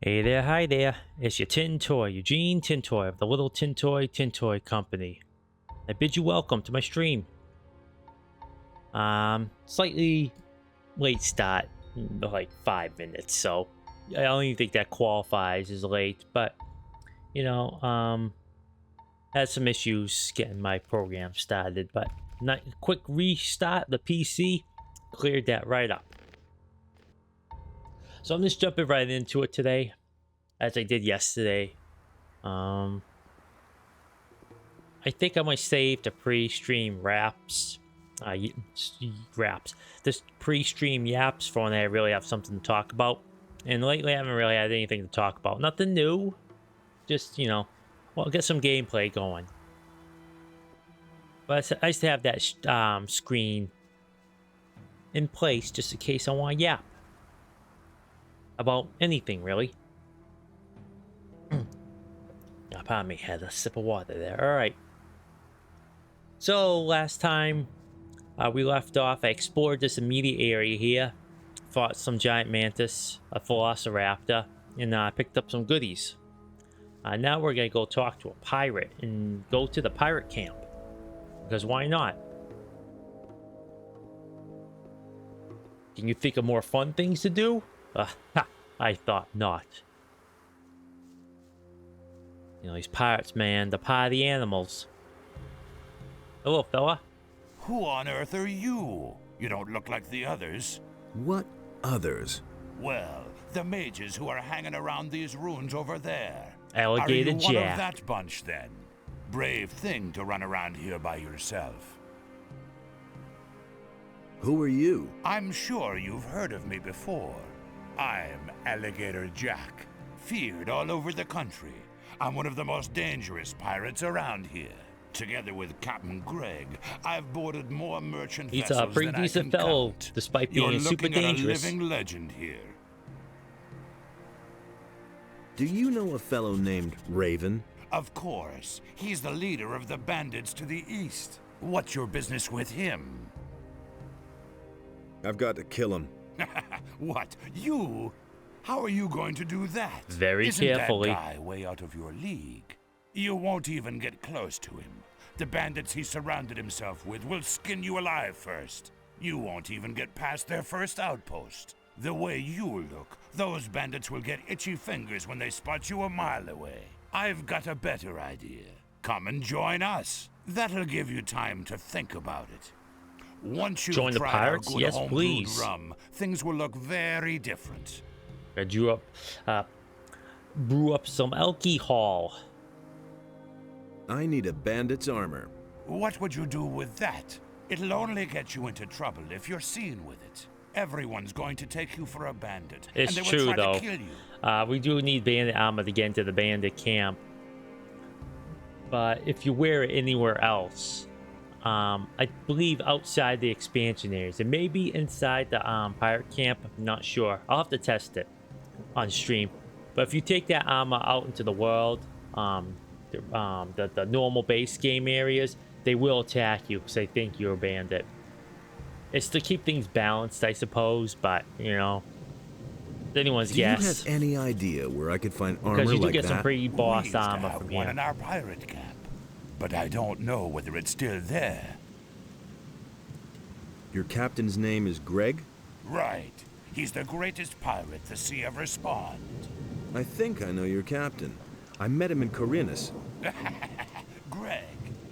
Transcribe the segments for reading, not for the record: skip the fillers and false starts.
Hey there, hi there. It's your tin toy, Eugenetintoy of the Little Tin Toy Company. I bid you welcome to my stream. Slightly late start, like 5 minutes, so I don't even think that qualifies as late, but you know, had some issues getting my program started, but not quick restart the PC cleared that right up. So I'm just jumping right into it today, as I did yesterday. I think I might save the pre-stream raps, this pre-stream yaps for when I really have something to talk about. And lately I haven't really had anything to talk about. Nothing new, just, you know, well, get some gameplay going. But it's nice to have that screen in place just in case I want to yap about anything, really. Pardon me, had a sip of water there. All right. So last time we left off, I explored this immediate area here, fought some giant mantis, a velociraptor, and picked up some goodies. Now we're gonna go talk to a pirate and go to the pirate camp, because why not? Can you think of more fun things to do? I thought not. You know, these pirates, man, the party animals. Hello, fella. Who on earth are you? You don't look like the others. What others? Well, the mages who are hanging around these ruins over there. Alligator Are you one Jack. of that bunch, then? Brave thing to run around here by yourself. Who are you? I'm sure you've heard of me before. I'm Alligator Jack, feared all over the country. I'm one of the most dangerous pirates around here. Together with Captain Greg, I've boarded more merchant He's vessels a pretty than I decent can fellow, count. despite You're being super looking at dangerous. a living legend here. Do you know a fellow named Raven? Of course. He's the leader of the bandits to the east. What's your business with him? I've got to kill him. What? You? How are you going to do that? Very Isn't carefully. that guy way out of your league? You won't even get close to him. The bandits he surrounded himself with will skin you alive first. You won't even get past their first outpost. The way you look, those bandits will get itchy fingers when they spot you a mile away. I've got a better idea. Come and join us. That'll give you time to think about it. Once you've Join the tried pirates? our good Yes, homebrewed please. rum, things will look very different. I brew up some alcohol. I need a bandit's armor. What would you do with that? It'll only get you into trouble if you're seen with it. Everyone's going to take you for a bandit, It's and they true, will try though. to kill you. We do need bandit armor to get into the bandit camp. But if you wear it anywhere else, I believe outside the expansion areas, it may be inside the pirate camp. I'm not sure. I'll have to test it on stream. But if you take that armor out into the world, the normal base game areas, they will attack you because they think you're a bandit. It's to keep things balanced, I suppose, but you know, it's anyone's Do guess. you have any idea where I could find armor Because you do like get that? some pretty We boss used to armor have from one here. in our pirate camp, but I don't know whether it's still there. Your captain's name is Greg? Right. He's the greatest pirate the sea ever spawned. I think I know your captain. I met him in Corinus. Greg,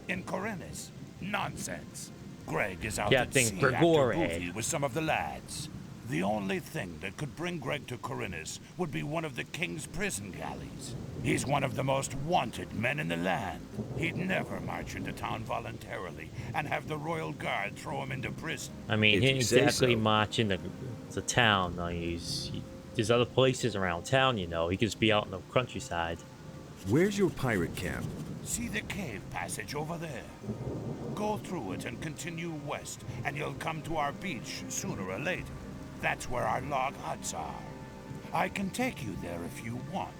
in Corinus. Nonsense. Greg is out Yeah, at think sea Gregore. after booty with some of the lads. The only thing that could bring Greg to Corinus would be one of the king's prison galleys. He's one of the most wanted men in the land. He'd never march into town voluntarily and have the royal guard throw him into prison. I mean, If he didn't you say exactly so. march into the town. No, there's other places around town, you know. He could just be out in the countryside. Where's your pirate camp? See the cave passage over there? Go through it and continue west, and you'll come to our beach sooner or later. That's where our log huts are. I can take you there if you want.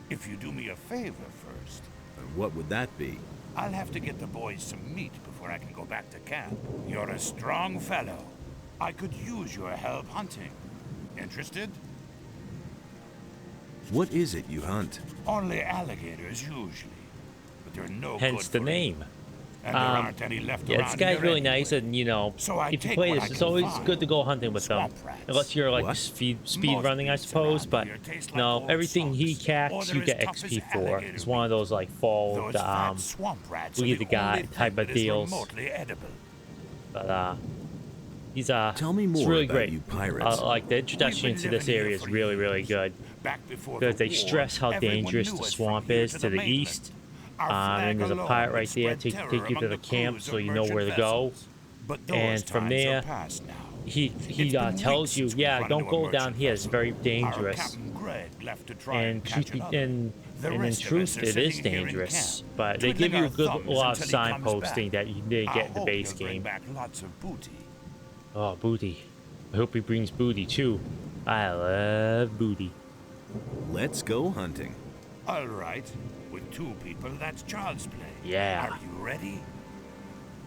If you do me a favor first. And what would that be? I'll have to get the boys some meat before I can go back to camp. You're a strong fellow. I could use your help hunting. Interested? What is it you hunt? Only alligators usually, but they're no Hence good the for name. eating. And there aren't any left Yeah, this around guy's here really anyway. nice, and you know, So I if you take play what this, I it's can always find. good to go hunting with them. Swamp rats. Unless you're like What? speed Most running, I beasts suppose. around But here taste like no, old everything he socks, or catches, they're you as get tough as XP for. alligator It's one of meat. those like fall, Those fat swamp rats are lead the the guy only type thing of that is deals. remotely edible. But he's Tell me it's more really about great. you pirates. Like the introduction We've into been this living here area is for really, really years. good. Back before Because the they war, stress how everyone dangerous knew the us from swamp here is to the mainland. east. Our flag And there's a alone pirate would right there spread to terror take you to among the camp crews so of you know merchant where to go. vessels. But those And from times are there, past now. he It's been tells weeks you, since we've yeah, run don't into a go down merchant here. It's vessel. very Our dangerous. Captain Greg left to try And catch truth be, another. The and in rest of truth, us are it is sitting here in dangerous. camp, But they give twiddling you a our good thumbs lot of until he comes signposting back. that you didn't I get in the hope base he'll bring game. back lots of booty. Oh, booty. I hope he brings booty too. I love booty. Let's go hunting. All right. With two people, that's child's play. Yeah. Are you ready?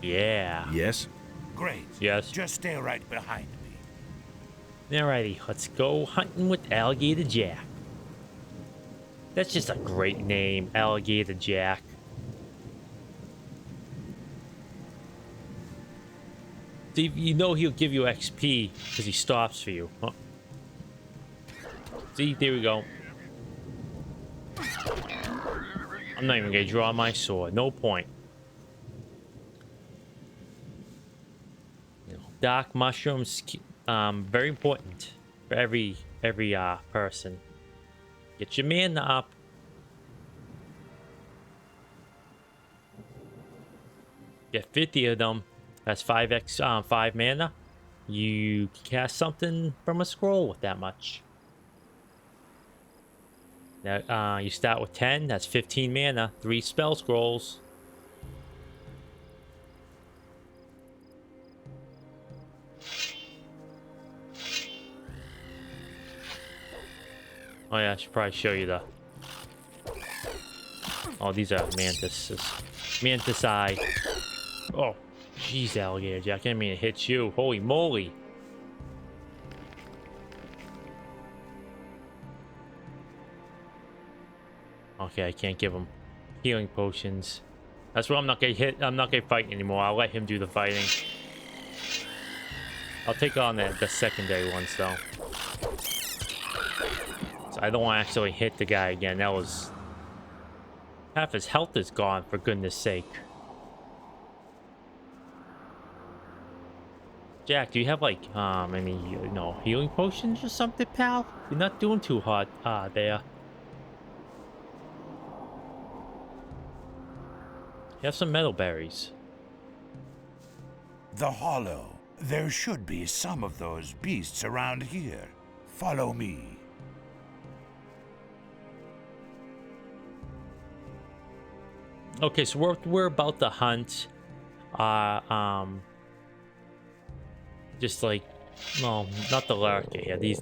Yeah. Yes? Great. Yes. Just stay right behind me. Alrighty, let's go hunting with Alligator Jack. That's just a great name, Alligator Jack. See, you know he'll give you XP because he stops for you. Huh. See, there we go. I'm not even gonna draw my sword. No point. You know, dark mushrooms, very important for every person. Get your mana up. Get 50 of them. That's 5 mana. You can cast something from a scroll with that much. Now, you start with 10. That's 15 mana. 3 spell scrolls. Oh yeah, I should probably show you the... Oh, these are mantises. Mantis eye. Oh, jeez, Alligator Jack. I didn't mean to hit you. Holy moly. Okay, I can't give him healing potions. That's why I'm not gonna hit. I'm not gonna fight anymore. I'll let him do the fighting. I'll take on the secondary ones though. So I don't want to actually hit the guy again. That was... Half his health is gone, for goodness sake. Jack, do you have like any healing potions or something, pal? You're not doing too hot there. You have some metal berries. The Hollow. There should be some of those beasts around here. Follow me. Okay, so we're about to hunt. Just like, no, not the lurker. Yeah, these.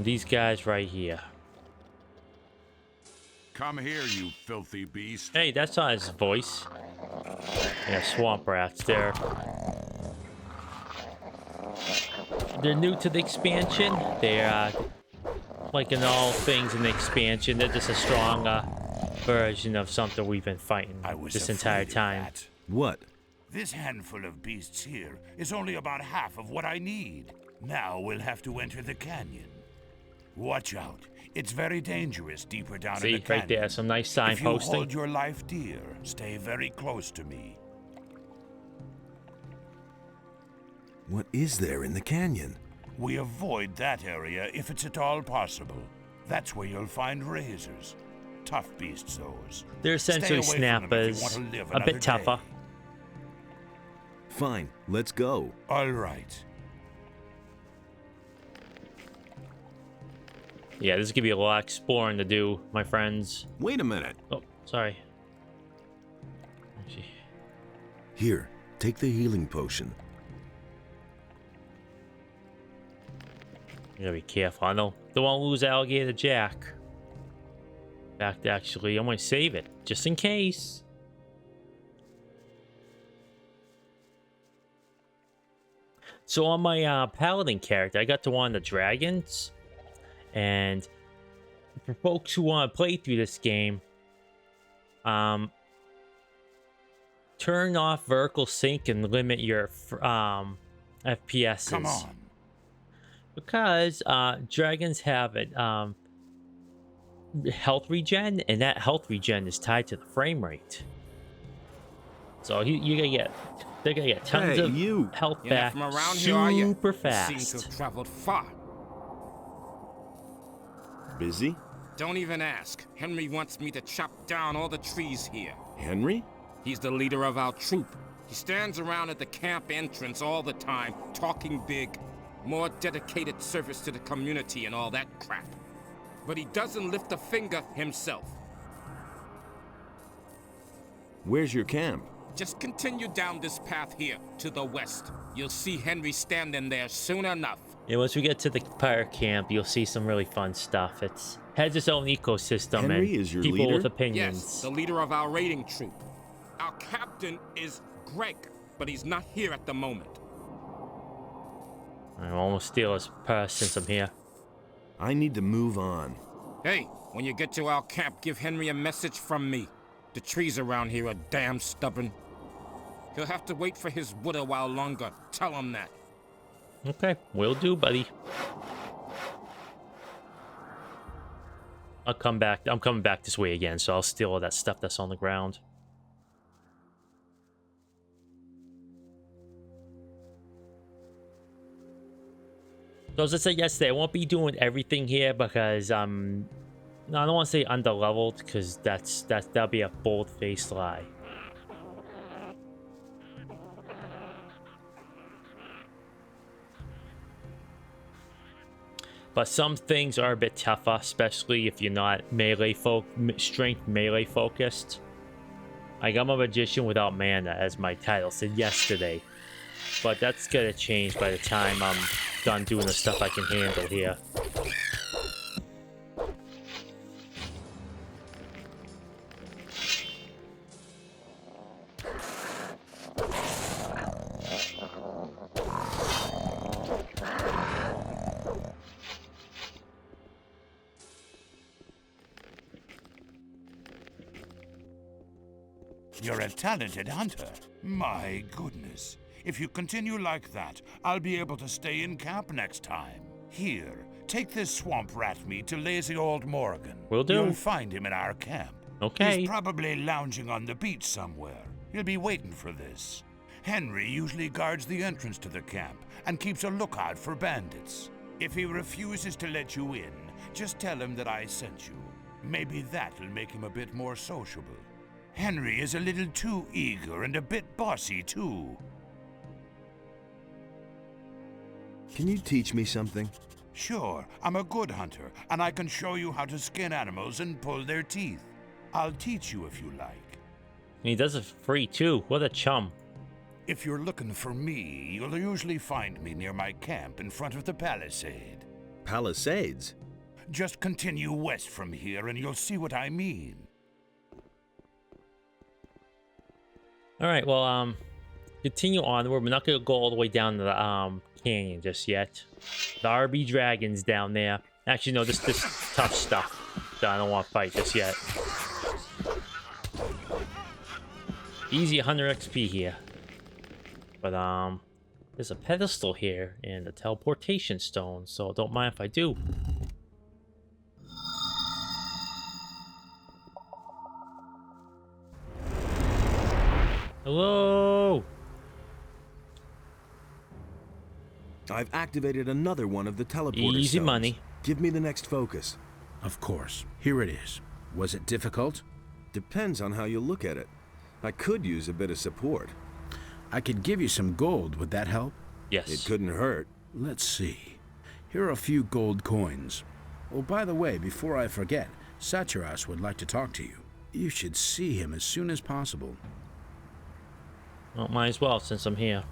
These guys right here. Come here, you filthy beast. Hey, that's not his voice. Yeah, swamp rats. They're new to the expansion. They're like in all things in the expansion, they're just a stronger version of something we've been fighting this entire time. What? This handful of beasts here is only about half of what I need. Now we'll have to enter the canyon. Watch out. It's very dangerous deeper down in the See, canyon. right there, some nice If you hold signposting. your life dear, stay very close to me. What is there in the canyon? We avoid that area if it's at all possible. That's where you'll find razors. Tough beasts, those. They're essentially Stay away from them if you snappers, want to live a another bit tougher. day. Fine, let's go. All right. Yeah, this is gonna be a lot of exploring to do, my friends. Wait a minute. Oh, sorry. Actually, Here, take the healing potion. you gotta be careful. I don't want to lose Alligator Jack. In fact, actually, I'm gonna save it just in case. So on my paladin character, I got to one of the dragons, and for folks who want to play through this game, turn off vertical sync and limit your FPSs. Come on. Because dragons have it health regen, and that health regen is tied to the frame rate. So you're gonna get they're gonna get tons of health You're back not from around here, are you? super You seem to fast. have traveled far. Busy? Don't even ask. Henry wants me to chop down all the trees here. Henry? He's the leader of our troop. He stands around at the camp entrance all the time, talking big. More dedicated service to the community and all that crap. But he doesn't lift a finger himself. Where's your camp? Just continue down this path here, to the west. You'll see Henry standing there soon enough. And once we get to the pirate camp, you'll see some really fun stuff. Has its own ecosystem Henry and is your people leader? with opinions. Yes, the leader of our raiding troop. Our captain is Greg, but he's not here at the moment. I almost steal his purse since I'm here. I need to move on. Hey, when you get to our camp, give Henry a message from me. The trees around here are damn stubborn. He'll have to wait for his wood a while longer. Tell him that. Okay, will do, buddy. I'll come back. I'm coming back this way again, so I'll steal all that stuff that's on the ground. So as I said yesterday, I won't be doing everything here because no, I don't want to say underleveled because that'll be a bold-faced lie. But some things are a bit tougher, especially if you're not strength melee focused. Like I'm a magician without mana, as my title said yesterday. But that's gonna change by the time I'm done doing the stuff I can handle here. You're a talented hunter. My goodness. If you continue like that, I'll be able to stay in camp next time. Here, take this swamp rat meat to lazy old Morgan. Will do. You'll find him in our camp. Okay. He's probably lounging on the beach somewhere. He'll be waiting for this. Henry usually guards the entrance to the camp and keeps a lookout for bandits. If he refuses to let you in, just tell him that I sent you. Maybe that'll make him a bit more sociable. Henry is a little too eager and a bit bossy, too. Can you teach me something? Sure, I'm a good hunter, and I can show you how to skin animals and pull their teeth. I'll teach you if you like. And he does it for free too. What a chum. If you're looking for me, you'll usually find me near my camp in front of the palisade. Palisades? Just continue west from here and you'll see what I mean. Alright, well, continue onward. We're not gonna go all the way down to the canyon just yet. The RB dragons down there. Actually, no, this tough stuff that I don't want to fight just yet. Easy 100 XP here. But there's a pedestal here and a teleportation stone, so don't mind if I do. Hello. I've activated another one of the teleporter Easy stones. money. Give me the next focus. Of course. Here it is. Was it difficult? Depends on how you look at it. I could use a bit of support. I could give you some gold. Would that help? Yes. It couldn't hurt. Let's see. Here are a few gold coins. Oh, by the way, before I forget, Satyras would like to talk to you. You should see him as soon as possible. Well, might as well since I'm here.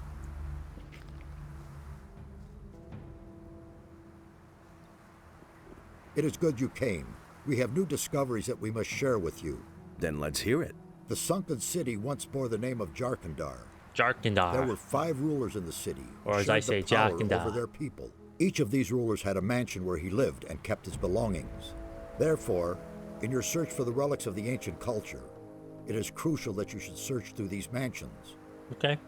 It is good you came. We have new discoveries that we must share with you. Then let's hear it. The sunken city once bore the name of Jarkandar. Jarkandar. There were 5 rulers in the city, who Or as I shared say, the power Jarkandar. over their people. Each of these rulers had a mansion where he lived and kept his belongings. Therefore, in your search for the relics of the ancient culture, it is crucial that you should search through these mansions. Okay.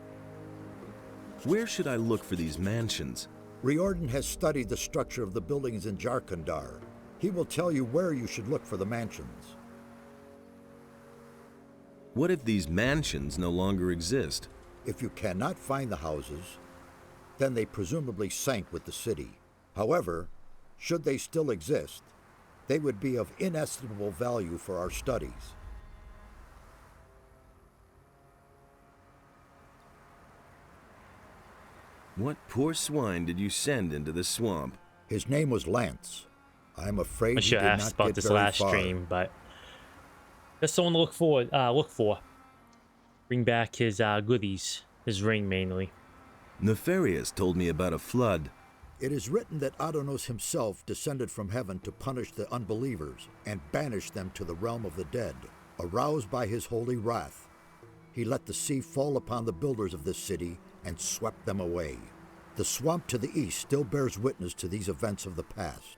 Where should I look for these mansions? Riordan has studied the structure of the buildings in Jarkandar. He will tell you where you should look for the mansions. What if these mansions no longer exist? If you cannot find the houses, then they presumably sank with the city. However, should they still exist, they would be of inestimable value for our studies. What poor swine did you send into the swamp? His name was Lance. I'm afraid I he should did have asked not about get this very last far. stream, but that's someone to look for. Bring back his goodies, his ring mainly. Nefarious told me about a flood. It is written that Adonos himself descended from heaven to punish the unbelievers and banish them to the realm of the dead. Aroused by his holy wrath, he let the sea fall upon the builders of this city and swept them away. The swamp to the east still bears witness to these events of the past.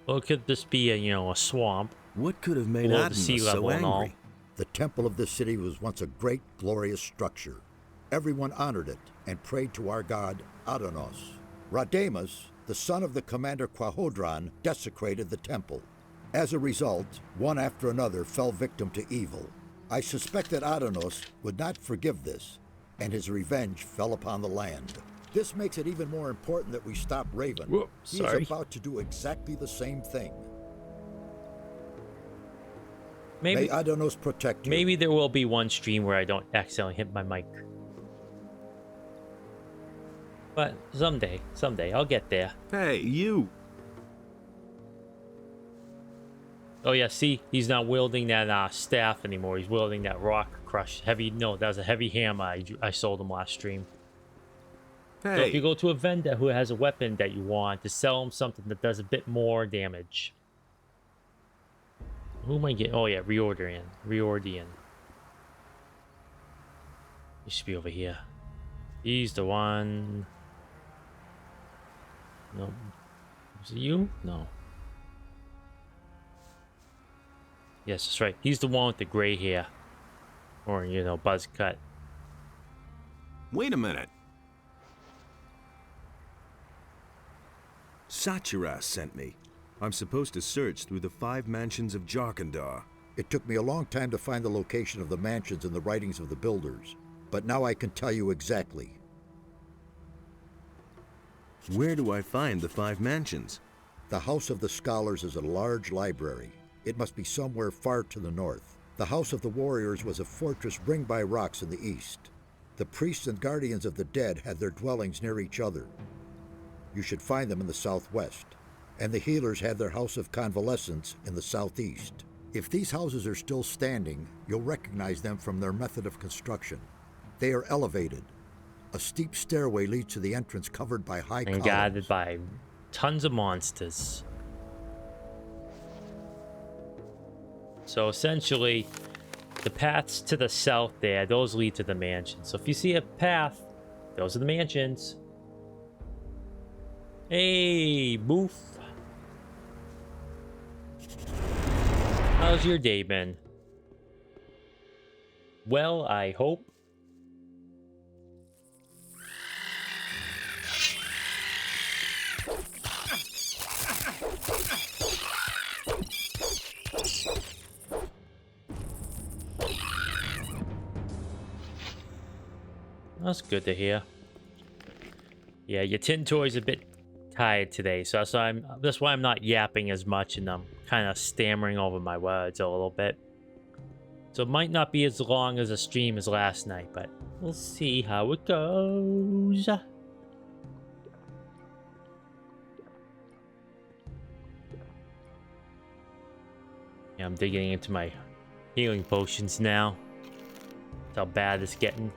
Well, could this be a swamp? What could have made Below the sea Adonis so level and all. angry? The temple of this city was once a great, glorious structure. Everyone honored it and prayed to our god, Adonos. Radamus, the son of the commander Quahodran, desecrated the temple. As a result, one after another fell victim to evil. I suspect that Adonos would not forgive this, and his revenge fell upon the land. This makes it even more important that we stop Raven. Whoop, He sorry. is about to do exactly the same thing. Maybe May Adonos protect you. maybe there will be one stream where I don't accidentally hit my mic. But someday I'll get there. Hey, you! Oh yeah, see, he's not wielding that staff anymore. He's wielding that rock crush heavy. No, that was a heavy hammer I sold him last stream. So if you Hey! go to a vendor who has a weapon that you want, to sell him something that does a bit more damage. Who am I getting? Oh yeah, Riordan. You should be over here. He's the one. No. Is it you? No. Yes, that's right. He's the one with the gray hair. Or, buzz cut. Wait a minute! Sachiras sent me. I'm supposed to search through the 5 mansions of Jarkandar. It took me a long time to find the location of the mansions in the writings of the builders, but now I can tell you exactly. Where do I find the 5 mansions? The House of the Scholars is a large library. It must be somewhere far to the north. The House of the Warriors was a fortress ringed by rocks in the east. The priests and guardians of the dead had their dwellings near each other. You should find them in the southwest. And the healers had their House of Convalescence in the southeast. If these houses are still standing, you'll recognize them from their method of construction. They are elevated. A steep stairway leads to the entrance covered by high And columns. guarded by tons of monsters. So essentially, the paths to the south there, those lead to the mansion. So if you see a path, those are the mansions. Hey, Boof. How's your day been? Well, I hope. That's good to hear. Yeah, your tin toy's a bit tired today, so that's why I'm not yapping as much, and I'm kind of stammering over my words a little bit. So it might not be as long as a stream as last night, but we'll see how it goes. Yeah, I'm digging into my healing potions now. That's how bad it's getting.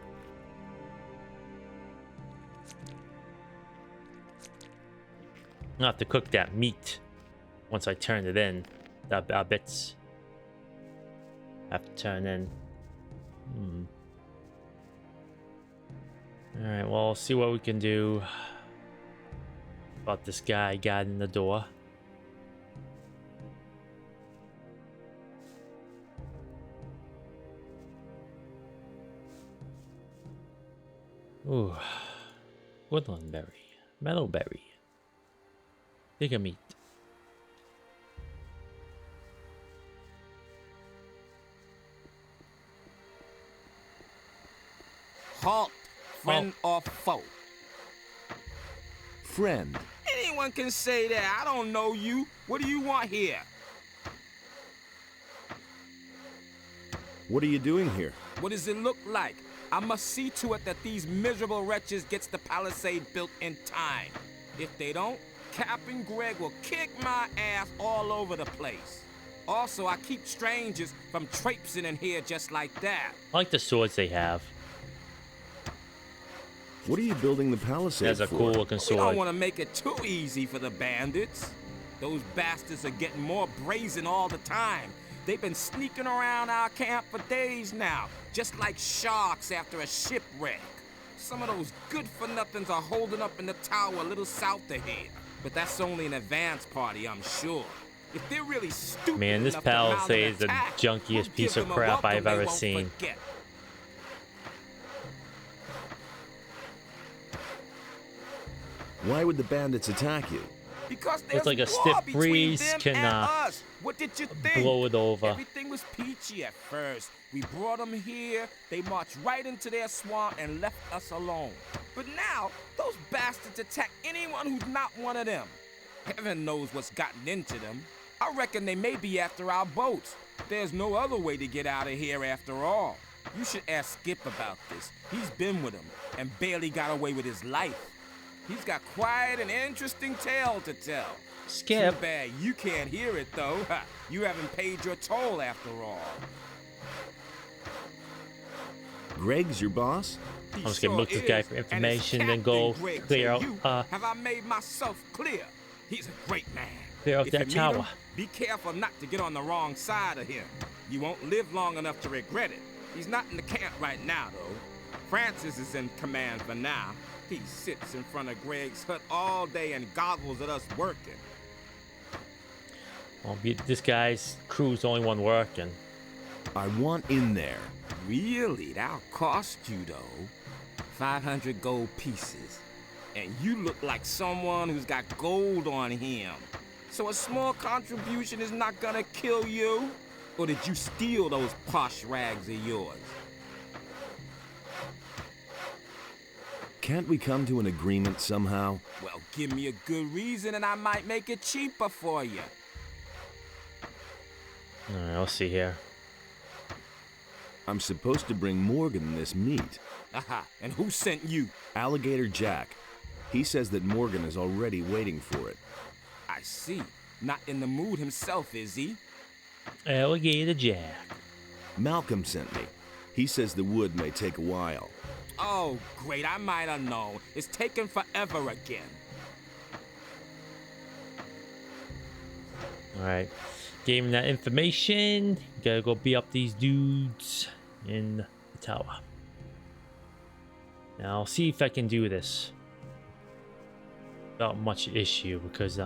I'll have to cook that meat once I turn it in. That bits have to turn in. Alright, well, see what we can do about this guy got in the door. Ooh. Woodland berry. Meadowberry. Bigger meat. Halt, friend or foe. Friend. Anyone can say that. I don't know you. What do you want here? What are you doing here? What does it look like? I must see to it that these miserable wretches gets the palisade built in time. If they don't, Captain Greg will kick my ass all over the place. Also, I keep strangers from traipsing in here just like that. I like the swords they have. What are you building the palisade That's a for? cool looking We don't sword. want to make it too easy for the bandits. Those bastards are getting more brazen all the time. They've been sneaking around our camp for days now, just like sharks after a shipwreck. Some of those good-for-nothings are holding up in the tower a little south of here. But that's only an advance party, I'm sure. If they're really stupid Man, this enough to mount an palisade is the attack, junkiest we'll piece give of them a crap welcome I've they ever won't seen. forget. Why would the bandits attack you? Because there's like a war stiff between breeze them can, and us. What did you think? blow it over. Everything was peachy at first. We brought them here, they marched right into their swamp and left us alone. But now, those bastards attack anyone who's not one of them. Heaven knows what's gotten into them. I reckon they may be after our boats. There's no other way to get out of here after all. You should ask Skip about this. He's been with them and barely got away with his life. He's got quite an interesting tale to tell. Skip. Too bad you can't hear it, though. You haven't paid your toll after all. Greg's your boss? He I'm just gonna look this guy for is, and it's information, then go Captain Greg clear to out, you. Have I made myself clear? He's a great man. Clear out If that you meet tower. him, be careful not to get on the wrong side of him. You won't live long enough to regret it. He's not in the camp right now, though. Francis is in command for now. He sits in front of Greg's hut all day and goggles at us working. Well, this guy's crew's the only one working. I want in there. Really? That'll cost you, though. 500 gold pieces. And you look like someone who's got gold on him. So a small contribution is not gonna kill you? Or did you steal those posh rags of yours? Can't we come to an agreement somehow? Well, give me a good reason and I might make it cheaper for you. Alright, let's see here. I'm supposed to bring Morgan this meat. Aha, and who sent you? Alligator Jack. He says that Morgan is already waiting for it. I see. Not in the mood himself, is he? Alligator Jack. Malcolm sent me. He says the wood may take a while. Oh, great, I might have known. It's taken forever again. Alright. Gave him that information. Gotta go beat up these dudes in the tower. Now I'll see if I can do this without much issue, because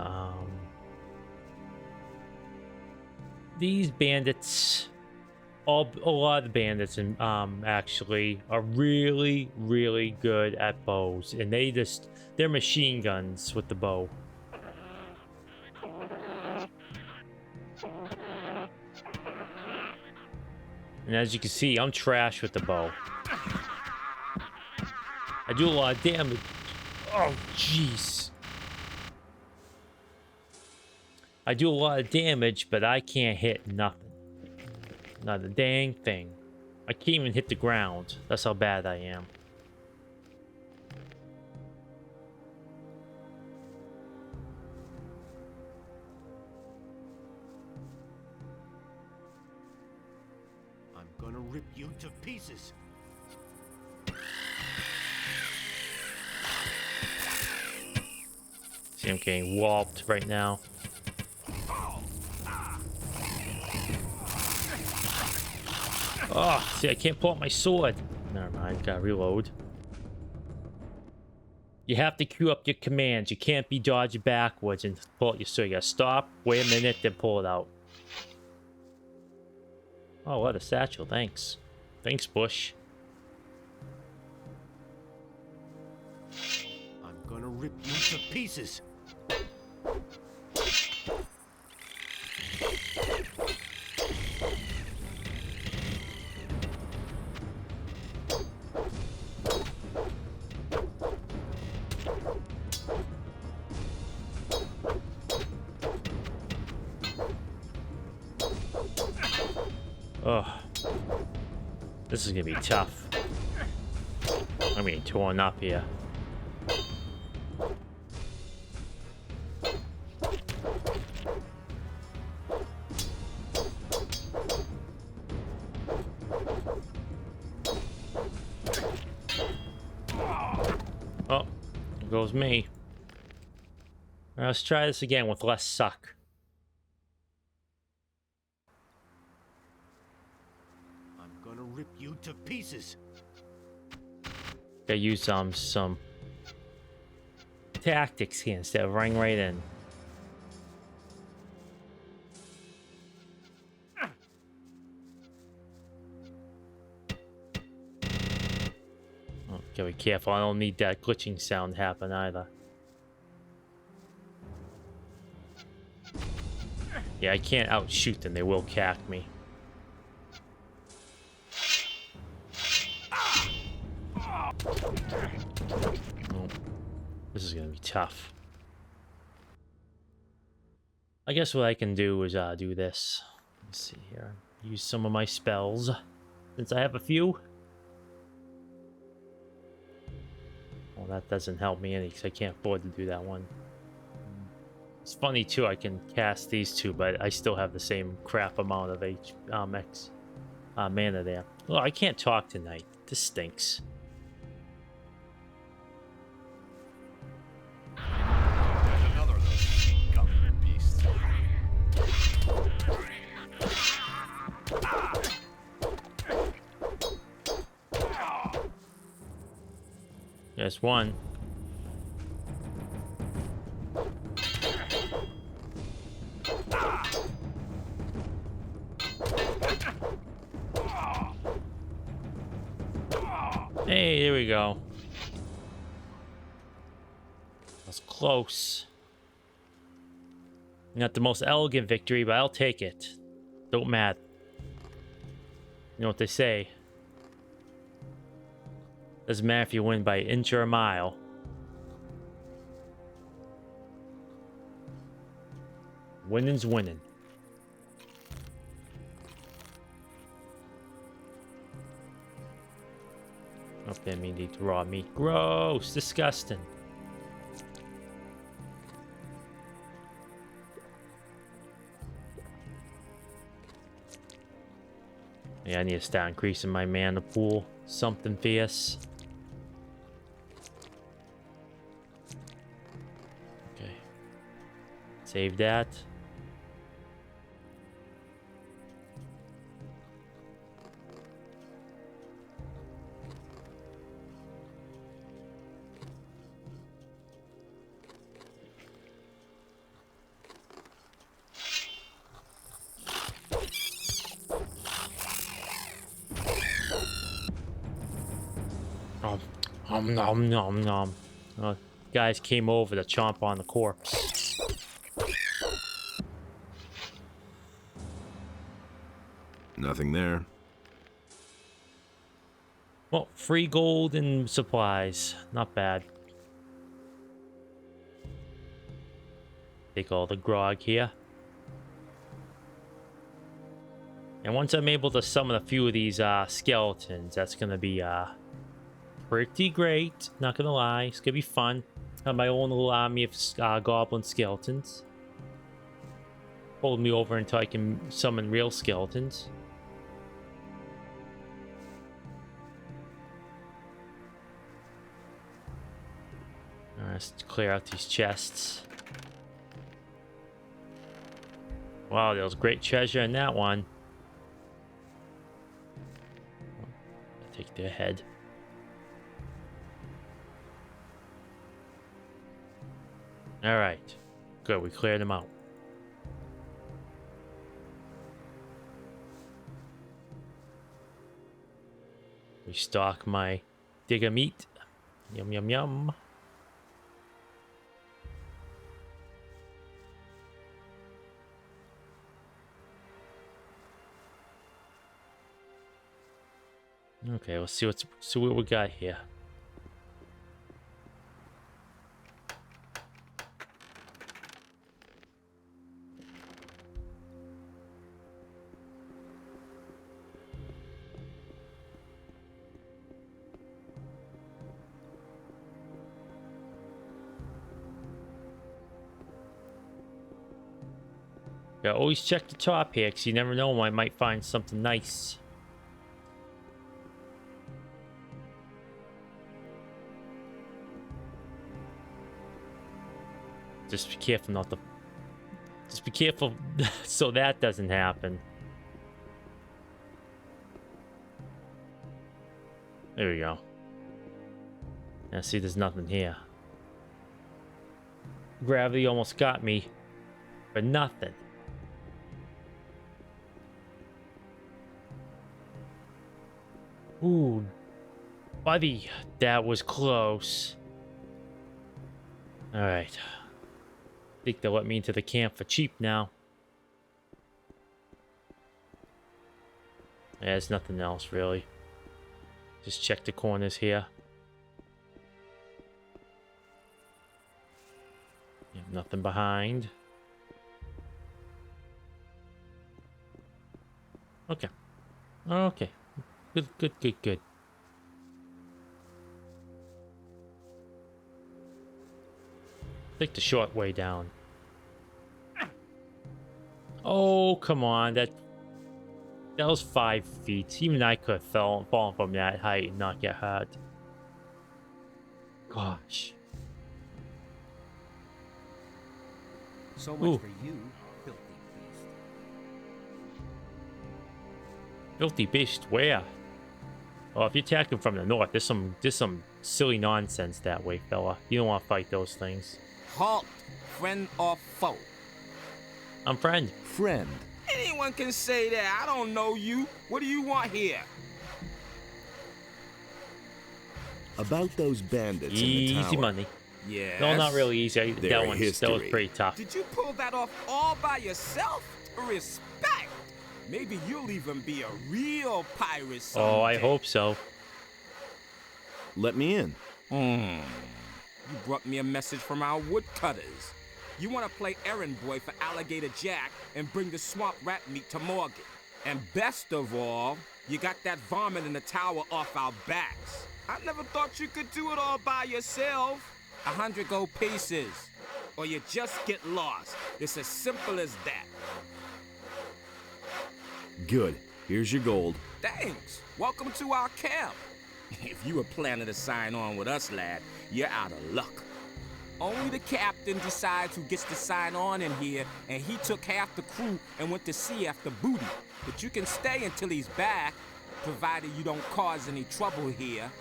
these bandits, a lot of the bandits actually are really good at bows, and they're machine guns with the bow. And as you can see, I'm trash with the bow. I do a lot of damage. Oh, jeez. I do a lot of damage, but I can't hit nothing. Not a dang thing. I can't even hit the ground. That's how bad I am. I'm gonna rip you to pieces. See, I'm getting walloped right now. Oh, see, I can't pull out my sword. Never mind, gotta reload. You have to queue up your commands. You can't be dodging backwards and pull it. So you gotta stop, wait a minute, then pull it out. Oh, what a satchel. Thanks. Thanks, Bush. I'm gonna rip you to pieces. Ugh. This is gonna be tough. I'm getting torn up here. Oh, there goes me. Let's try this again with less suck. I'm gonna rip you to pieces. Gotta use some tactics here instead of running right in. Oh, gotta be careful. I don't need that glitching sound to happen either. Yeah, I can't outshoot them. They will cack me. Oh, this is gonna be tough. I guess what I can do is do this. Let's see here. Use some of my spells since I have a few. Well, that doesn't help me any because I can't afford to do that one. It's funny too. I can cast these two, but I still have the same crap amount of mana there. Oh, I can't talk tonight. This stinks. Another of those government beasts. There's one. Hey, there we go. That's close. Not the most elegant victory, but I'll take it. Don't matter. You know what they say. Doesn't matter if you win by an inch or a mile. Winning's winning. Oh, damn, you need raw meat. Gross, disgusting. Yeah, I need to start increasing my mana pool. Something fierce. Okay. Save that. Nom nom nom. Guys came over to chomp on the corpse. Nothing there. Well, free gold and supplies. Not bad. Take all the grog here. And once I'm able to summon a few of these skeletons, that's gonna be pretty great. Not gonna lie, it's gonna be fun. Have my own little army of goblin skeletons. Hold me over until I can summon real skeletons. Alright, let's clear out these chests. Wow, there was great treasure in that one. I'll take their head. All right. Good, we cleared them out. Restock my digger meat. Yum, yum, yum. Okay, let's see what we got here. Yeah, always check the top here, because you never know, I might find something nice. Just be careful not to... Just be careful so that doesn't happen. There we go. Now see, there's nothing here. Gravity almost got me for nothing. Ooh, buddy, that was close. All right. I think they'll let me into the camp for cheap now. Yeah, there's nothing else really. Just check the corners here. Yeah, nothing behind. Okay. Okay. Good, good, good, good. Take the short way down. Oh, come on. That was 5 feet. Even I could have fallen from that height and not get hurt. Gosh. So much Ooh. for you, filthy beast. Filthy beast, where? Oh, if you're attacking from the north, there's some silly nonsense that way, fella. You don't want to fight those things. Halt, friend or foe? I'm friend. Friend. Anyone can say that. I don't know you. What do you want here? About those bandits in the Easy tower. money. Yes. No, not really easy. Their That was history. pretty tough. Did you pull that off all by yourself? Respect. Maybe you'll even be a real pirate someday. Oh, I hope so. Let me in. You brought me a message from our woodcutters. You want to play errand boy for Alligator Jack and bring the swamp rat meat to Morgan. And best of all, you got that vomit in the tower off our backs. I never thought you could do it all by yourself. 100 gold pieces, or you just get lost. It's as simple as that. Good. Here's your gold. Thanks. Welcome to our camp. If you were planning to sign on with us, lad, you're out of luck. Only the captain decides who gets to sign on in here, and he took half the crew and went to sea after booty. But you can stay until he's back, provided you don't cause any trouble here.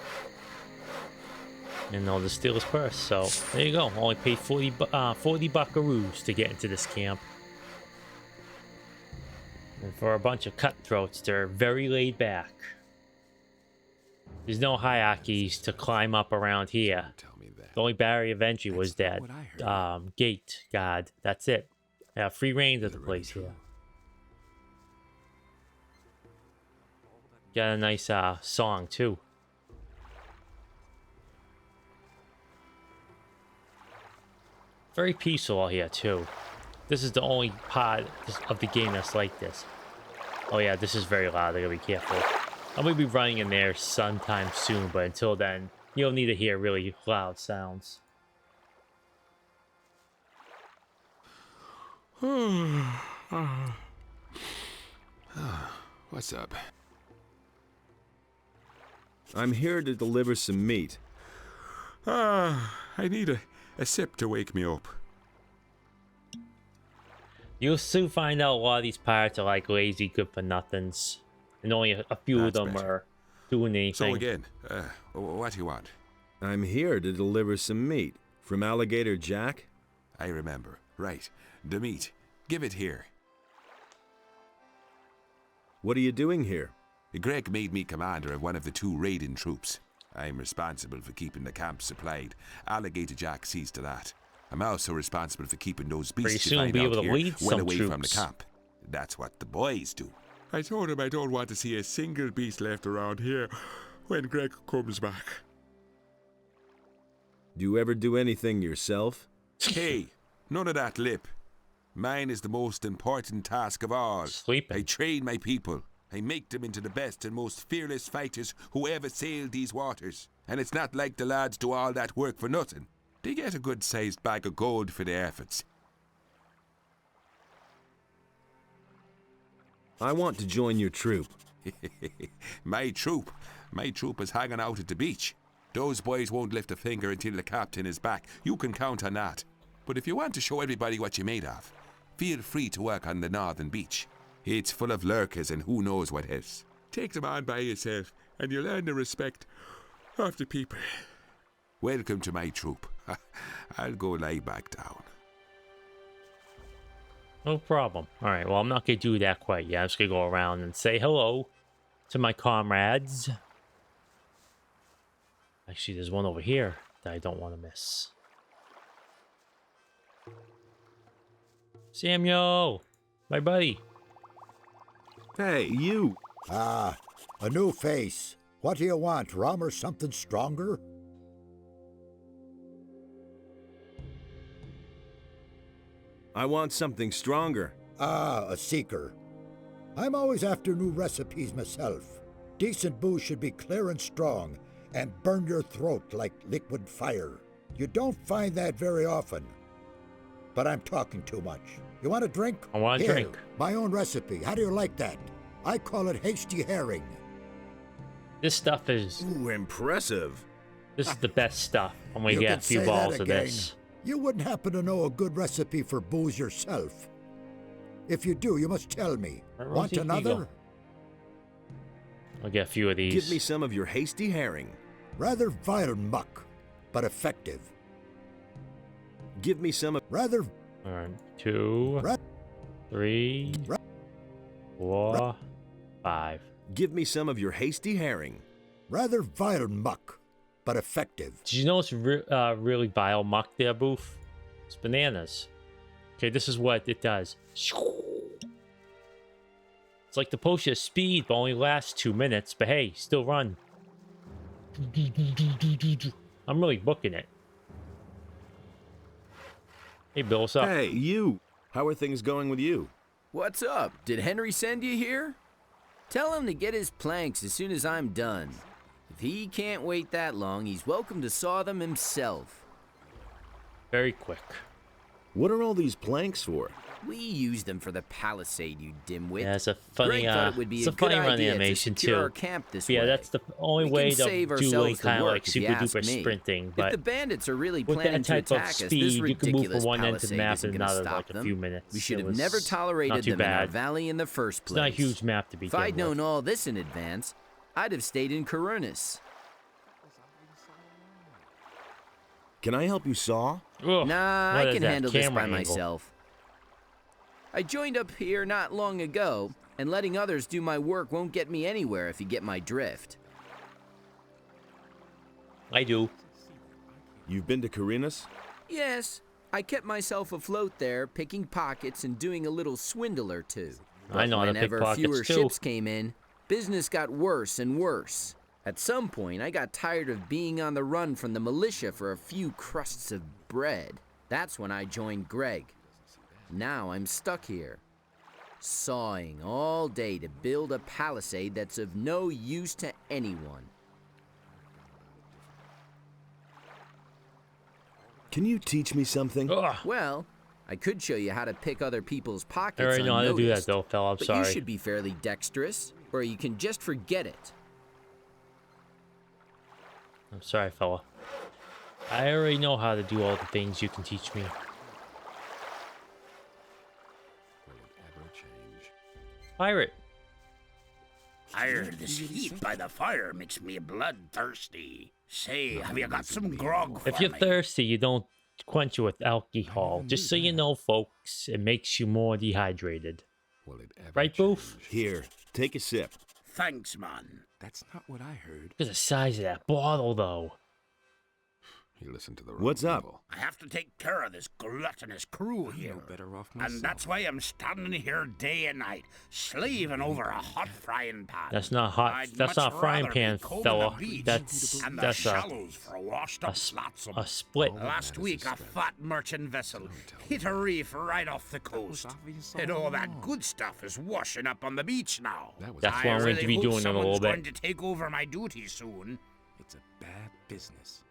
And I'll just steal his purse. So there you go. Only paid 40 buckaroos to get into this camp. And for a bunch of cutthroats, they're very laid back. There's no hierarchies to climb up around here. Tell me that. The only barrier of entry was that what I heard. gate guard. That's it. I have free reign of the place here. Got a nice song too. Very peaceful here too. This is the only part of the game that's like this. Oh yeah, this is very loud. I gotta be careful. I'm gonna be running in there sometime soon, but until then, you'll need to hear really loud sounds. What's up? I'm here to deliver some meat. I need a sip to wake me up. You'll soon find out a lot of these pirates are like lazy, good-for-nothings, and only a few of That's them better. are doing anything. So again, what do you want? I'm here to deliver some meat. From Alligator Jack? I remember. Right. The meat. Give it here. What are you doing here? Greg made me commander of one of the 2 raiding troops. I'm responsible for keeping the camp supplied. Alligator Jack sees to that. I'm also responsible for keeping those Pretty beasts you soon find be out able to here lead well some away from the troops. camp. That's what the boys do. I told him I don't want to see a single beast left around here when Greg comes back. Do you ever do anything yourself? Hey, none of that lip. Mine is the most important task of all. Sleeping. I train my people. I make them into the best and most fearless fighters who ever sailed these waters. And it's not like the lads do all that work for nothing. They get a good-sized bag of gold for their efforts. I want to join your troop. My troop is hanging out at the beach. Those boys won't lift a finger until the captain is back. You can count on that. But if you want to show everybody what you're made of, feel free to work on the northern beach. It's full of lurkers and who knows what else. Take them on by yourself, and you'll earn the respect of the people. Welcome to my troop. I'll go lie back down. No problem. All right, well, I'm not going to do that quite yet. I'm just going to go around and say hello to my comrades. Actually, there's one over here that I don't want to miss. Samuel, my buddy. Hey, you! Ah, a new face. What do you want, rum or something stronger? I want something stronger. Ah, a seeker. I'm always after new recipes myself. Decent booze should be clear and strong, and burn your throat like liquid fire. You don't find that very often. But I'm talking too much. You want a drink? I want a Here, drink. my own recipe. How do you like that? I call it hasty herring. This stuff is... Ooh, impressive. This is the best stuff. I'm going to You get can a few say balls that of again. this. You wouldn't happen to know a good recipe for booze yourself. If you do, you must tell me. Where Want was he? another? I'll get a few of these. Give me some of your hasty herring. Rather vile muck, but effective. Give me some of... Rather... All right, 2, Ra- 3, Ra- 4, 5. Give me some of your hasty herring. Rather vile muck, but effective. Did you know it's really vile muck there, Booth? It's bananas. Okay, this is what it does. It's like the potion of speed, but only lasts 2 minutes. But hey, still run. I'm really booking it. Hey, Bill, what's up? Hey, you! How are things going with you? What's up? Did Henry send you here? Tell him to get his planks as soon as I'm done. If he can't wait that long, he's welcome to saw them himself. Very quick. What are all these planks for? We use them for the palisade, you dimwit. Yeah, it's a funny, Greg thought it would be it's a a funny good run idea animation to secure too. our camp this Yeah, way. that's the only We way can to save do ourselves like the kind of work, like if you super ask duper me. sprinting. If But the bandits are really with planning that to type of attack us, this speed, you can move ridiculous from one end to the palisade map isn't and gonna another stop like a them. few minutes. We should It have was never not tolerated too them in our bad. valley in the first It's place. not a huge map to If begin I'd known with. all this in advance, I'd have stayed in Corunus. Can I help you saw? Ugh, Nah, what I is can that handle this camera by angle? myself. I joined up here not long ago, and letting others do my work won't get me anywhere if you get my drift. I do. You've been to Carinas? Yes, I kept myself afloat there, picking pockets and doing a little swindle or two. I know how to pick Whenever fewer pockets too. ships came in, business got worse and worse. At some point, I got tired of being on the run from the militia for a few crusts of bread. That's when I joined Greg. Now I'm stuck here, sawing all day to build a palisade that's of no use to anyone. Can you teach me something? Ugh. Well, I could show you how to pick other people's pockets I already know how to do that unnoticed, though, fella. I'm but sorry. you should be fairly dexterous, or you can just forget it. I'm sorry, fella. I already know how to do all the things you can teach me. Pirate. This heat by the fire makes me bloodthirsty. Say, have you got some grog for If you're me? thirsty, you don't quench it with alcohol. Just so you know, folks, it makes you more dehydrated. Will it ever Right, Boof? Here, take a sip. Thanks, man. That's not what I heard. Look at the size of that bottle, though. You listen to the wrong What's up? people. I have to take care of this gluttonous crew here. No better off myself. And that's why I'm standing here day and night, slaving over a hot frying pan. That's not hot. I'd That's much not a frying rather be pan, combing fella. the beach That's and the that's a shallows for washed up flotsam. a split. Last week, a fat merchant vessel hit a reef right off the coast. And all that good stuff is washing up on the beach now. That's what I I'm going to really be hope doing in a little someone's going bit. to take over my duties soon. It's a bad business.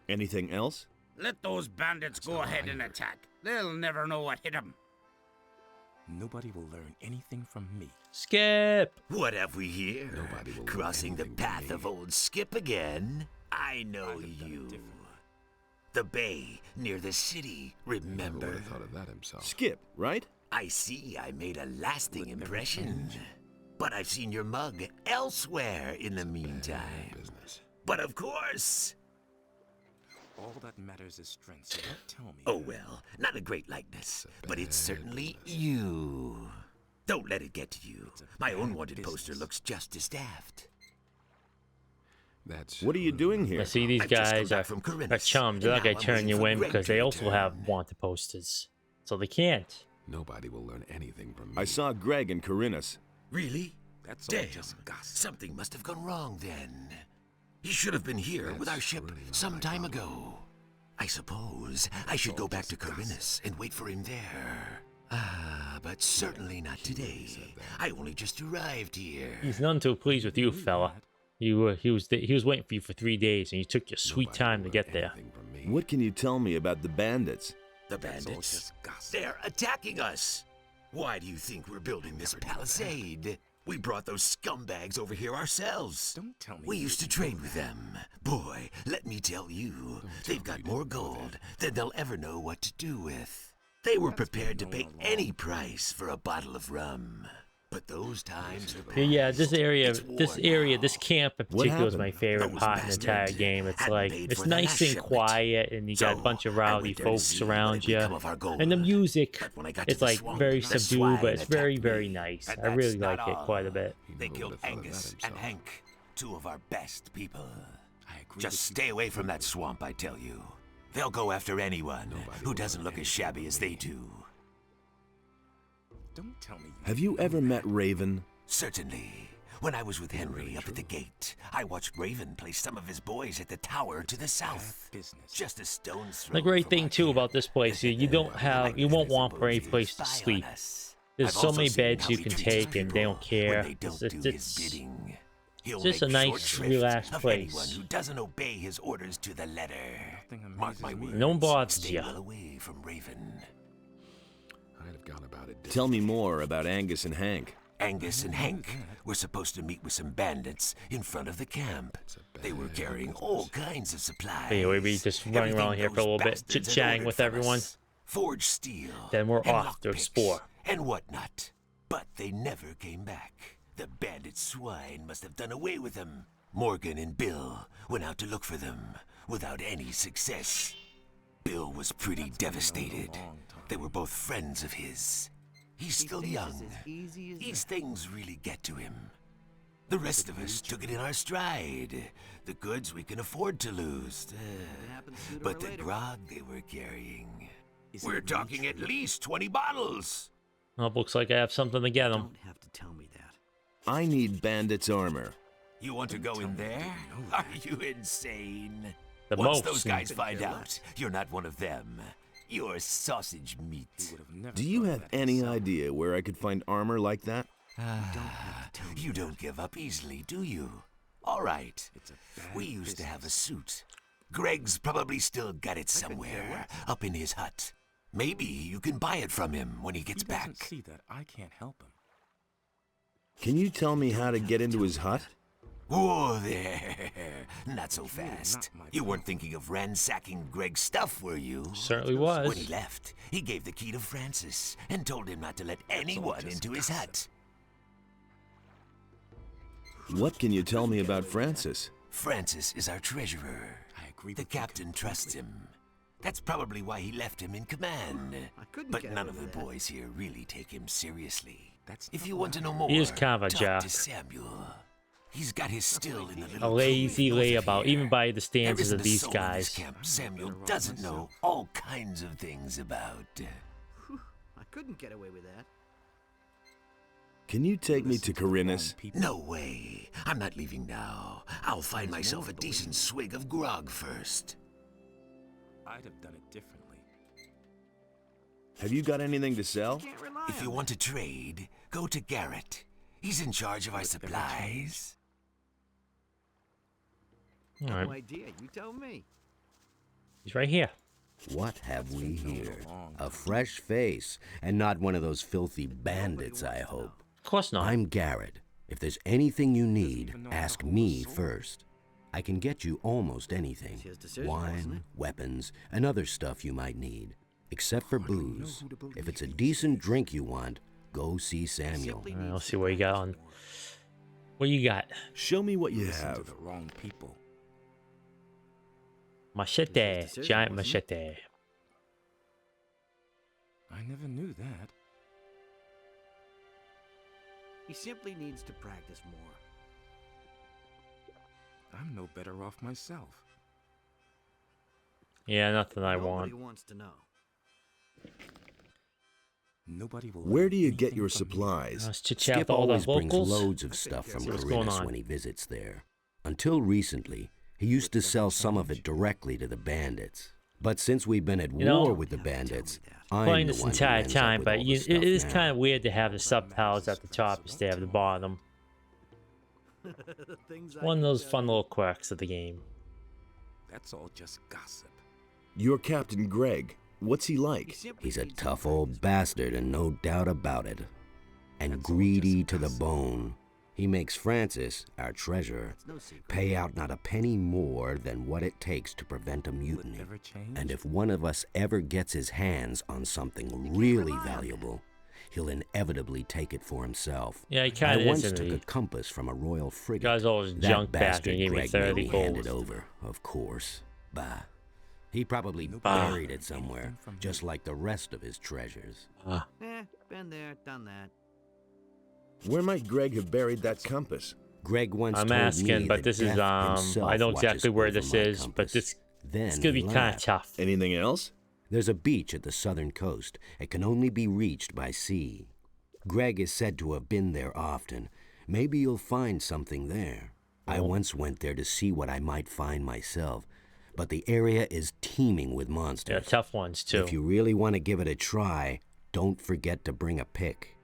Anything else? Let those bandits go ahead and attack. They'll never know what hit them. Nobody will learn anything from me. Skip. What have we here? Nobody will Crossing the learn anything path from of me. old Skip again. I know you. The bay near the city, Who would remember? have thought of that himself? Skip, right? I see I made a lasting impression. But I've seen your mug elsewhere in the meantime. Business. But of course. All that matters is strength, so don't tell me. Oh well, not a great likeness, but it's certainly you. Don't let it get to you. My own wanted poster looks just as daft. That's What are you doing here? I see these I've just come guys back are, from Corinthus, are chums. They're not and going now to I'm turn waiting you for in Greg because to they also have return. wanted posters. So they can't. Nobody will learn anything from me. I saw Greg and Corinthus. Really? That's all Damn. just gossip. Something must have gone wrong then. He should have been here with our ship some time ago. I suppose I should go back to Corinthus and wait for him there. But certainly not today. I only just arrived here. He's none too pleased with you, fella. He was waiting for you for 3 days, and you took your sweet Nobody time will to learn get there. anything from me. What can you tell me about the bandits? The That's all bandits. just gossip. They're attacking us. Why do you think we're building this palisade? We brought those scumbags over here ourselves. Don't tell me. We you used to didn't trade know with that. them. Boy, let me tell you, they've got more gold than they'll ever know what to do with. They were prepared to pay any price for a bottle of rum. But those times are Yeah, past. this area, It's war this now. camp in What particular is my happened? favorite Those part in the entire bastards game. It's hadn't like paid it's for the nice last and shipment. quiet, and you got a bunch of I rowdy went there to folks see what around had you, become of our gold. and the music. But when I got to It's the like swamp, very the subdued, swine but it's very, attacked very me. nice. And I really that's not like it all. quite a bit. They Who killed would have thought of that Angus and himself? Hank, two of our best people. I agree Just with you. stay away from that swamp, I tell you. They'll go after anyone Nobody who will doesn't learn look as anything shabby from as me. they do. Don't tell me. Have you ever met Raven? Certainly. When I was with Henry up at the gate, I watched Raven place some of his boys at the tower to the south. Business. Just a stone's throw. The great from thing our too camp. about this place, you don't have, you won't want for any place to sleep. There's I've so also many seen beds how you he can treats his take, and they don't people when care. they don't It's, do his it's, bidding. He'll just a make nice, short shrift relaxed of place. anyone who doesn't obey his orders to the letter. Nothing Mark my amazes me. words. No one bothers Stay ya. well away from Raven. I'd have gone about it Tell me differently. more about Angus and Hank. Angus and Hank were supposed to meet with some bandits in front of the camp. They were carrying all kinds of supplies. Anyway, we just running around here for a little bit, chit-chatting with everyone. Forged steel. Then we're and off to lockpicks explore. And whatnot. But they never came back. The bandit swine must have done away with them. Morgan and Bill went out to look for them without any success. Bill was pretty devastated. They were both friends of his. He's still young. These things really get to him. The rest of us took it in our stride. The goods we can afford to lose. But the grog they were carrying. We're talking at least 20 bottles. Well, it looks like I have something to get them. Don't have to tell me that. I need bandits' armor. You want to go in there? Are you insane? The Once most. those guys find out you're not one of them, you're sausage meat. Would have never Do you thought have that any himself. idea where I could find armor like that? You don't give up easily, do you? All right. It's a bad We used to have a business. suit. Greg's probably still got it somewhere, up in his hut. Maybe you can buy it from him when he gets He doesn't back. see that I can't help him. Can you tell me how to get into his hut? Whoa there! Not so fast. not my You weren't thinking of ransacking Greg's stuff, were you? Certainly When was. he left, he gave the key to Francis and told him not to let anyone just into his hut. What can you tell me about Francis? Francis is our treasurer. I agree The with you captain trusts him. That's probably why he left him in command. couldn't But get none away of the with that. boys here really take him seriously. If you want to know more, He is kind of a talk jock. to Samuel. He's got his still in the A little lazy cave north of layabout, here. even by the There standards isn't of a these soul in this guys. camp Samuel doesn't know all kinds of things about. I couldn't get away with that. Can you take me to Corinus? No way. I'm not leaving now. I'll find myself a decent swig of grog first. I'd have done it differently. Have you got anything to sell? If you want to trade, go to Garrett. He's in charge of our supplies. All No right, idea. You tell me. he's right here. What have we here? A fresh face, and not one of those filthy bandits, I hope. Of course not. I'm Garrett. If there's anything you need, ask me first. I can get you almost anything. Wine, weapons, and other stuff you might need. Except for booze. If it's a decent drink you want, go see Samuel. All right, let's see what you got on. What you got? Show me what you Listen to have. the wrong people. Machete. Giant machete. I never knew that. He simply needs to practice more. I'm no better off myself. Yeah, nothing I Nobody want. wants to know. Nobody will. Where learn do you get anything your from me. supplies? Let's chit chat Skip with all the always brings locals. loads of stuff from See what's going Corinus on. when he visits there. Until recently, he used to sell some of it directly to the bandits. But since we've been at You know, war with the bandits, I'm Playing the this one who entire ends up time, with but all the it stuff is now. kind of weird to have the subtitles at the top instead of the bottom. Things I One of can those tell fun you. little quirks of the game. That's all just gossip. You're Captain Greg. What's he He like? simply He's a needs tough to old bastard, and no doubt about it. And greedy to the bone. He makes Francis, our treasurer, It's no secret. pay out not a penny more than what it takes to prevent a Will it mutiny. never change? And if one of us ever gets his hands on something really valuable, he'll inevitably take it for himself. Yeah, he I kind of once is, took isn't a he? compass from a royal frigate. Guys always That junk back bastard and gave me Greg 30 made me hand gold. it over, of course. Bah. He probably Bah. buried it somewhere, just like the rest of his treasures. Been there, done that. Where might Greg have buried that compass? Greg once I'm told asking, me but that this is death himself I know watches exactly where over this my is, but compass. this Then it's gonna be he kind of laughed. tough. Anything else? There's a beach at the southern coast. It can only be reached by sea. Greg is said to have been there often. Maybe you'll find something there. I once went there to see what I might find myself, but the area is teeming with Yeah, monsters. tough ones too. If you really want to give it a try, don't forget to bring a pick.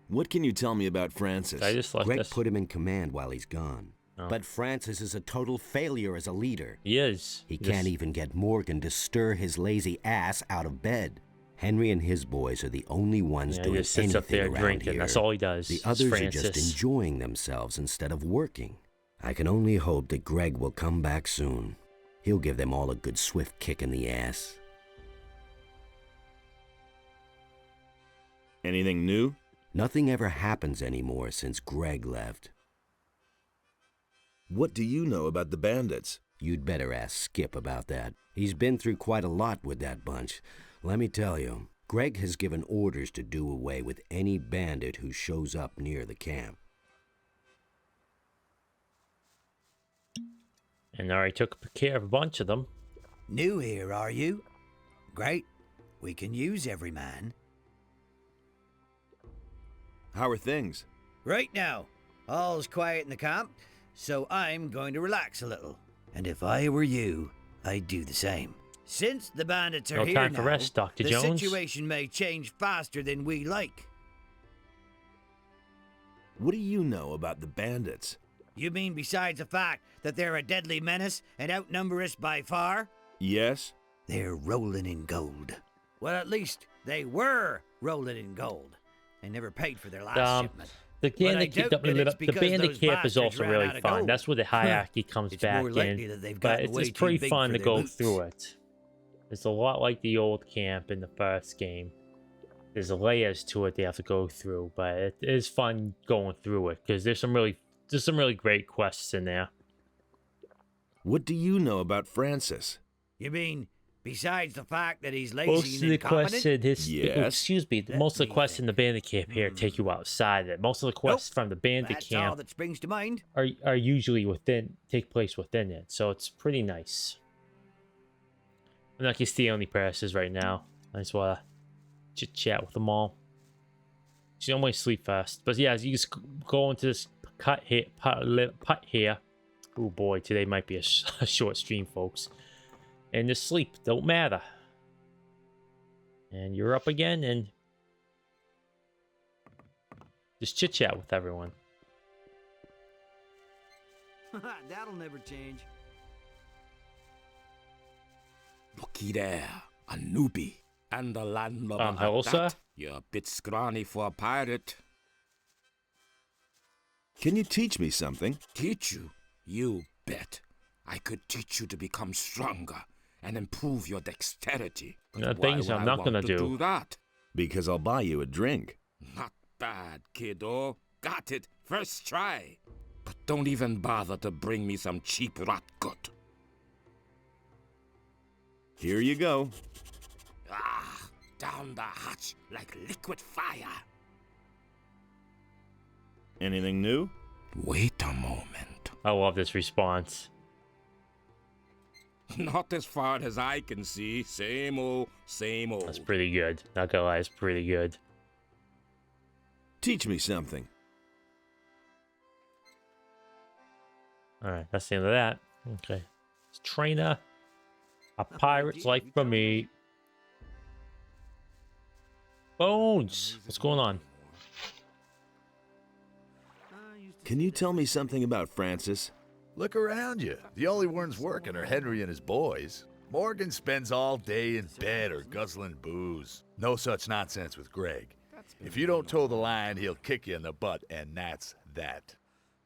What can you tell me about Francis? I just like Greg this. put him in command while he's gone. Oh. But Francis is a total failure as a leader. He is. He Just- can't even get Morgan to stir his lazy ass out of bed. Henry and his boys are the only ones Yeah, he doing just sits up anything there around drinking. here. That's all he does. The is others are Francis. just enjoying themselves instead of working. I can only hope that Greg will come back soon. He'll give them all a good swift kick in the ass. Anything new? Nothing ever happens anymore since Greg left. What do you know about the bandits? You'd better ask Skip about that. He's been through quite a lot with that bunch. Let me tell you, Greg has given orders to do away with any bandit who shows up near the camp. And I already took care of a bunch of them. New here, are you? Great. We can use every man. How are things? Right now, all's quiet in the camp, so I'm going to relax a little. And if I were you, I'd do the same. Since the bandits are No here time now, for rest, Dr. the Jones. situation may change faster than we like. What do you know about the bandits? You mean besides the fact that they're a deadly menace and outnumber us by far? Yes? They're rolling in gold. Well, at least they were rolling in gold. They never paid for their last shipment. The But I bandit doubt camp, that it's the because bandit those camp is bastards also ran really out of fun. gold. That's where the hierarchy comes It's back more likely in. that they've But gotten way it's too pretty big fun for to their go boots. through it. It's a lot like the old camp in the first game. There's layers to it they have to go through, but it is fun going through it because there's some really great quests in there. What do you know about Francis? You mean, besides the fact that he's Most lazy of and the incompetent? question, Yes. excuse me, Let most of the me quests in the bandit camp here take you outside of it. Most of the quests from the bandit That's all camp that springs to mind. are usually take place within it, so it's pretty nice. I'm not just the only person right now. I just wanna chit chat with them all. She don't want to sleep fast, but yeah, you just go into this putt here. Oh boy, today might be a short stream, folks. And just sleep, don't matter. And you're up again, and just chit chat with everyone. That'll never change. Looky there, a newbie. And the landlubber hello, at sir? that. You're a bit scrawny for a pirate. Can you teach me something? Teach you? You bet. I could teach you to become stronger and improve your dexterity. But why things would I'm I not want gonna to do. that? Because I'll buy you a drink. Not bad, kiddo. Got it. First try. But don't even bother to bring me some cheap rot gut. Here you go. Ah, down the hatch like liquid fire. Anything new? Wait a moment. I love this response. Not as far as I can see. Same old, same old. That's pretty good. Not gonna lie, it's pretty good. Teach me something. Alright, that's the end of that. Okay. It's trainer. A pirate's life for me. Bones! What's going on? Can you tell me something about Francis? Look around you. The only ones working are Henry and his boys. Morgan spends all day in bed or guzzling booze. No such nonsense with Greg. If you don't toe the line, he'll kick you in the butt, and that's that.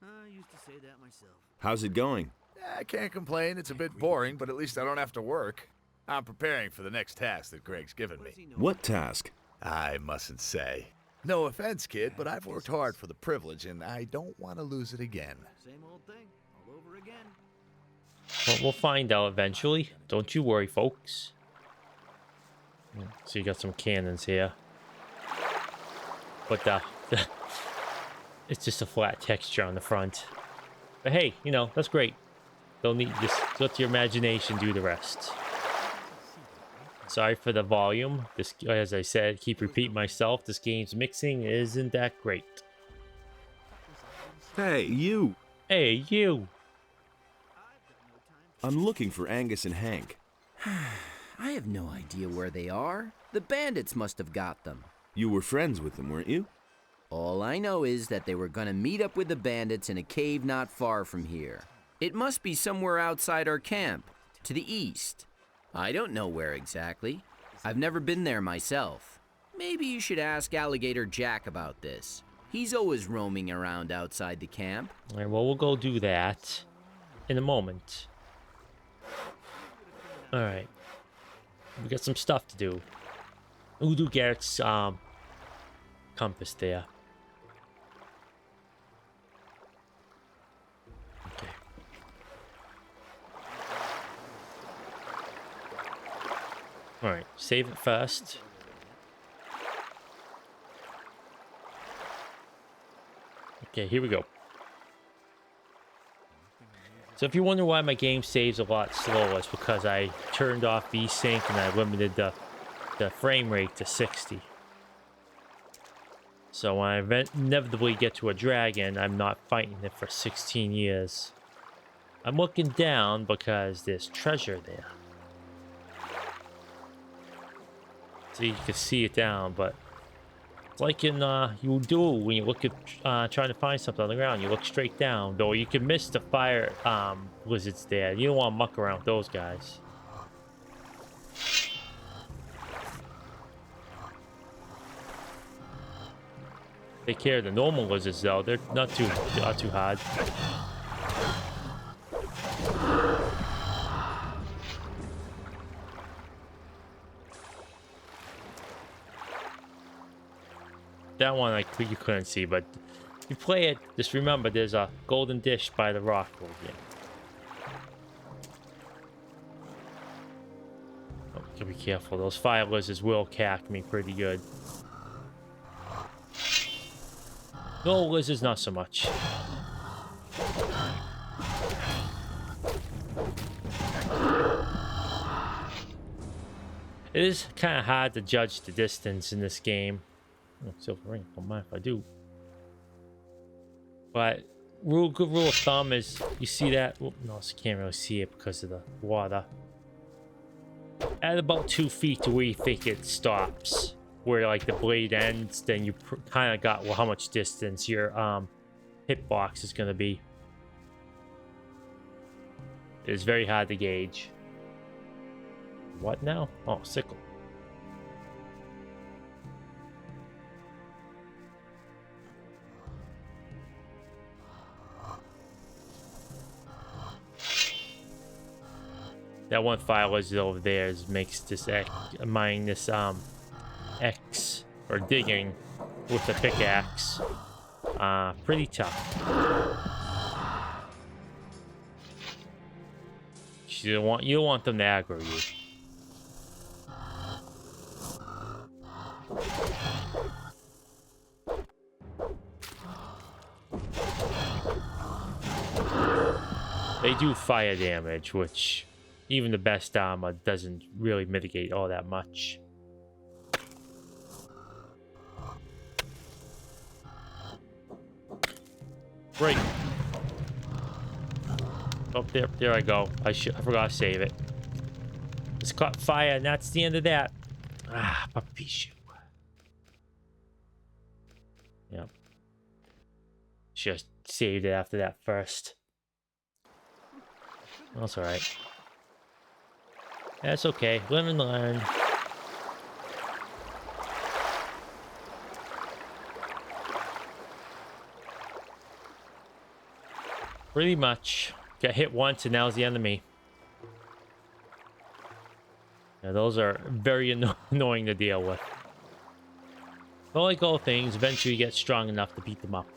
I used to say that myself. How's it going? I can't complain. It's a bit boring, but at least I don't have to work. I'm preparing for the next task that Greg's given me. What task? I mustn't say. No offense, kid, but I've worked hard for the privilege, and I don't want to lose it again. Same old thing, all over again. Well, we'll find out eventually. Don't you worry, folks. So you got some cannons here. But it's just a flat texture on the front. But hey, you know, that's great. Don't need just let your imagination do the rest. Sorry for the volume. This, as I said, keep repeating myself. This game's mixing isn't that great. Hey, you! Hey, you! I'm looking for Angus and Hank. I have no idea where they are. The bandits must have got them. You were friends with them, weren't you? All I know is that they were gonna meet up with the bandits in a cave not far from here. It must be somewhere outside our camp, to the east. I don't know where exactly. I've never been there myself. Maybe you should ask Alligator Jack about this. He's always roaming around outside the camp. All right, well, we'll go do that in a moment. All right. We got some stuff to do. Udo Garrett's compass there. Okay. All right, save it first. Okay, here we go. So if you wonder why my game saves a lot slower, it's because I turned off VSync and I limited the frame rate to 60. So when I inevitably get to a dragon, I'm not fighting it for 16 years. I'm looking down because there's treasure there. So you can see it down, but it's like in you do when you look at trying to find something on the ground. You look straight down, though you can miss the fire lizards there. You don't want to muck around with those guys. Take care of the normal lizards though. They're not too hard. That one you couldn't see, but if you play it, just remember there's a golden dish by the rock over here. Gotta be careful. Those fire lizards will cack me pretty good. No lizards, not so much. It is kind of hard to judge the distance in this game. Oh, silver ring. Don't mind if I do. But good rule of thumb is you see that. Oh, no, you can't really see it because of the water. At about 2 feet to where you think it stops, where like the blade ends, then you kind of got how much distance your hitbox is going to be. It is very hard to gauge. What now? Oh, sickle. That one fire lizard over there makes this mining this X or digging with the pickaxe pretty tough. You don't want them to aggro you. They do fire damage, which even the best armor doesn't really mitigate all that much. Right. Oh, there I go. I forgot to save it. It's caught fire, and that's the end of that. Ah, puppy shoe. Yep. Just saved it after that first. That's alright. That's okay. Live and learn. Pretty much. Got hit once and now it's the enemy. Yeah, those are very annoying to deal with. But like all things, eventually you get strong enough to beat them up.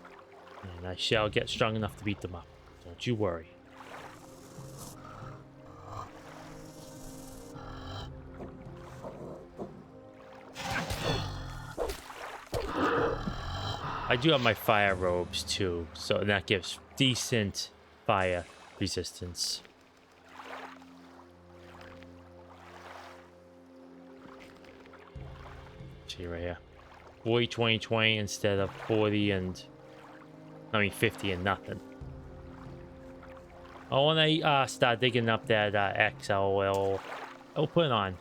And I shall get strong enough to beat them up. Don't you worry. I do have my fire robes too, so that gives decent fire resistance. See right here. 40, 20, 20 instead of 40 and... I mean 50 and nothing. Oh, when I start digging up that X, I'll put it on.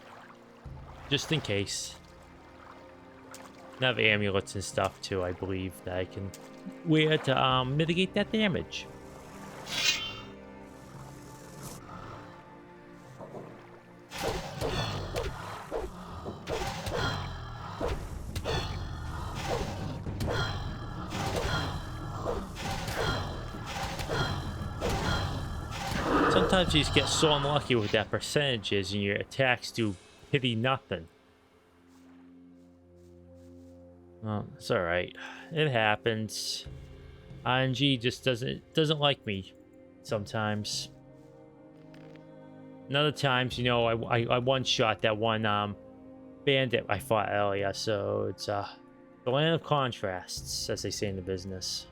Just in case. I have amulets and stuff too, I believe, that I can wear to mitigate that damage. Sometimes you just get so unlucky with that percentages and your attacks do pity nothing. Well, it's alright. It happens. RNG just doesn't like me sometimes. And other times, you know, I one-shot that one bandit I fought earlier, so it's the land of contrasts, as they say in the business.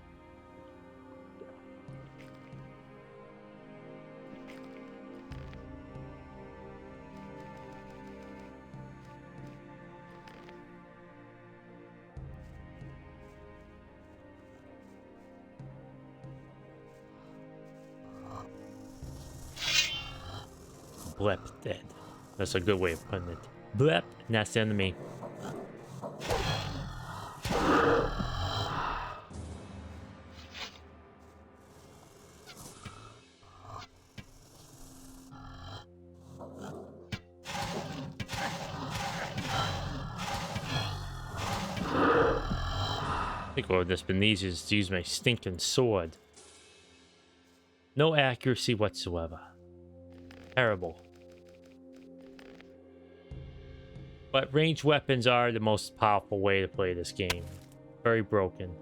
Blep dead. That's a good way of putting it. Blep, and that's the enemy. I think what would have been easier is to use my stinking sword. No accuracy whatsoever. Terrible. But ranged weapons are the most powerful way to play this game. Very broken.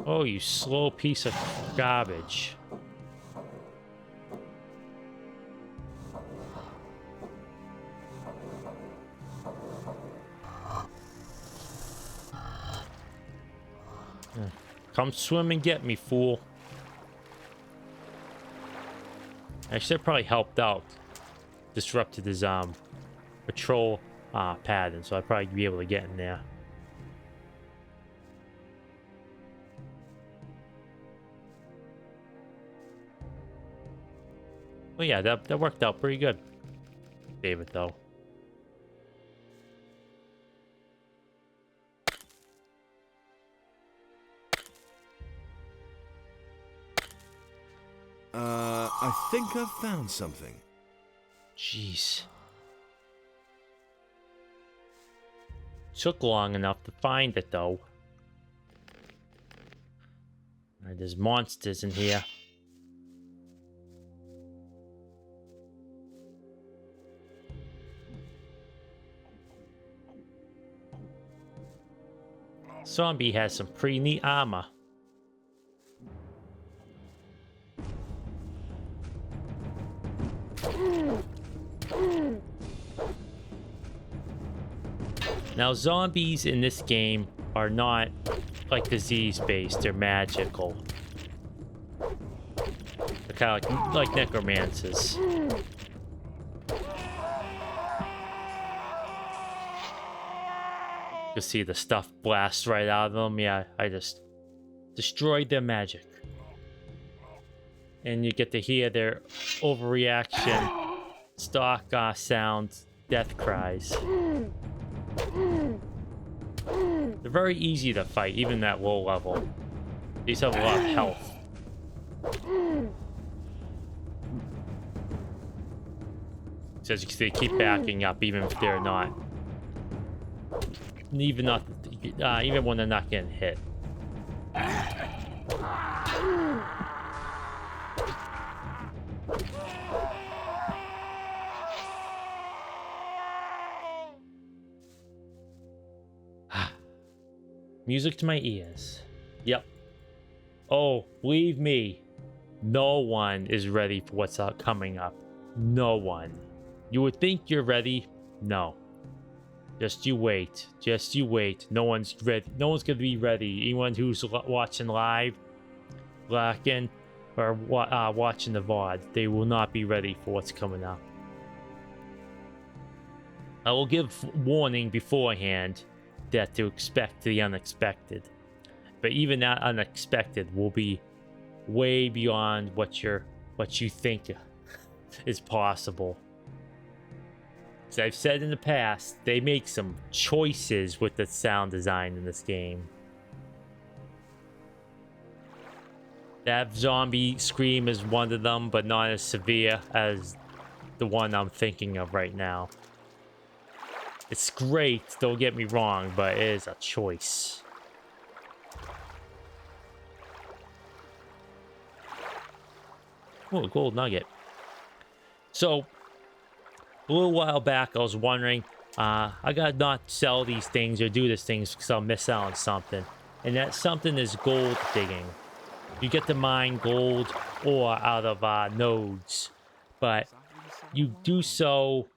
Oh, you slow piece of garbage. Come swim and get me, fool. Actually, that probably helped out. Disrupted his patrol pattern, so I'd probably be able to get in there. Oh yeah, that worked out pretty good. Save it though. I think I've found something. Jeez. Took long enough to find it though. Alright, there's monsters in here. Zombie has some pretty neat armor. Now, zombies in this game are not like disease-based, they're magical. They're kind of like necromancers. You see the stuff blast right out of them. Yeah, I just destroyed their magic. And you get to hear their overreaction, stock sounds, death cries. They're very easy to fight, even at low level. These have a lot of health. So as you can see, they keep backing up, even if they're not. Even when they're not getting hit. Music to my ears. Yep. Oh, believe me, no one is ready for what's coming up. No one. You would think you're ready. No. Just you wait. Just you wait. No one's ready. No one's gonna be ready. Anyone who's watching live, lacking, or watching the VOD, they will not be ready for what's coming up. I will give warning beforehand that to expect the unexpected, but even that unexpected will be way beyond what you think is possible. As I've said in the past, they make some choices with the sound design in this game. That zombie scream is one of them, but not as severe as the one I'm thinking of right now. It's great, don't get me wrong, but it is a choice. Oh, a gold nugget. So, a little while back, I was wondering, I gotta not sell these things or do these things because I'll miss out on something. And that something is gold digging. You get to mine gold ore out of nodes, but you do so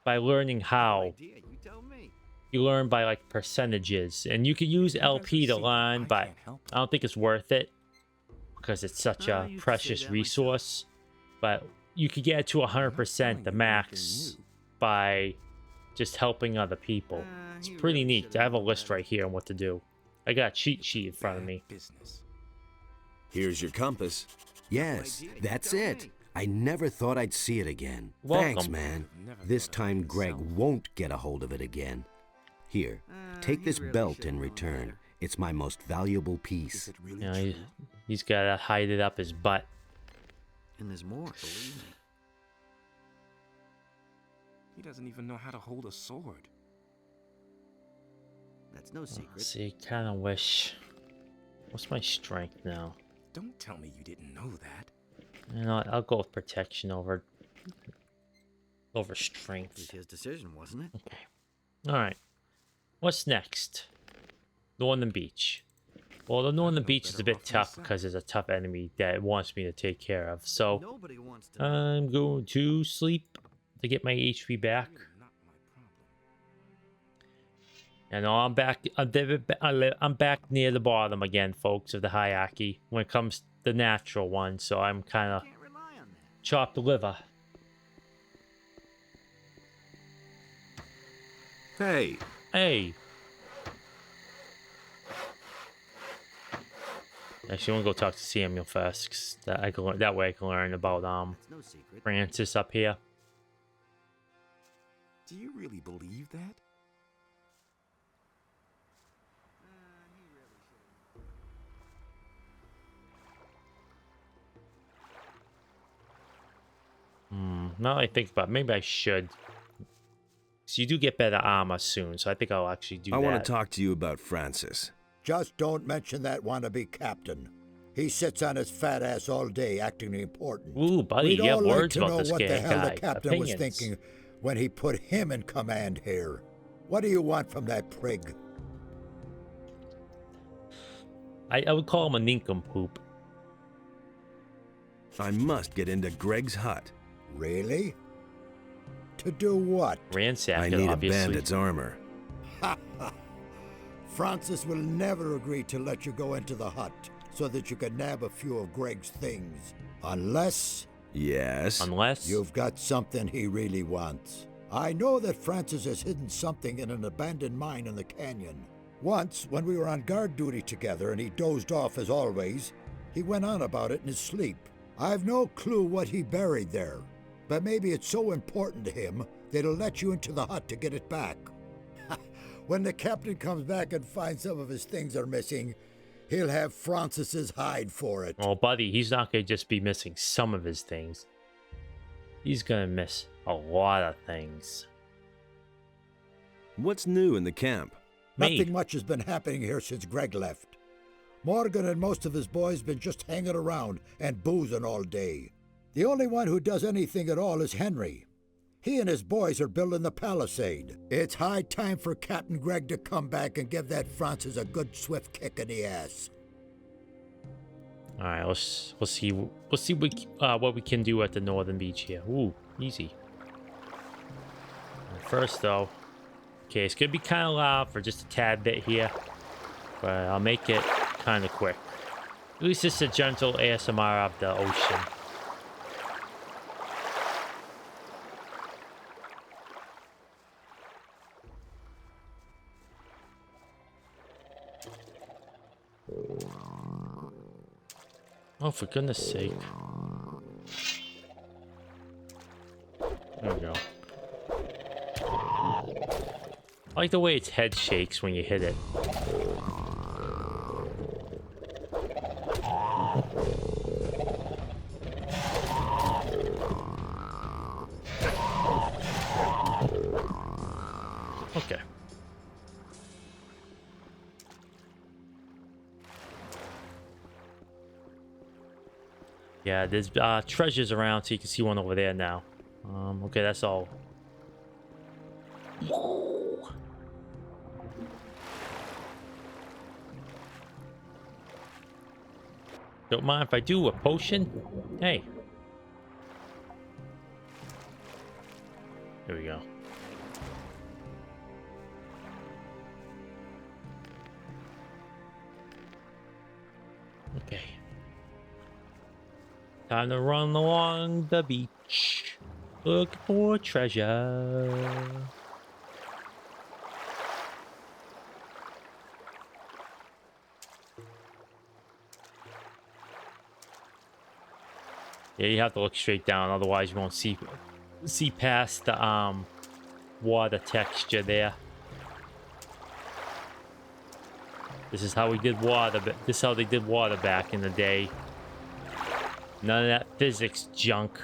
by learning how. You learn by like percentages, and you can use LP to learn, but I don't think it's worth it because it's such a precious resource. But you could get to 100% the max by just helping other people. It's pretty neat. I have a list right here on what to do. I got a cheat sheet in front of me. Here's your compass. Yes, that's it. I never thought I'd see it again. Welcome. Thanks, man. This time Greg won't get a hold of it again. Here, take this belt in return. It's my most valuable piece. You know, he's gotta hide it up his butt. And there's more, believe me. He doesn't even know how to hold a sword. That's no secret. See, kinda wish. What's my strength now? Don't tell me you didn't know that. You know, I'll go with protection over strength. It was his decision, wasn't it? Okay. All right. What's next? Northern Beach. Well, the northern beach is a bit tough because there's a tough enemy that it wants me to take care of. So I'm going to sleep to get my HP back. And I'm back. I'm back near the bottom again, folks, of the hierarchy when it comes to the natural one. So I'm kind of chopped liver. Hey. Hey. Actually, I want to go talk to Samuel first, 'cause that way I can learn about Francis up here. Do you really believe that? Now that I think about it, maybe I should. So you do get better armor soon, so I think I'll actually do that. I want to talk to you about Francis. Just don't mention that wannabe captain. He sits on his fat ass all day acting important. Ooh, buddy, We'd you have all like words to about know this what the hell guy. the captain was Opinions. thinking when he put him in command here. What do you want from that prig? I would call him a nincompoop. I must get into Greg's hut. Really? To do what? Ransack I it, need obviously. a bandit's armor. Francis will never agree to let you go into the hut so that you can nab a few of Greg's things. Unless... Yes? Unless... You've got something he really wants. I know that Francis has hidden something in an abandoned mine in the canyon. Once, when we were on guard duty together and he dozed off as always, he went on about it in his sleep. I've no clue what he buried there, but maybe it's so important to him that he'll let you into the hut to get it back. When the captain comes back and finds some of his things are missing, he'll have Francis's hide for it. Oh, buddy, he's not going to just be missing some of his things. He's going to miss a lot of things. What's new in the camp? Nothing much has been happening here since Greg left. Morgan and most of his boys been just hanging around and boozing all day. The only one who does anything at all is Henry. He and his boys are building the palisade. It's high time for Captain Greg to come back and give that Francis a good swift kick in the ass. All right, we'll see what we can do at the northern beach here. Ooh, easy. First though, okay, it's gonna be kind of loud for just a tad bit here, but I'll make it kind of quick. At least it's a gentle ASMR of the ocean. Oh, for goodness sake. There we go. I like the way its head shakes when you hit it. Okay. Yeah, there's treasures around, so you can see one over there now. Okay, that's all. Don't mind if I do a potion? Hey. Here we go. Okay. Time to run along the beach. Look for treasure. Yeah, you have to look straight down, otherwise you won't see past the water texture there. This is how we did water, but this is how they did water back in the day. None of that physics junk.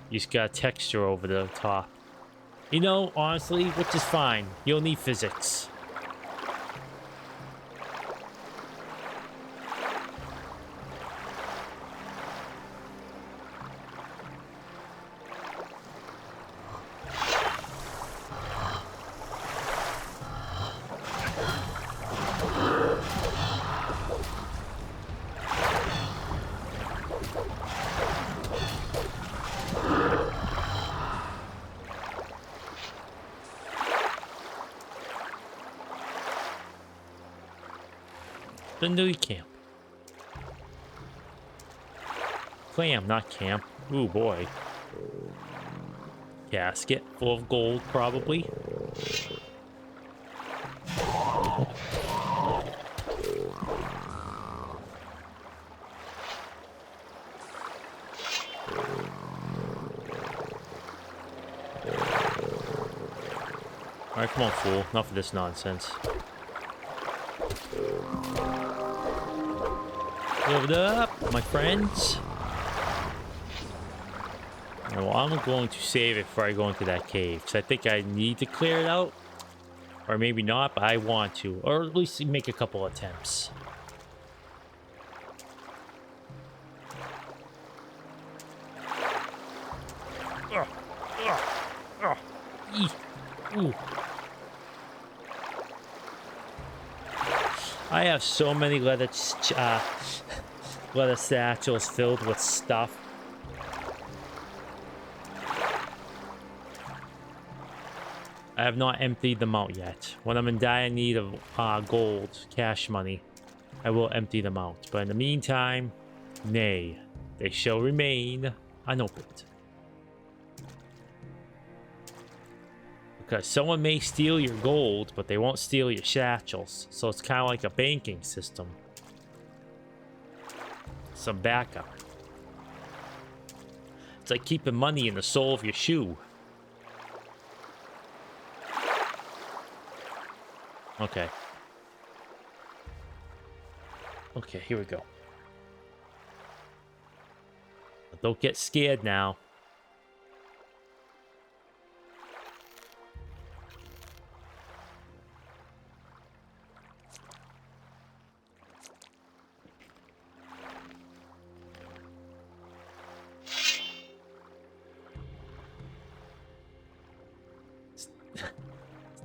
You just got texture over the top. You know, honestly, which is fine. You don't need physics. into the camp. Clam, not camp. Ooh, boy. Casket full of gold, probably. Alright, come on, fool. Enough of this nonsense. Live it up, my friends. Alright, well, I'm going to save it before I go into that cave, because I think I need to clear it out. Or maybe not, but I want to. Or at least make a couple attempts. Ooh. I have so many leather satchels filled with stuff. I have not emptied them out yet. When I'm in dire need of gold, cash money, I will empty them out. But in the meantime, nay, they shall remain unopened. Because someone may steal your gold, but they won't steal your satchels. So it's kind of like a banking system. Some backup. It's like keeping money in the sole of your shoe. Okay. Okay, here we go. But don't get scared now.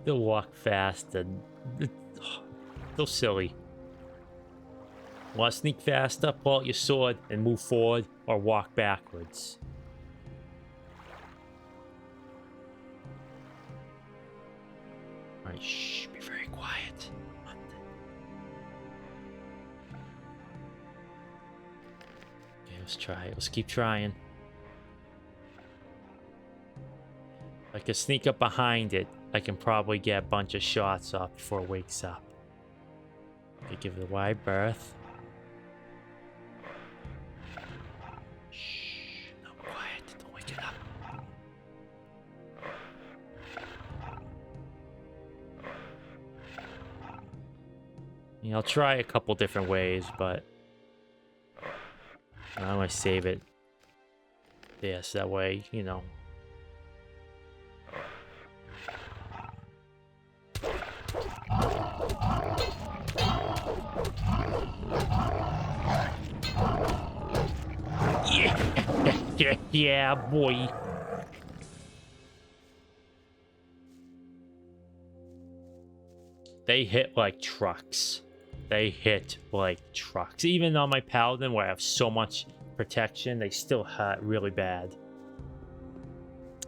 Still walk fast and so silly. Want to sneak faster? Pull out your sword and move forward, or walk backwards. Alright, shh, be very quiet. Okay, let's try it. Let's keep trying. If I can sneak up behind it, I can probably get a bunch of shots off before it wakes up. Okay, give it a wide berth. Shh, no, quiet, don't wake it up. Yeah, I'll try a couple different ways, but I'm gonna save it. Yes, that way, you know. Yeah, boy. They hit like trucks. They hit like trucks. Even on my paladin, where I have so much protection, they still hurt really bad.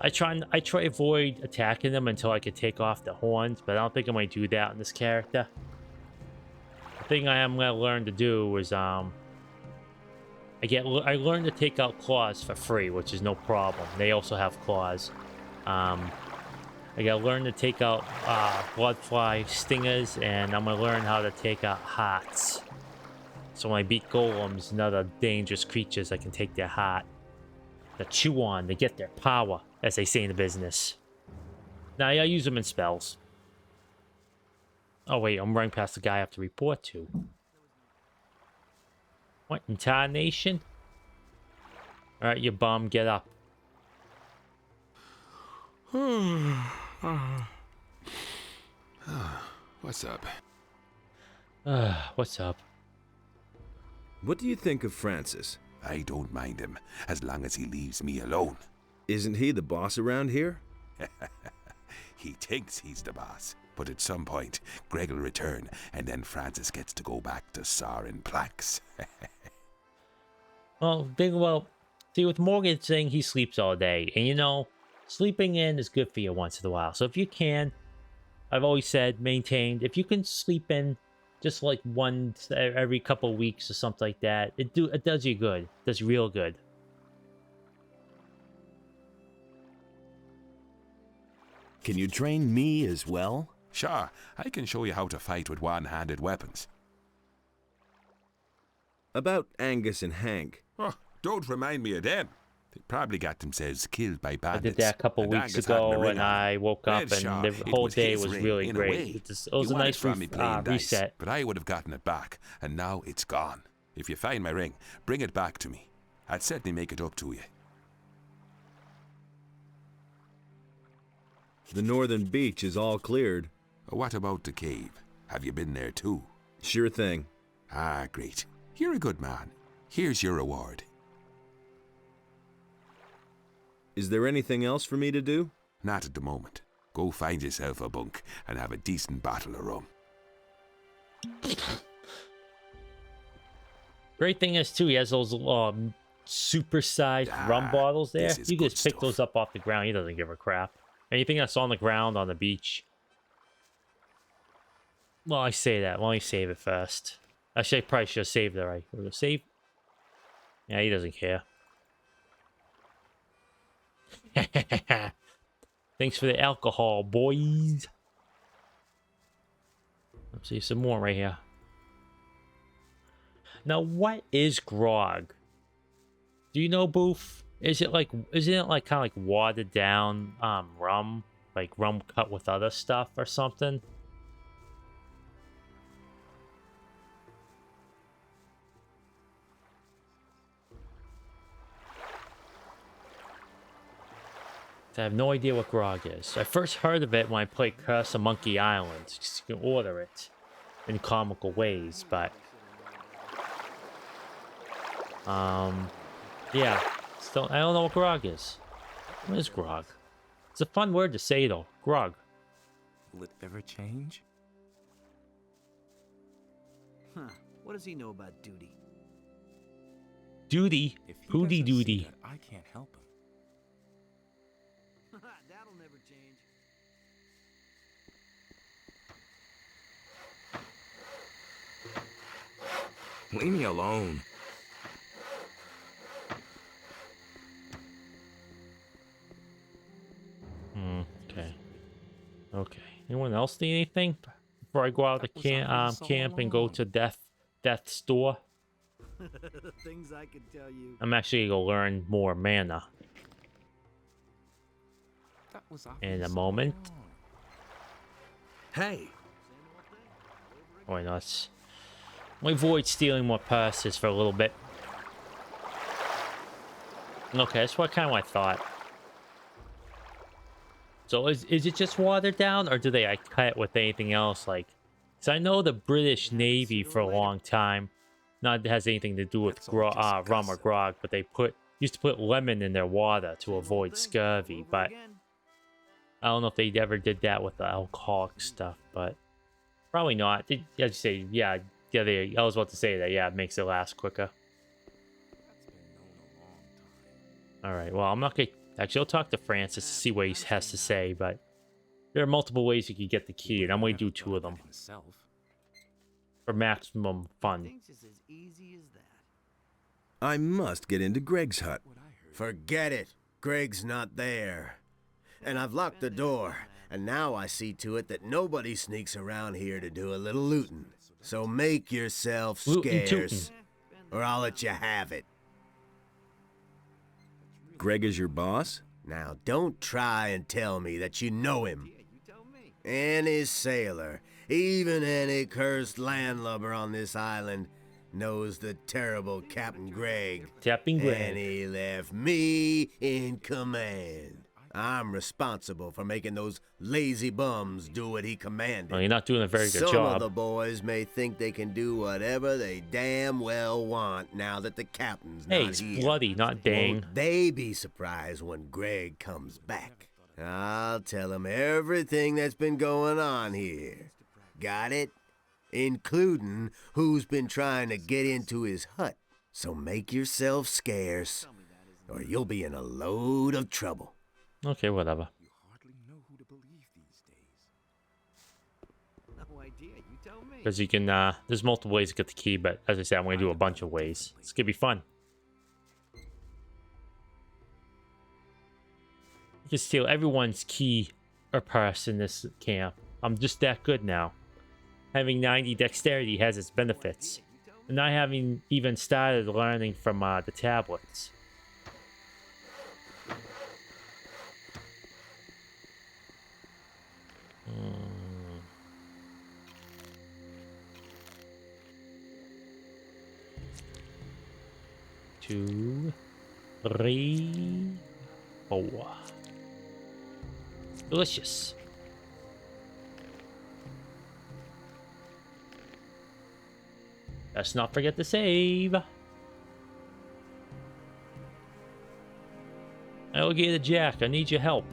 I try to avoid attacking them until I can take off the horns, but I don't think I'm going to do that in this character. The thing I am going to learn to do is I learned to take out claws for free, which is no problem. They also have claws. I gotta learn to take out bloodfly stingers, and I'm gonna learn how to take out hearts. So when I beat golems and other dangerous creatures, I can take their heart. To chew on, to get their power, as they say in the business. Now, I use them in spells. Oh wait, I'm running past the guy I have to report to. What, entire nation? Alright, you bum, get up. What's up? What's up? What do you think of Francis? I don't mind him, as long as he leaves me alone. Isn't he the boss around here? He thinks he's the boss, but at some point, Greg will return, and then Francis gets to go back to sawing planks. Well, think about... See, with Morgan saying he sleeps all day, and you know, sleeping in is good for you once in a while. So if you can, I've always said, maintained, if you can sleep in Just like once every couple weeks or something like that. It does you good. It does real good. Can you train me as well? Sure, I can show you how to fight with one-handed weapons. About Angus and Hank. Oh, don't remind me of them. They probably got themselves killed by bandits. I did that a couple and weeks Angus hadn't a ago, ring and on him. I woke up, Well, and sure, the it whole day his was ring, really in a great. way. It He was a won it nice from me playing dice, reset. but I would have gotten it back, and now it's gone. If you find my ring, bring it back to me. I'd certainly make it up to you. The northern beach is all cleared. What about the cave? Have you been there too? Sure thing. Ah, great. You're a good man. Here's your reward. Is there anything else for me to do? Not at the moment. Go find yourself a bunk and have a decent bottle of rum. Great thing is too, he has those super-sized rum bottles there. You can just pick those up off the ground. He doesn't give a crap. Anything that's on the ground on the beach. Well, I say that. Let me save it first. Actually, I probably should have saved it, right? We're gonna save. Yeah, he doesn't care. Thanks for the alcohol, boys. Let's see some more right here. Now, what is grog? Do you know, Boof? Isn't it like kind of like watered down rum, like rum cut with other stuff or something? I have no idea what grog is. I first heard of it when I played Curse of Monkey Island. You can order it in comical ways, but yeah, still I don't know what grog is. What is grog? It's a fun word to say though. Grog. Will it ever change? Huh. What does he know about duty? Duty? Hooty doody. I can't help him. That'll never change. Leave me alone. Okay. Okay. Anyone else need anything before I go out of the camp and go to Death's store? Things I could tell you. I'm actually gonna learn more mana in a moment. Hey. Oh, wait, no, let's avoid stealing more purses for a little bit. Okay, that's what I thought. So is it just watered down, or do they cut it with anything else? Like, because I know the British Navy for a long time, not has anything to do with rum or grog, but they used to put lemon in their water to avoid scurvy. But I don't know if they ever did that with the alcoholic stuff, but probably not. As you say, yeah. I was about to say that. Yeah, it makes it last quicker. All right. Well, I'm not gonna. Actually, I'll talk to Francis to see what he has to say, but there are multiple ways you could get the key, and I'm going to do 2 of them for maximum fun. I must get into Greg's hut. Forget it. Greg's not there. And I've locked the door, and now I see to it that nobody sneaks around here to do a little looting. So make yourself scarce, or I'll let you have it. Greg is your boss? Now, don't try and tell me that you know him. Any sailor, even any cursed landlubber on this island, knows the terrible Captain Gregg. Captain Gregg. And he left me in command. I'm responsible for making those lazy bums do what he commanded. Well, you're not doing a very good job. Some of the boys may think they can do whatever they damn well want now that the captain's not here. Hey, it's bloody, not dang. Won't they be surprised when Gregg comes back? I'll tell him everything that's been going on here. Got it? Including who's been trying to get into his hut. So make yourself scarce, or you'll be in a load of trouble. Okay, whatever. No, I Because you can, there's multiple ways to get the key, but as I said, I'm going to do a bunch of ways. It's going to be fun. You can steal everyone's key or purse in this camp. I'm just that good now. Having 90 dexterity has its benefits. And I haven't even started learning from the tablets. Two, three, four. Delicious. Let's not forget to save. Alligator Jack, I need your help.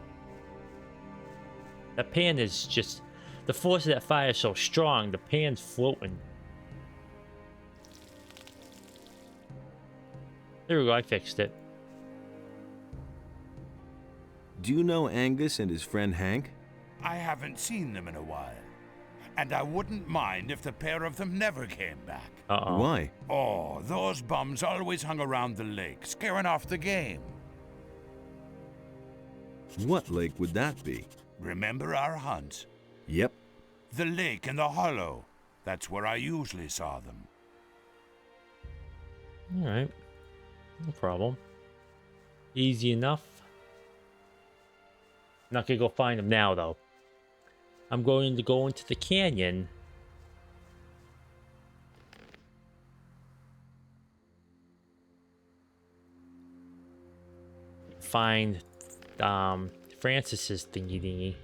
That pan is just... The force of that fire is so strong, the pan's floating. There we go, I fixed it. Do you know Angus and his friend Hank? I haven't seen them in a while. And I wouldn't mind if the pair of them never came back. Uh-oh. Why? Oh, those bums always hung around the lake, scaring off the game. What lake would that be? Remember our hunt? Yep. The lake in the hollow. That's where I usually saw them. Alright. No problem. Easy enough. Not gonna go find them now, though. I'm going to go into the canyon. Find Francis's thingy.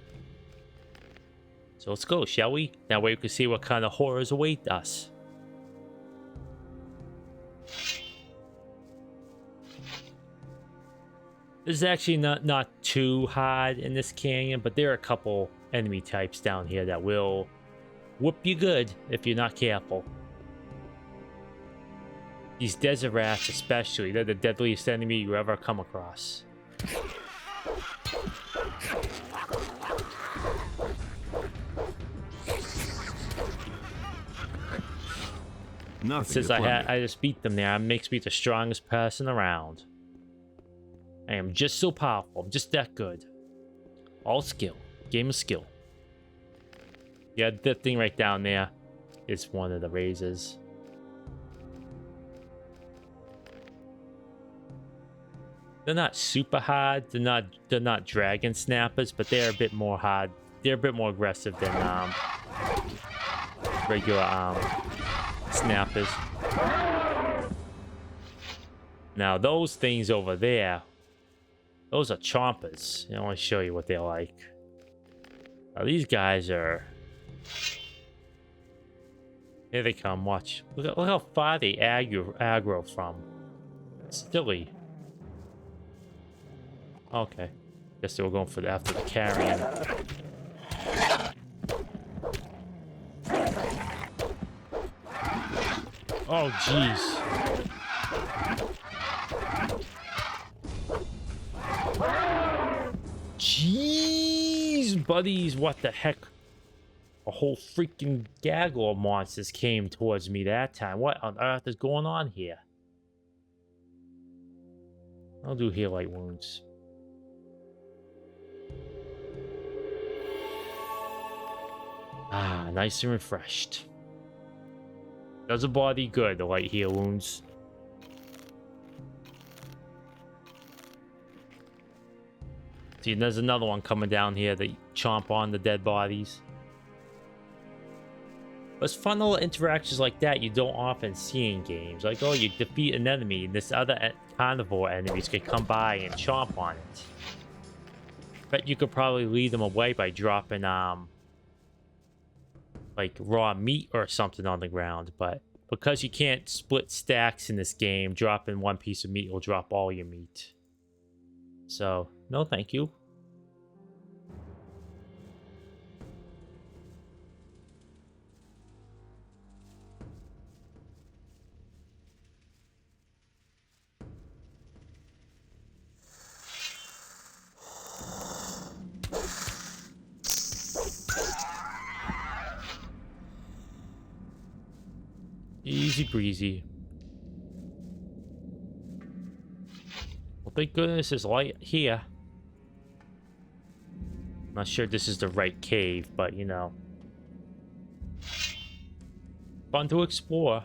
So let's go, shall we? That way we can see what kind of horrors await us. This is actually not too hard in this canyon, but there are a couple enemy types down here that will whoop you good if you're not careful. These desert rats especially, they're the deadliest enemy you ever come across. Since I just beat them there, it makes me the strongest person around. I am just so powerful. I'm just that good. All skill. Game of skill. Yeah, that thing right down there is one of the razors. They're not super hard. They're not dragon snappers, but they're a bit more hard. They're a bit more aggressive than regular snappers. Now those things over there, those are chompers. I want to show you what they're like. Now these guys are... Here they come, watch. Look how far they aggro from. Silly. Okay. Guess they were going for after the carrion. Oh, jeez. Jeez, buddies, what the heck? A whole freaking gaggle of monsters came towards me that time. What on earth is going on here? I'll do heal light wounds. Ah, nice and refreshed. Does a body good, the light heal wounds. See, there's another one coming down here that chomp on the dead bodies. But it's fun little interactions like that you don't often see in games. Like, oh, you defeat an enemy, and this other carnivore enemies can come by and chomp on it. Bet you could probably lead them away by dropping, like raw meat or something on the ground, but because you can't split stacks in this game, dropping one piece of meat will drop all your meat. So, no thank you. Easy breezy. Well, thank goodness there's light here. Not sure this is the right cave, but you know. Fun to explore.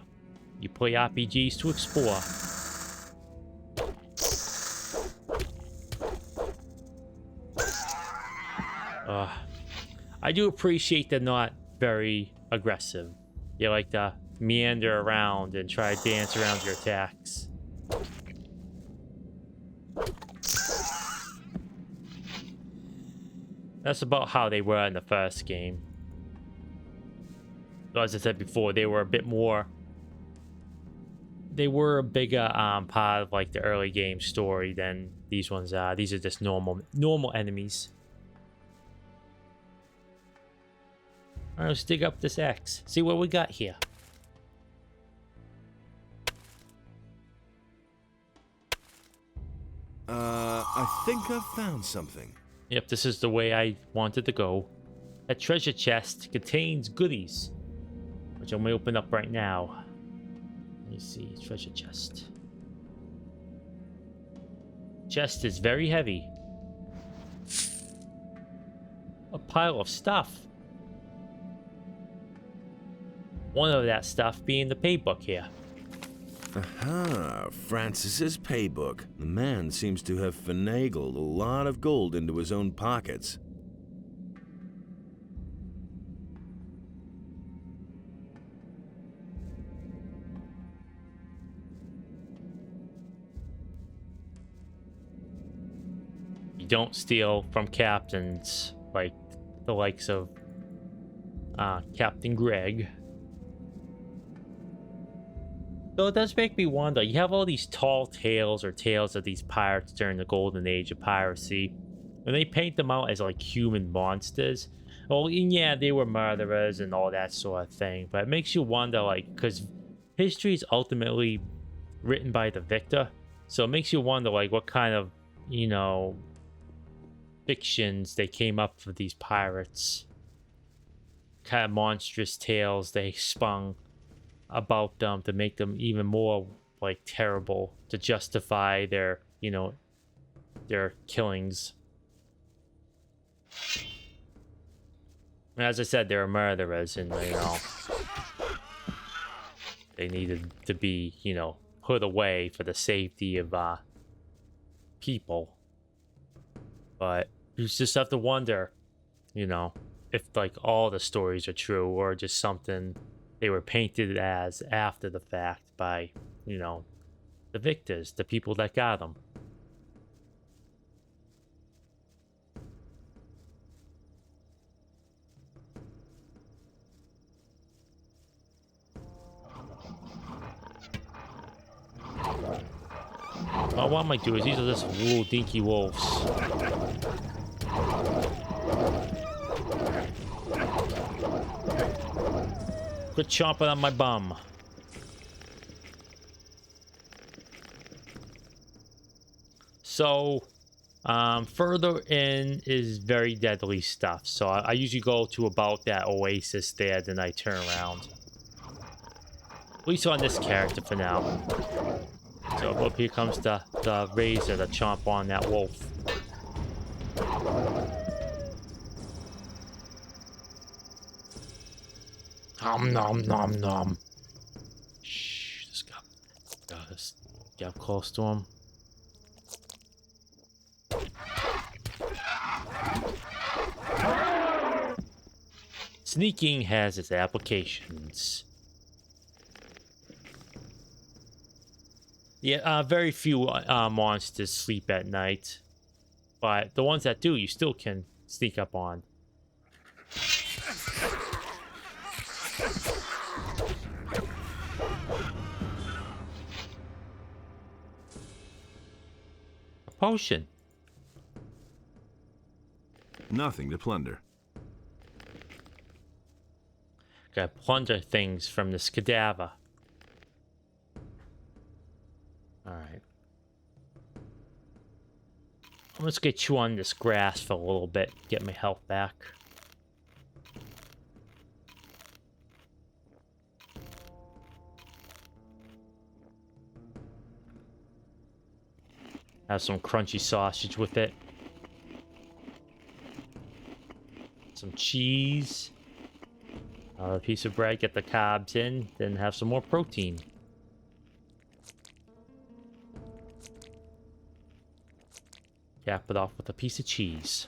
You play RPGs to explore. I do appreciate they're not very aggressive. You like to meander around and try to dance around your attacks. That's about how they were in the first game. As I said before, they were a bit more... They were a bigger part of like the early game story than these ones are. These are just normal enemies. Alright, let's dig up this X. See what we got here. I think I've found something. Yep, this is the way I wanted to go. A treasure chest contains goodies, which I'm gonna open up right now. Let me see, treasure chest. Chest is very heavy. A pile of stuff. One of that stuff being the paybook here. Aha, Francis's paybook. The man seems to have finagled a lot of gold into his own pockets. You don't steal from captains like the likes of Captain Greg. So it does make me wonder, you have all these tall tales or tales of these pirates during the golden age of piracy, and they paint them out as like human monsters. Well, and yeah, they were murderers and all that sort of thing, but it makes you wonder, like, because history is ultimately written by the victor, so it makes you wonder, like, what kind of, you know, fictions they came up for these pirates. Kind of monstrous tales they spun about them to make them even more like terrible, to justify their, you know, their killings. And as I said, they were murderers, and you know, they needed to be, you know, put away for the safety of people. But you just have to wonder, you know, if like all the stories are true or just something they were painted as after the fact by, you know, the victors, the people that got them. Well, what I might do is, these are just little dinky wolves. Quit chomping on my bum. So, further in is very deadly stuff. So I usually go to about that oasis there, then I turn around. At least on this character for now. So up here comes the razor to chomp on that wolf. Nom nom nom nom. Shh, just gotta get up close to him. Sneaking has its applications. Yeah, very few monsters sleep at night, but the ones that do, you still can sneak up on. A potion. Nothing to plunder. Gotta plunder things from this cadaver. Alright. Let's get you on this grass for a little bit, get my health back. Have some crunchy sausage with it. Some cheese. A piece of bread, get the carbs in, then have some more protein. Cap it off with a piece of cheese.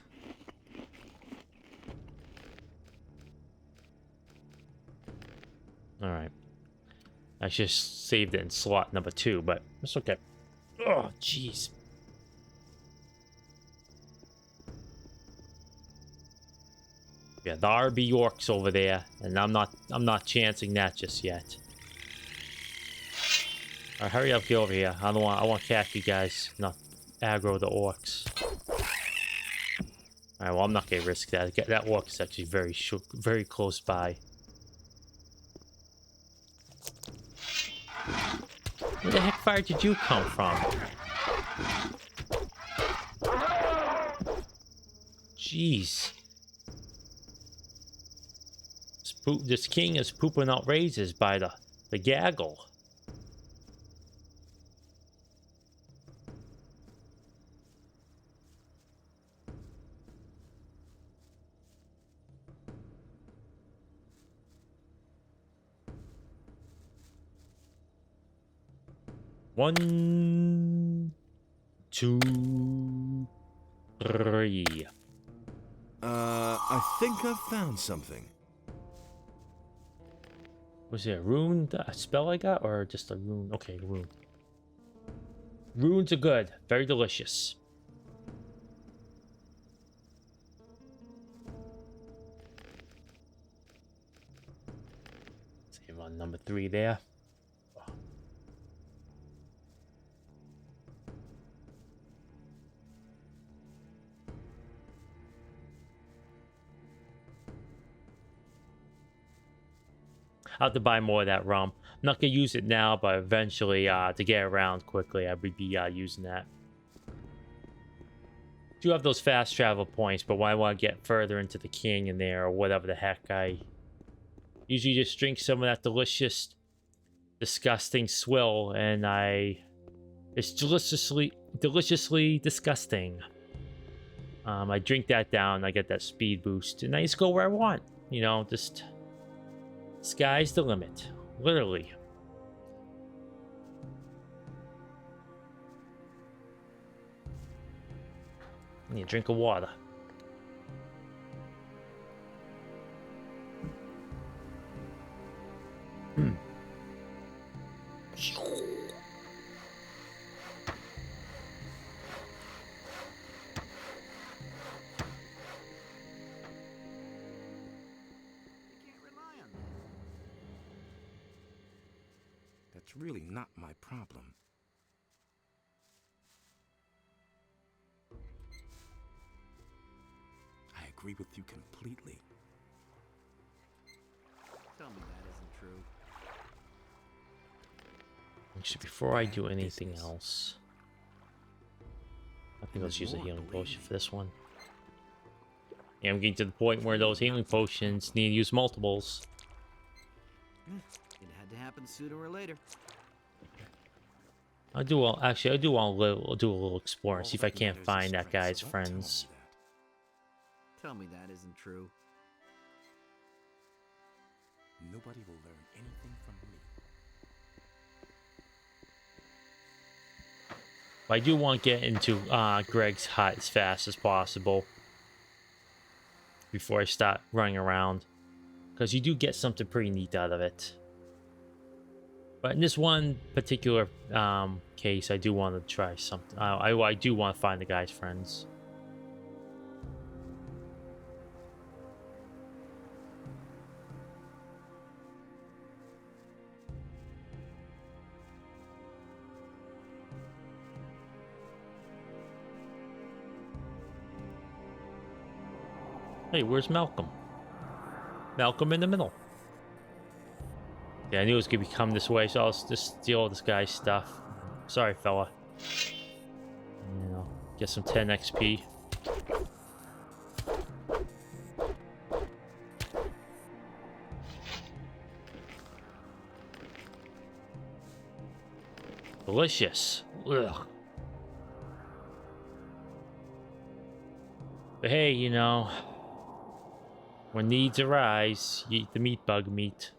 Alright. I just saved it in slot number 2, but it's okay. Oh, jeez. Yeah, the RB York's over there, and I'm not chancing that just yet. Alright, hurry up, get over here. I want to catch you guys, not aggro the orcs. Alright, well, I'm not gonna risk that. That orc is actually very close by. Where the heck fire did you come from? Jeez. This king is pooping out raises by the gaggle. One, 2, 3. I think I've found something. Was it a rune, a spell I got, or just a rune? Okay, rune. Runes are good. Very delicious. Save on number 3 there. I'll have to buy more of that rum. I'm not gonna use it now, but eventually, to get around quickly, I would be using that. Do have those fast travel points, but when I want to get further into the canyon there, or whatever the heck, I usually just drink some of that delicious, disgusting swill, and it's deliciously disgusting. I drink that down, I get that speed boost, and I just go where I want. You know, just sky's the limit, literally. I need a drink of water. That's really not my problem. I agree with you completely. Tell me that isn't true. Actually, before I do anything else, I think let's use a healing potion for this one. Yeah, I'm getting to the point where those healing potions need to use multiples. It had to happen sooner or later. I do want to do a little exploring, see if I can't find that guy's friends. Tell me that isn't true. Nobody will learn anything from me. But I do want to get into Greg's hut as fast as possible before I start running around, because you do get something pretty neat out of it. But in this one particular case, I do want to try something. I do want to find the guy's friends. Hey, where's Malcolm? Malcolm in the middle. Yeah, I knew it was gonna come this way, so I'll just steal all this guy's stuff. Sorry, fella. You know, get some 10 XP. Delicious. Ugh. But hey, you know, when needs arise, you eat the meat bug meat.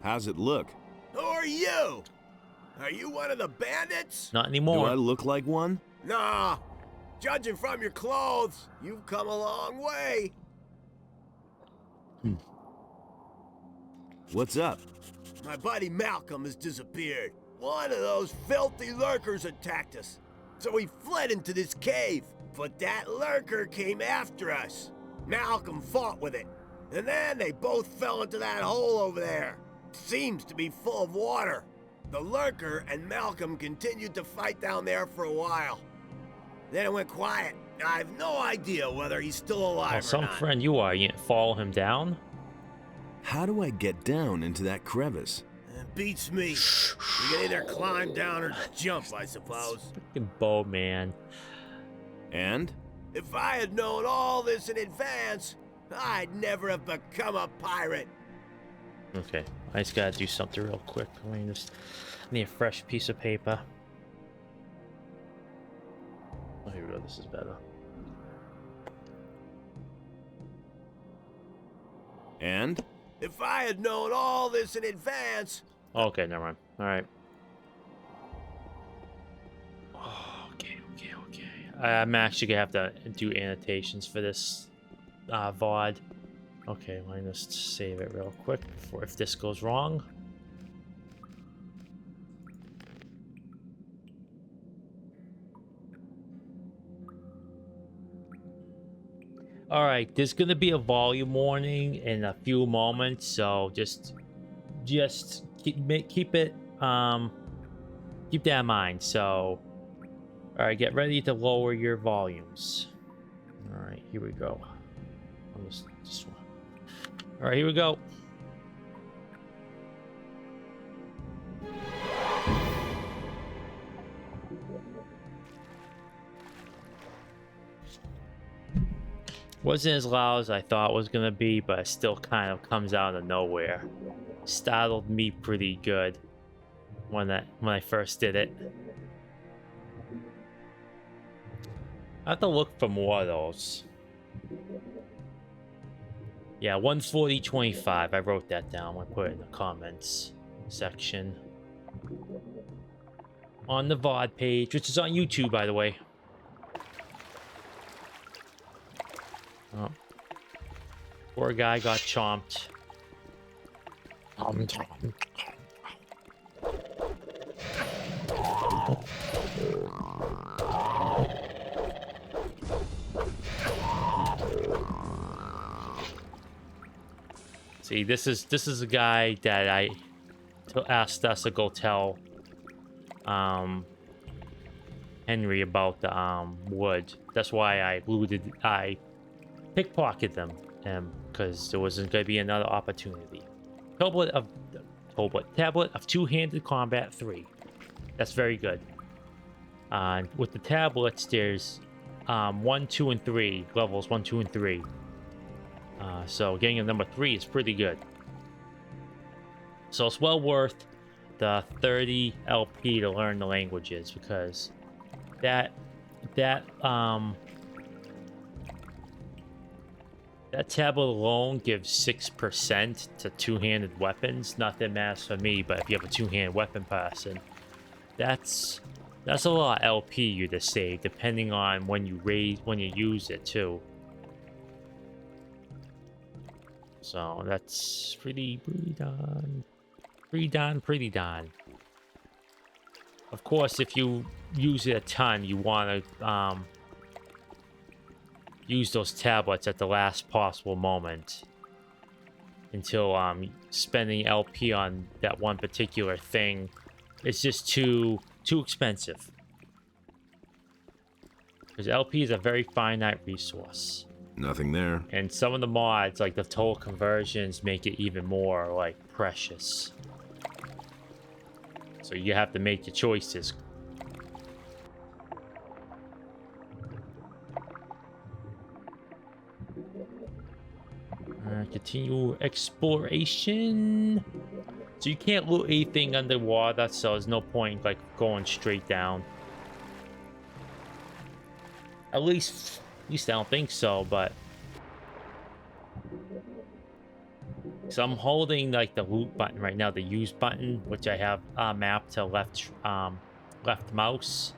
How's it look? Who are you? Are you one of the bandits? Not Do anymore. I look like one? Nah. Judging from your clothes, you've come a long way. What's up? My buddy Malcolm has disappeared. One of those filthy lurkers attacked us. So we fled into this cave. But that lurker came after us. Malcolm fought with it. And then they both fell into that hole over there. Seems to be full of water. The lurker and Malcolm continued to fight down there for a while. Then it went quiet. I have no idea whether he's still alive Oh, or some not. friend you are. You didn't follow him down? How do I get down into that crevice? It beats me. You can either climb down or jump, I suppose. Freaking bow, man. And? If I had known all this in advance, I'd never have become a pirate. Okay, I just gotta do something real quick. I mean, just need a fresh piece of paper. Oh, here we go. This is better. And? If I had known all this in advance... Okay, never mind. All right. Okay. I'm actually gonna have to do annotations for this VOD. Okay, let me just save it real quick before if this goes wrong. All right, there's gonna be a volume warning in a few moments, so just keep it keep that in mind. So, all right, get ready to lower your volumes. All right, here we go. All right, here we go. Wasn't as loud as I thought it was gonna be, but it still kind of comes out of nowhere. Startled me pretty good when I first did it. I have to look for more of those. Yeah, 140.25. I wrote that down. I put it in the comments section. On the VOD page, which is on YouTube, by the way. Oh. Poor guy got chomped. See, this is a guy that I asked us to go tell Henry about the wood. That's why I pickpocketed them because there wasn't going to be another opportunity. Tablet of two-handed combat 3. That's very good. With the tablets, there's 1, 2, and 3 levels. 1, 2, and 3. So getting a number 3 is pretty good. So it's well worth the 30 LP to learn the languages because that tablet alone gives 6% to two-handed weapons. Not that matters for me, but if you have a two-handed weapon person, that's a lot of LP you to save, depending on when you use it too. So that's pretty done. Of course, if you use it a ton, you want to use those tablets at the last possible moment until spending LP on that one particular thing is just too expensive. Because LP is a very finite resource. Nothing there. And some of the mods, like the total conversions, make it even more like precious. So you have to make your choices. Continue exploration. So you can't loot anything underwater, so there's no point like going straight down. At least I don't think so, but so I'm holding like the loot button right now, the use button, which I have mapped to left mouse.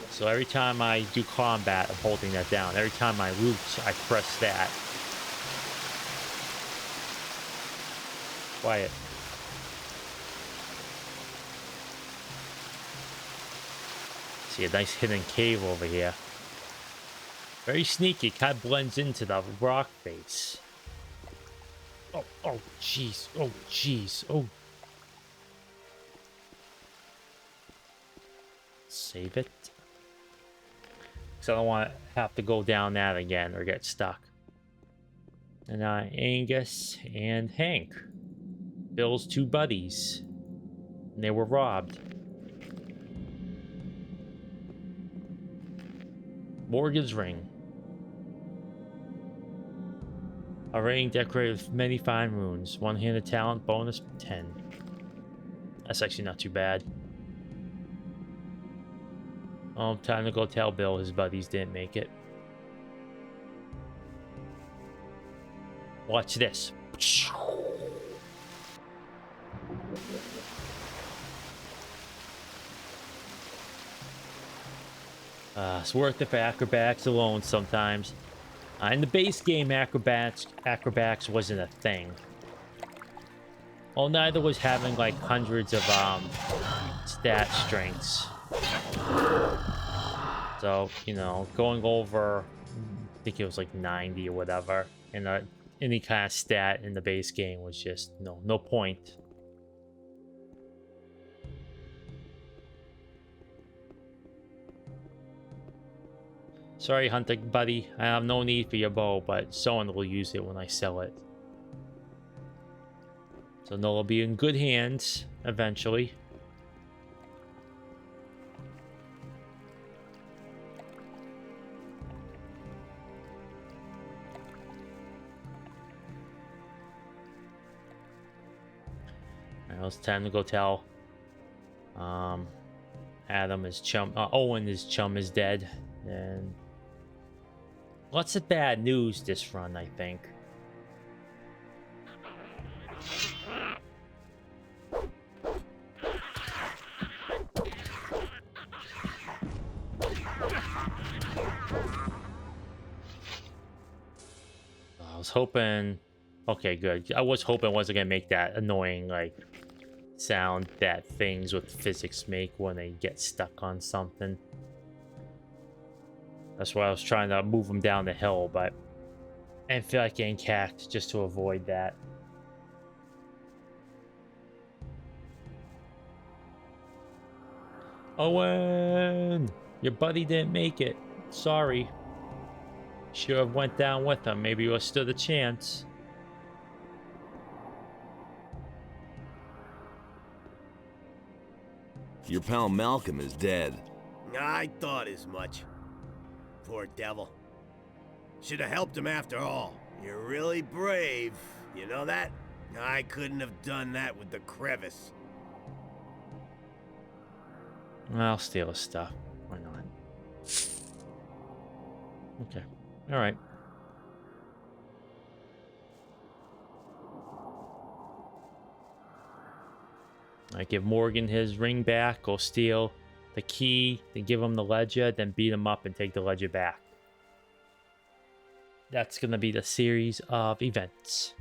So every time I do combat, I'm holding that down. Every time I loot, I press that. Quiet. See a nice hidden cave over here. Very sneaky, kind of blends into the rock face. Oh, jeez. Oh, jeez. Oh. Save it. Because I don't want to have to go down that again or get stuck. And Angus and Hank. Bill's two buddies. And they were robbed. Morgan's ring. A ring decorated with many fine runes. One-handed talent, bonus 10. That's actually not too bad. Oh, time to go tell Bill his buddies didn't make it. Watch this. It's worth it for acrobatics alone sometimes. In the base game, acrobatics wasn't a thing. Well, neither was having like hundreds of stat strengths. So, you know, going over, I think it was like 90 or whatever, and any kind of stat in the base game was just no point. Sorry, hunting buddy. I have no need for your bow, but someone will use it when I sell it. So no, it'll be in good hands eventually. Alright, it's time to go tell Adam his chum, Owen his chum is dead, and lots of bad news this run, I think. I was hoping... Okay, good. I was hoping I wasn't gonna make that annoying, like, sound that things with physics make when they get stuck on something. That's why I was trying to move them down the hill, but I didn't feel like getting cacked just to avoid that. Owen! Your buddy didn't make it. Sorry. Should have went down with him. Maybe you would have stood a chance. Your pal Malcolm is dead. I thought as much. Poor devil. Should have helped him after all. You're really brave, you know that? I couldn't have done that with the crevice. I'll steal his stuff. Why not? Okay. Alright. I give Morgan his ring back, go steal the key, then give him the ledger, then beat him up and take the ledger back. That's gonna be the series of events.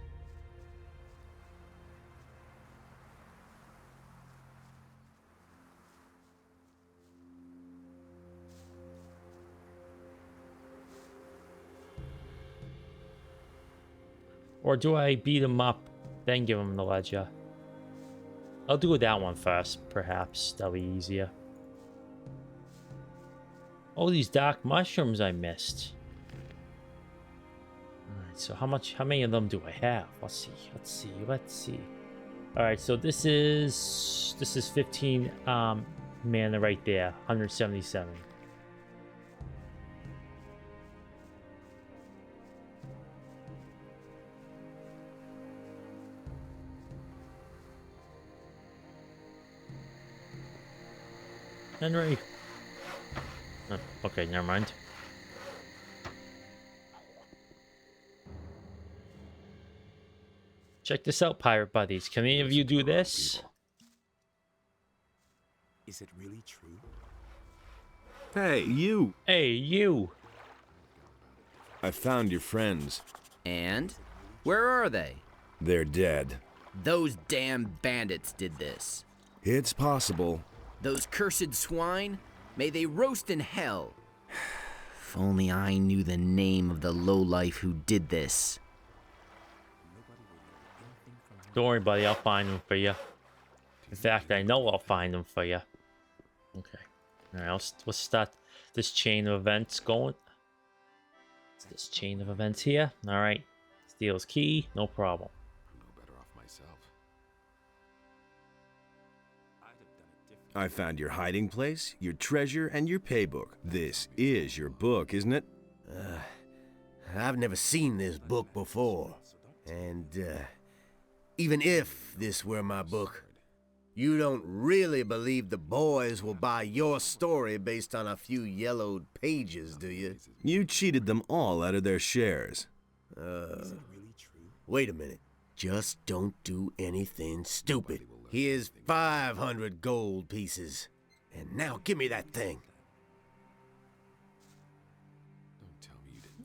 Or do I beat him up, then give him the ledger? I'll do that one first, perhaps. That'll be easier. Oh, these dark mushrooms I missed. Alright, so how many of them do I have? Let's see. Alright, so this is 15 mana right there. 177. Henry. Oh, okay, never mind. Check this out, pirate buddies. Can any of you do this? Is it really true? Hey, you! Hey, you! I found your friends. And? Where are they? They're dead. Those damn bandits did this. It's possible. Those cursed swine? May they roast in hell. If only I knew the name of the lowlife who did this. Don't worry, buddy. I'll find them for you. In fact, I know I'll find them for you. Okay. All right, let's start this chain of events going. This chain of events here. All right. Steals key. No problem. I'm no better off myself. I found your hiding place, your treasure, and your paybook. This is your book, isn't it? I've never seen this book before. And, even if this were my book, you don't really believe the boys will buy your story based on a few yellowed pages, do you? You cheated them all out of their shares. Wait a minute. Just don't do anything stupid. Here's 500 gold pieces. And now give me that thing.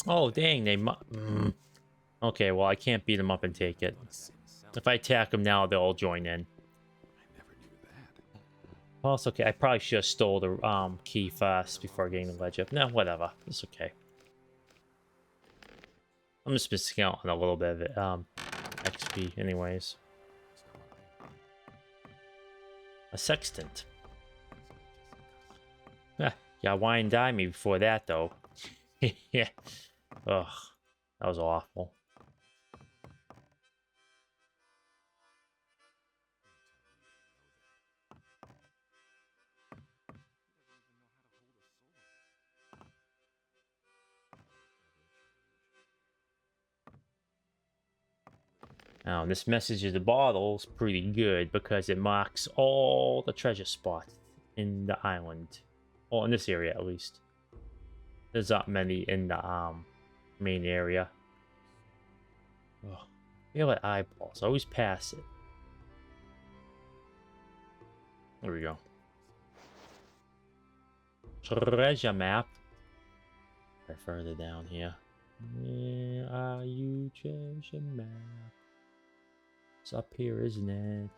Oh, dang. They Okay, well, I can't beat them up and take it. If I attack them now, they'll all join in. Well, it's okay. I probably should have stole the key first before getting the ledge up. No, whatever. It's okay. I'm just missing out on a little bit of it, XP anyways. A sextant. Yeah, wine and dime me before that, though. Yeah. Ugh. That was awful. Now, this message of the bottle is pretty good because it marks all the treasure spots in the island. Well, in this area, at least. There's not many in the main area. Ugh. Feel like eyeballs. I always pass it. There we go. Treasure map. Right further down here. Where are you, treasure map? It's up here, isn't it?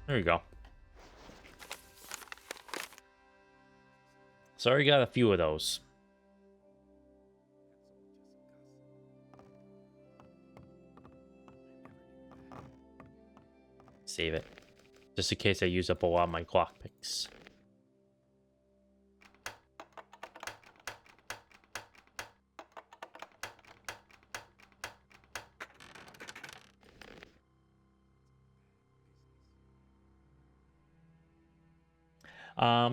There we go. So I already got a few of those. Save it. Just in case I use up a lot of my clock picks.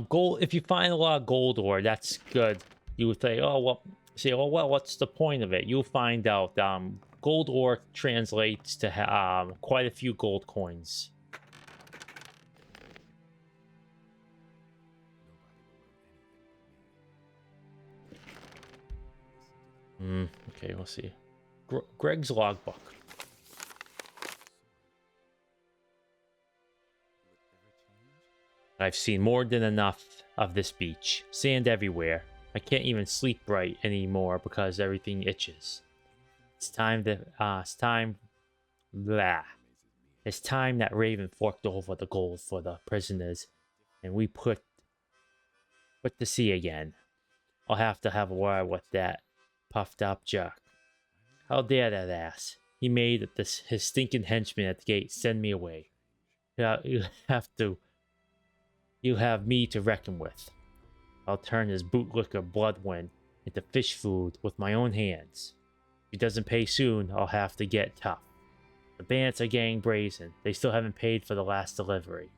Gold. If you find a lot of gold ore, that's good. You would say, oh well. Say, oh well, what's the point of it? You'll find out. Gold ore translates to quite a few gold coins. Okay, we'll see. Greg's logbook. I've seen more than enough of this beach. Sand everywhere. I can't even sleep right anymore because everything itches. It's time that Raven forked over the gold for the prisoners, and we put to sea again. I'll have to have a word with that puffed up jerk. How dare that ass? He made his stinking henchman at the gate send me away. You have me to reckon with. I'll turn his bootlicker bloodwind into fish food with my own hands. If he doesn't pay soon, I'll have to get tough. The bandits are getting brazen. They still haven't paid for the last delivery.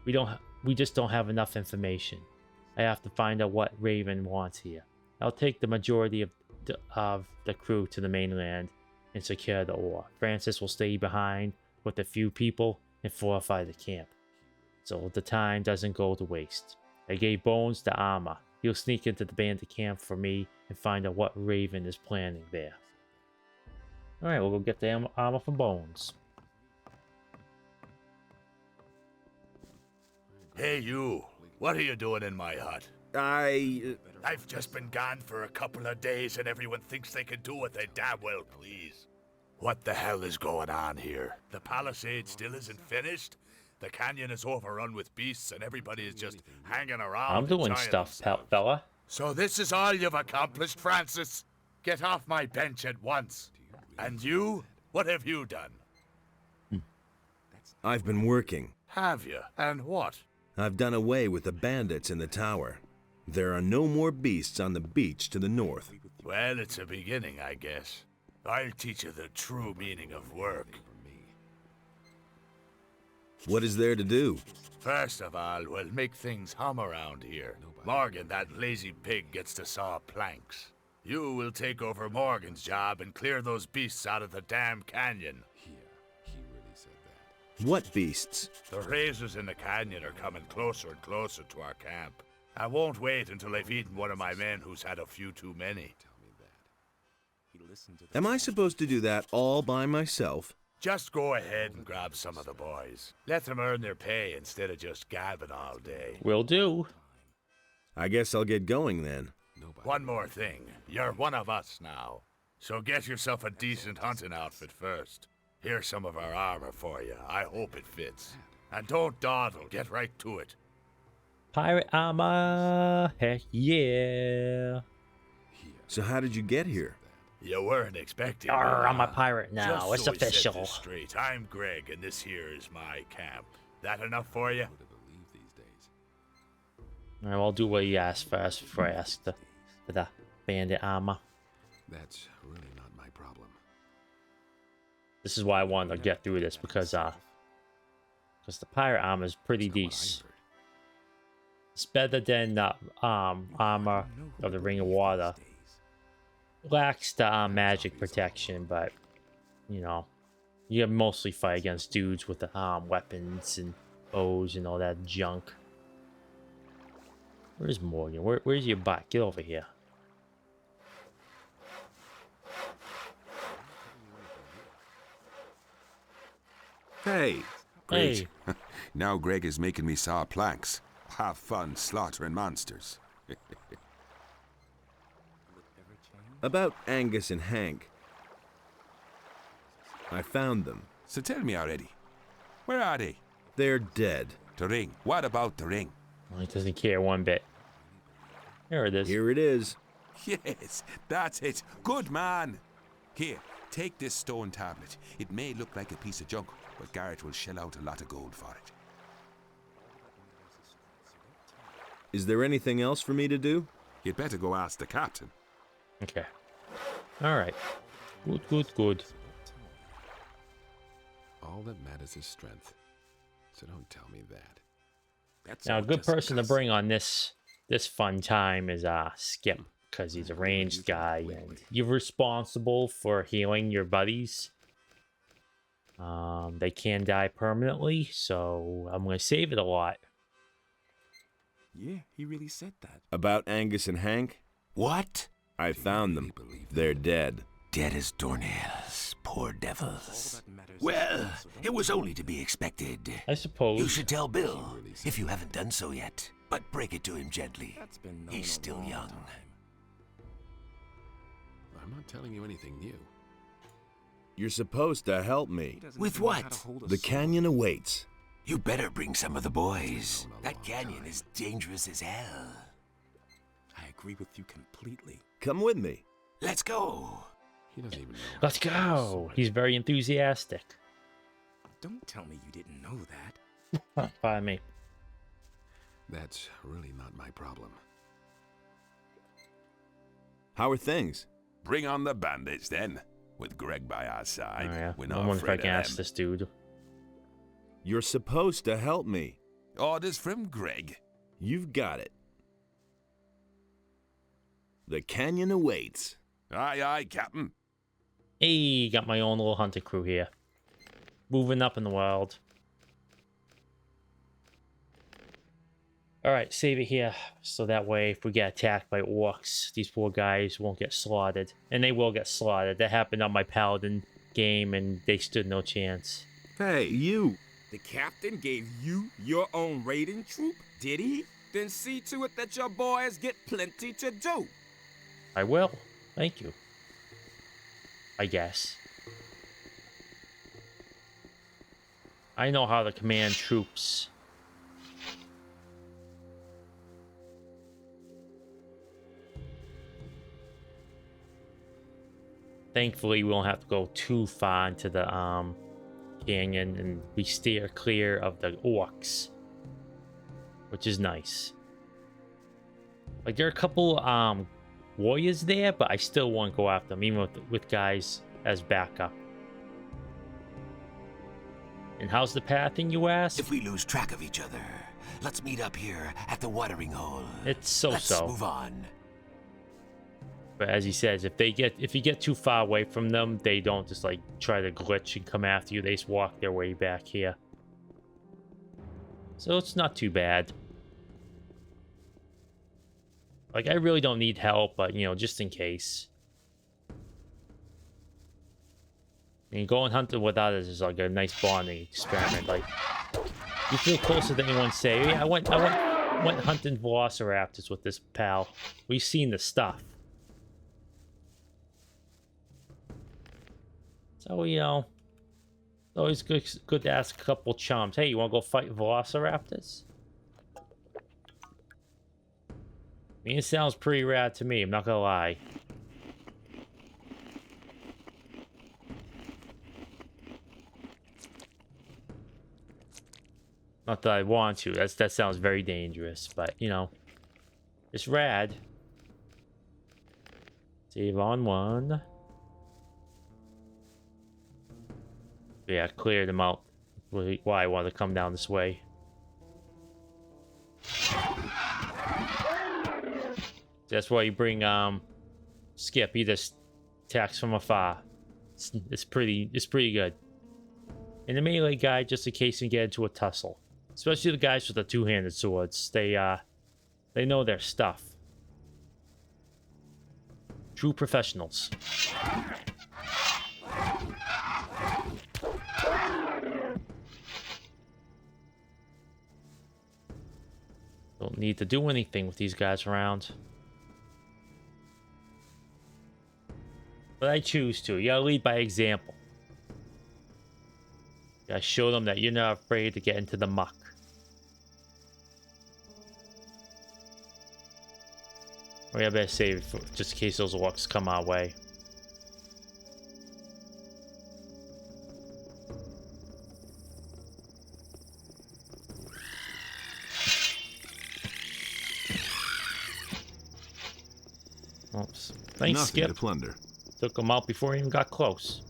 We just don't have enough information. I have to find out what Raven wants here. I'll take the majority of the crew to the mainland and secure the ore. Francis will stay behind with a few people and fortify the camp, so the time doesn't go to waste. I gave Bones the armor. He'll sneak into the bandit camp for me and find out what Raven is planning there. Alright, we'll go get the armor for Bones. Hey, you. What are you doing in my hut? I've just been gone for a couple of days and everyone thinks they can do what they damn well please. What the hell is going on here? The palisade still isn't finished? The canyon is overrun with beasts and everybody is just hanging around. I'm doing stuff, fella. So this is all you've accomplished, Francis? Get off my bench at once. And you? What have you done? I've been working. Have you? And what? I've done away with the bandits in the tower. There are no more beasts on the beach to the north. Well, it's a beginning, I guess. I'll teach you the true meaning of work. What is there to do? First of all, we'll make things hum around here. Morgan, that lazy pig, gets to saw planks. You will take over Morgan's job and clear those beasts out of the damn canyon. What beasts? The razors in the canyon are coming closer and closer to our camp. I won't wait until I've eaten one of my men who's had a few too many. Am I supposed to do that all by myself? Just go ahead and grab some of the boys. Let them earn their pay instead of just gabbing all day. Will do. I guess I'll get going then. One more thing. You're one of us now. So get yourself a decent hunting outfit first. Here's some of our armor for you. I hope it fits. And don't dawdle. Get right to it. Pirate armor. Heck yeah. So how did you get here? You weren't expecting Yarrr, me, I'm a huh? pirate now. Just It's so we set official. this straight, I'm Greg, and this here is my camp. That enough for you? Alright, I'll do what he asked first before I ask for the bandit armor. That's really not my problem. This is why I wanted to get through this because the pirate armor is pretty decent. It's better than the armor of the Ring of Water. Lacks the magic protection, but you know, you can mostly fight against dudes with the weapons and bows and all that junk. Where's Morgan? Where's your butt? Get over here. Hey. Great. Hey. Now Greg is making me saw planks. Have fun slaughtering monsters. About Angus and Hank. I found them. So tell me already. Where are they? They're dead. The ring. What about the ring? Well, he doesn't care one bit. Here it is. Here it is. Yes, that's it. Good man. Here, take this stone tablet. It may look like a piece of junk, but Garrett will shell out a lot of gold for it. Is there anything else for me to do? You'd better go ask the captain. Okay. Alright. Good, good, good. All that matters is strength. So don't tell me that. That's Now, a all good just person to cuss. bring on this fun time is Skip, because he's a ranged guy, and you're responsible for healing your buddies. They can die permanently, so I'm going to save it a lot. Yeah, he really said that. About Angus and Hank? What? I found them. They're dead. Dead as doornails. Poor devils. Well, it was only to be expected. I suppose. You should tell Bill, if you haven't done so yet. But break it to him gently. He's still young. I'm not telling you anything new. You're supposed to help me. With what? The canyon awaits. You better bring some of the boys. That canyon is dangerous as hell. I agree with you completely. Come with me. Let's go. He doesn't even know. Let's go. He's very enthusiastic. Don't tell me you didn't know that. Pardon me. That's really not my problem. How are things? Bring on the bandits then. With Greg by our side, Oh, yeah. we're I not wonder if I afraid can of ask them. this dude. You're supposed to help me. Orders from Greg. You've got it. The canyon awaits. Aye, aye, Captain. Hey, got my own little hunting crew here. Moving up in the world. Alright, save it here. So that way, if we get attacked by orcs, these poor guys won't get slaughtered. And they will get slaughtered. That happened on my paladin game, and they stood no chance. Hey, you! The captain gave you your own raiding troop, did he? Then see to it that your boys get plenty to do. I will. Thank you. I guess. I know how to command troops. Thankfully, we won't have to go too far into the canyon, and we steer clear of the orcs, which is nice. Like, there are a couple warriors there, but I still won't go after them, even with guys as backup. And how's the pathing, you ask? If we lose track of each other, let's meet up here at the watering hole. It's so-so. Let's move on. But as he says, if you get too far away from them, they don't just like try to glitch and come after you. They just walk their way back here. So it's not too bad. Like, I really don't need help, but you know, just in case. I mean, going hunting with others is like a nice bonding experiment. Like, you feel closer than anyone say. Yeah, I went hunting velociraptors with this pal. We've seen the stuff. So, you know, it's always good to ask a couple chums. Hey, you want to go fight velociraptors? I mean, it sounds pretty rad to me, I'm not gonna lie. Not that I want to. That sounds very dangerous, but, you know, it's rad. Save on one. Yeah, cleared them out. Why I want to come down this way. That's why you bring Skip. He just attacks from afar. It's pretty good. And the melee guy, just in case you get into a tussle. Especially the guys with the two-handed swords. They know their stuff. True professionals. Don't need to do anything with these guys around. But I choose to. You gotta lead by example. You gotta show them that you're not afraid to get into the muck. Or I better save it for, just in case those orcs come our way. Oops. Thanks, Nothing Skip. to plunder. Took him out before he even got close.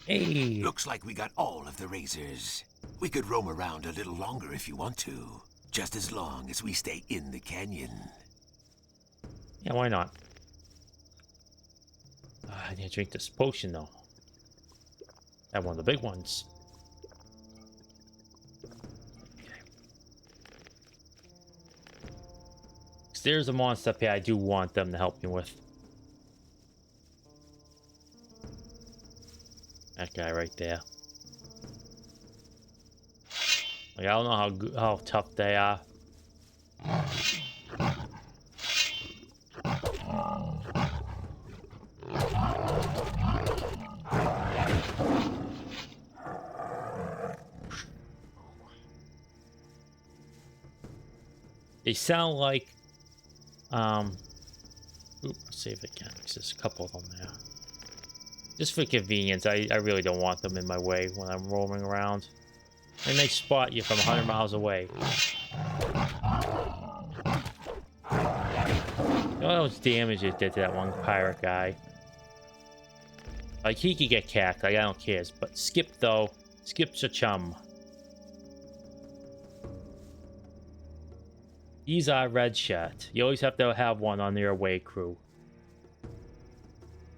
Hey. Looks like we got all of the razors. We could roam around a little longer if you want to. Just as long as we stay in the canyon. Yeah, why not? I need to drink this potion, though. I have one of the big ones. Okay. There's a monster up here I do want them to help me with. That guy right there. Like, I don't know how tough they are. They sound like oops, save it again, because there's a couple of them there. Just for convenience, I really don't want them in my way when I'm roaming around. And they spot you from 100 miles away. All those damage it did to that one pirate guy. Like, he could get cacked, like, I don't care. But Skip, though, Skip's a chum. He's our red shirt. You always have to have one on your away crew.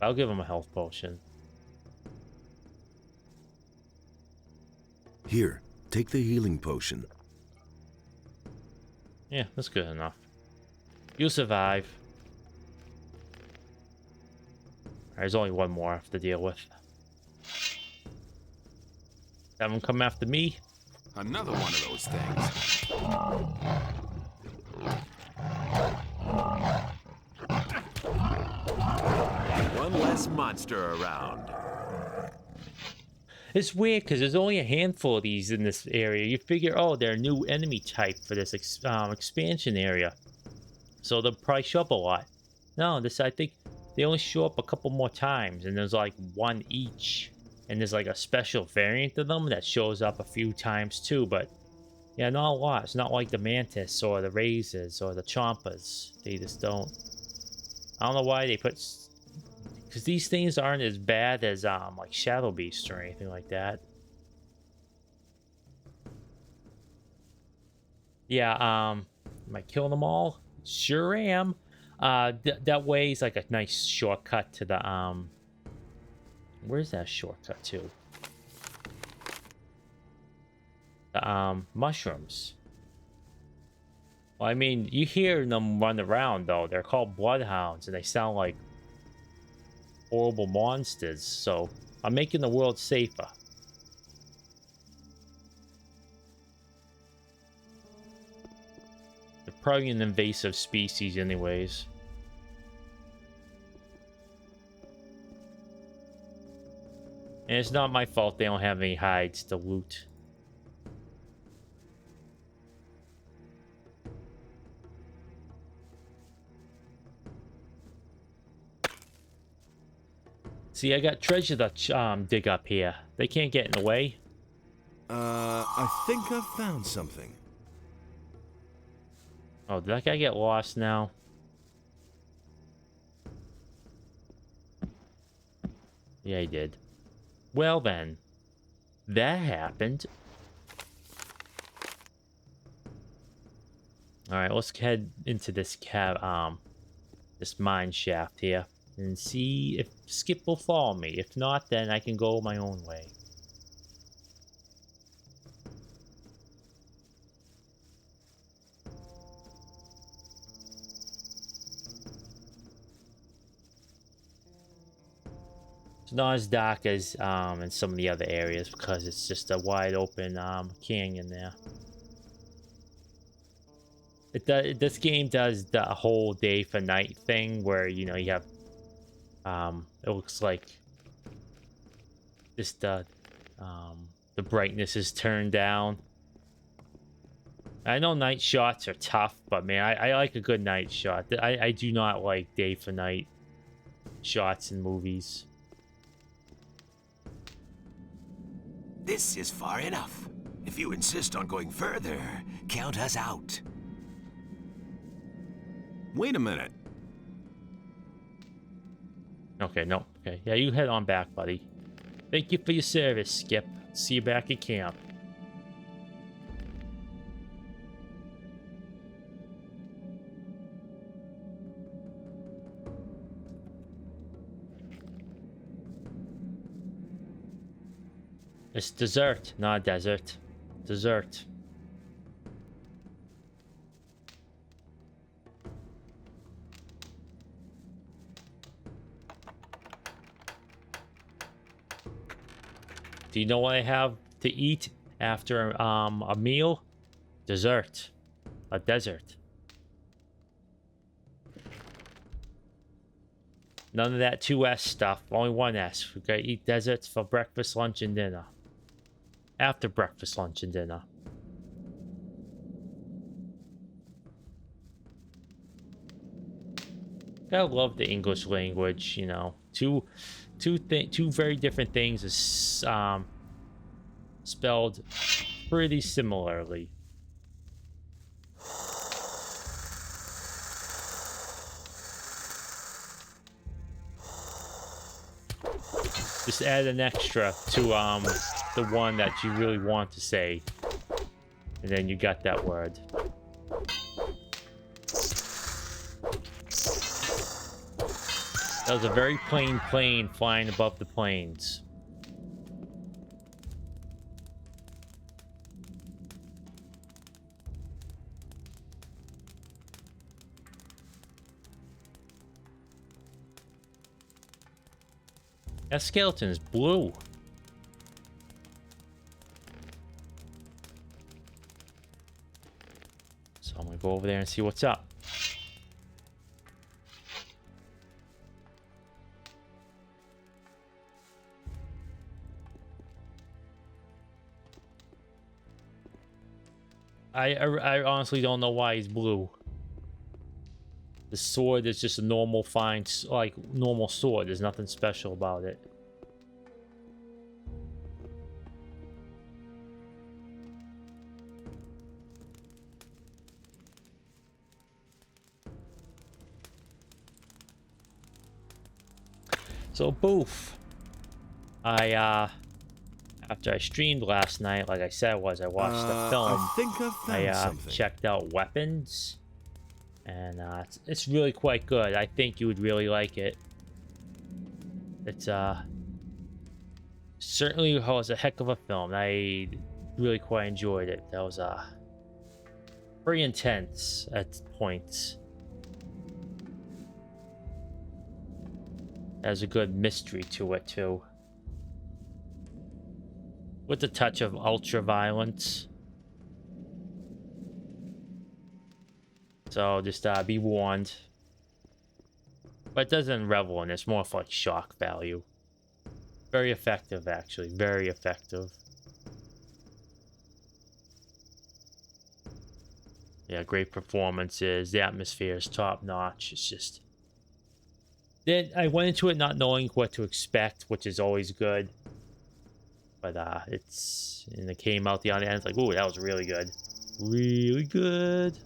I'll give him a health potion. Here, take the healing potion. Yeah, that's good enough. You'll survive. There's only one more I have to deal with. Have him come after me. Another one of those things. One less monster around. It's weird because there's only a handful of these in this area. You figure, oh, they're a new enemy type for this expansion area, so they'll probably show up a lot. No, I think they only show up a couple more times, and there's like one each. And there's like a special variant of them that shows up a few times too, but yeah, not a lot. It's not like the mantis or the razors or the chompers. They just don't. I don't know why they put, because these things aren't as bad as like Shadow Beast or anything like that. Yeah, am I killing them all? Sure am. That way is like a nice shortcut to the where's that shortcut to? The mushrooms. Well, I mean, you hear them run around though. They're called bloodhounds and they sound like horrible monsters, so I'm making the world safer. They're probably an invasive species anyways. And it's not my fault they don't have any hides to loot. See, I got treasure to dig up here. They can't get in the way. I think I've found something. Oh, did that guy get lost now? Yeah, he did. Well then, that happened. All right, let's head into this this mine shaft here and see if Skip will follow me. If not, then I can go my own way. It's not as dark as in some of the other areas because it's just a wide open canyon there. This game does the whole day for night thing where, you know, you have it looks like just the brightness is turned down. I know night shots are tough, but man, I like a good night shot. I do not like day for night shots in movies. This is far enough. If you insist on going further, count us out. Wait a minute. Okay, no. Okay, yeah, you head on back, buddy. Thank you for your service, Skip. See you back at camp. It's dessert, not desert. Dessert. Do you know what I have to eat after a meal? Dessert. A desert. None of that 2S stuff. Only 1S. We gotta eat deserts for breakfast, lunch, and dinner. After breakfast, lunch, and dinner. I love the English language, you know. Two very different things is spelled pretty Just add an extra to the one that you really want to say. And then you got that word. That was a very plain plane flying above the plains. That skeleton is blue. So I'm gonna go over there and see what's up. I honestly don't know why he's blue. The sword is just a normal fine, like normal sword. There's nothing special about it. So boof. After I streamed last night, like I said I watched the film. I think I found something. Checked out weapons. And it's really quite good. I think you would really like it. It's certainly was a heck of a film. I really quite enjoyed it. That was pretty intense at points. There's a good mystery to it too, with a touch of ultra violence. So just be warned. But it doesn't revel in it. It's more for like shock value. Very effective, actually. Very effective. Yeah, great performances. The atmosphere is top notch. It's just... Then I went into it not knowing what to expect, which is always good. But it's... And it came out the other end. It's like, ooh, that was really good. Really good.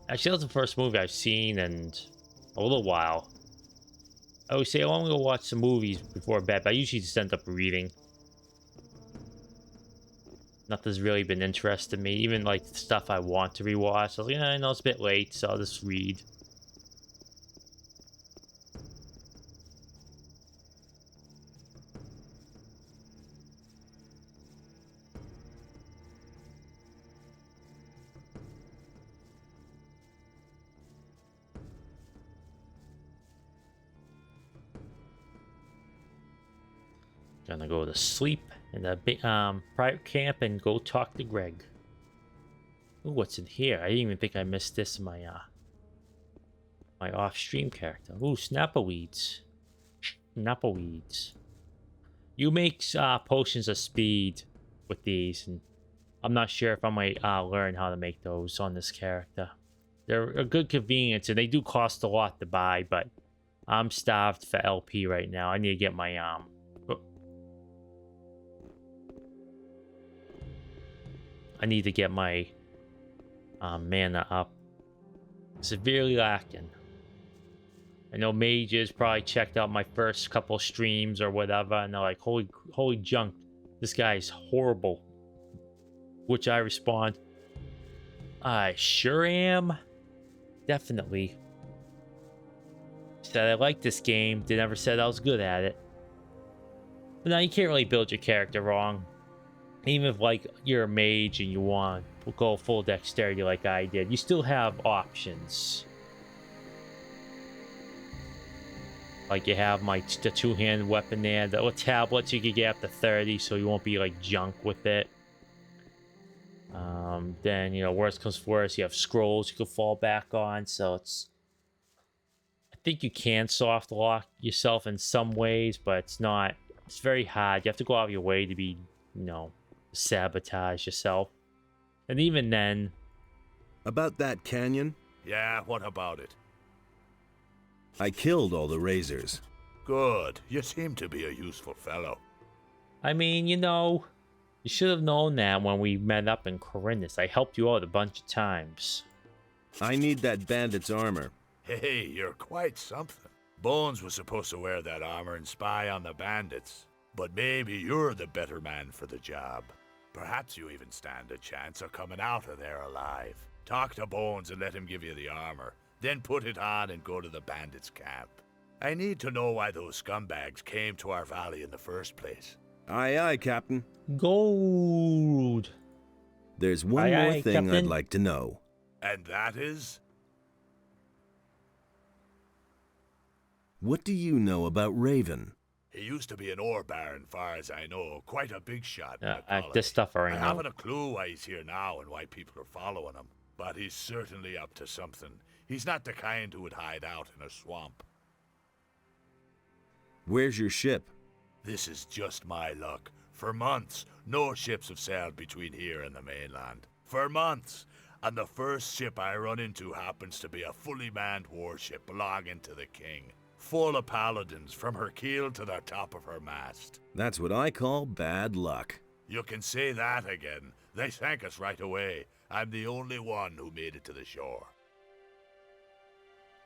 Actually, that was the first movie I've seen in a little while. I always say, oh, I'm going to watch some movies before bed, but I usually just end up reading. Nothing's really been interested in me. Even, like, stuff I want to rewatch. I was like, yeah, I know it's a bit late, so I'll just read. Gonna go to sleep in the private camp and go talk to Greg. Ooh, what's in here? I didn't even think I missed this in my my off-stream character. Ooh, snapperweeds. Snapperweeds. You make potions of speed with these, and I'm not sure if I might learn how to make those on this character. They're a good convenience, and they do cost a lot to buy, but I'm starved for LP right now. I need to get my I need to get my mana up. Severely lacking. I know mages probably checked out my first couple streams or whatever, and they're like, holy junk, this guy is horrible. Which I respond, I sure am. Definitely. Said I like this game, they never said I was good at it. But now you can't really build your character wrong. Even if, like, you're a mage and you want to go full dexterity like I did, you still have options. Like, you have the two-handed weapon there. The tablets, you could get up to 30, so you won't be, like, junk with it. Then, you know, worst comes to worst, you have scrolls you can fall back on, so it's... I think you can soft lock yourself in some ways, but it's not... It's very hard. You have to go out of your way to be, you know... sabotage yourself. And even then... About that canyon? Yeah, what about it? I killed all the razors. Good. You seem to be a useful fellow. I mean, you know, you should have known that when we met up in Corinthus. I helped you out a bunch of times. I need that bandit's armor. Hey, you're quite something. Bones was supposed to wear that armor and spy on the bandits. But maybe you're the better man for the job. Perhaps you even stand a chance of coming out of there alive. Talk to Bones and let him give you the armor. Then put it on and go to the bandits' camp. I need to know why those scumbags came to our valley in the first place. Aye, aye, Captain. Gold. There's one Aye, more aye, thing Captain. I'd like to know. And that is? What do you know about Raven? He used to be an ore baron, far as I know. Quite a big shot in the Yeah, colony. this stuff I I know. haven't a clue why he's here now and why people are following him. But he's certainly up to something. He's not the kind who would hide out in a swamp. Where's your ship? This is just my luck. For months, no ships have sailed between here and the mainland. For months. And the first ship I run into happens to be a fully manned warship belonging to the king. Full of paladins from her keel to the top of her mast. That's what I call bad luck. You can say that again. They sank us right away. I'm the only one who made it to the shore.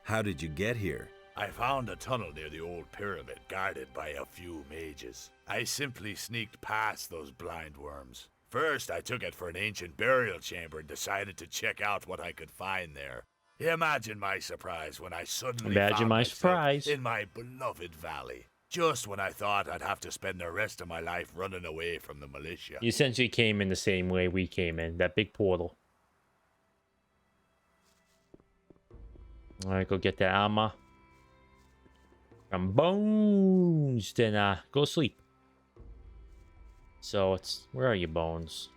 How did you get here? I found a tunnel near the old pyramid, guarded by a few mages. I simply sneaked past those blind worms. First, I took it for an ancient burial chamber and decided to check out what I could find there. Imagine my surprise when I suddenly found myself in my beloved valley. Just when I thought I'd have to spend the rest of my life running away from the militia. You essentially came in the same way we came in, that big portal. Alright, go get that armor. And Bones! Then, go sleep. So, it's... Where are you, Bones?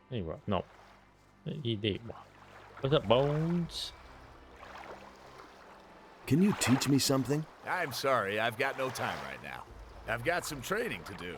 There you are. No. There you are. What's up, Bones? Can you teach me something? I'm sorry, I've got no time right now. I've got some training to do.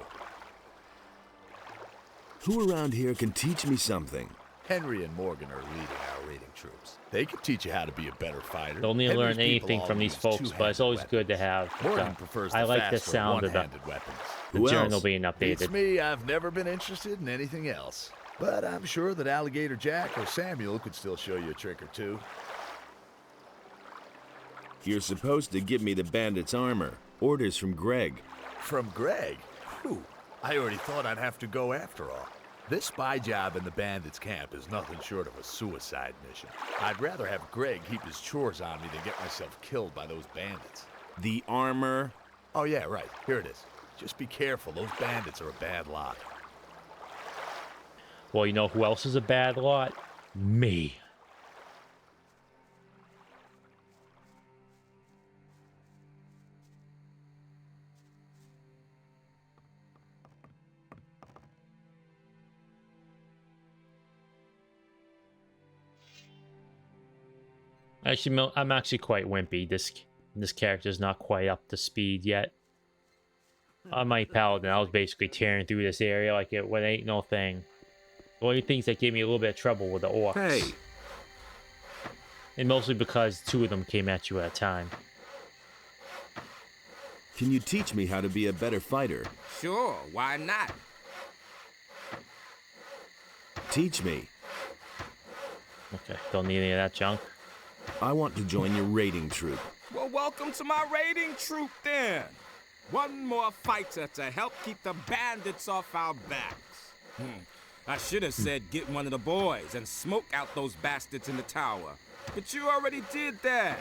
Who around here can teach me something? Henry and Morgan are leading our raiding troops. They can teach you how to be a better fighter. Don't need to Henry's learn people anything all from these use folks, but it's always two-handed good to have. Morgan prefers I the like the faster sound of the one-handed weapons. journal being updated. Beats me, I've never been interested in anything else. But I'm sure that Alligator Jack or Samuel could still show you a trick or two. You're supposed to give me the bandit's armor. Orders from Greg. From Greg? Whew. I already thought I'd have to go after all. This spy job in the bandits' camp is nothing short of a suicide mission. I'd rather have Greg keep his chores on me than get myself killed by those bandits. The armor? Oh yeah, right. Here it is. Just be careful. Those bandits are a bad lot. Well, you know who else is a bad lot? Me. Actually, I'm actually quite wimpy. This character's not quite up to speed yet. On my paladin, I was basically tearing through this area like it ain't no thing. The only things that gave me a little bit of trouble were the orcs. Hey. And mostly because two of them came at you at a time. Can you teach me how to be a better fighter? Sure, why not? Teach me. Okay, don't need any of that junk. I want to join your raiding troop. Well, welcome to my raiding troop then. One more fighter to help keep the bandits off our backs. I should have said get one of the boys and smoke out those bastards in the tower. But you already did that.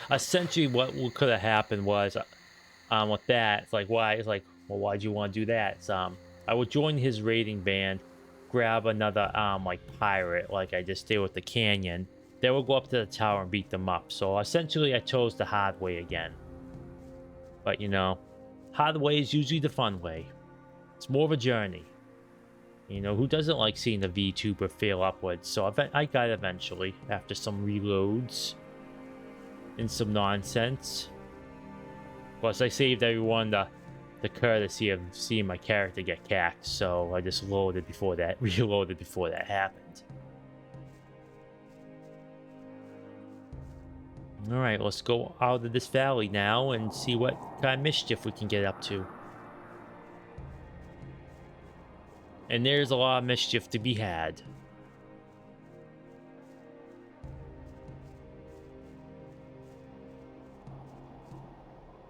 Essentially, what could have happened was, with that, it's like, why? It's like, well, why'd you want to do that? It's, I would join his raiding band, grab another, like, pirate, like I just did with the canyon. Then we'll go up to the tower and beat them up. So, essentially, I chose the hard way again. But, you know, hard way is usually the fun way. It's more of a journey. You know, who doesn't like seeing the VTuber fail upwards? So, I got it eventually, after some reloads. And some nonsense. Plus, I saved everyone the courtesy of seeing my character get cacked, so I just reloaded before that happened. Alright, let's go out of this valley now and see what kind of mischief we can get up to. And there's a lot of mischief to be had.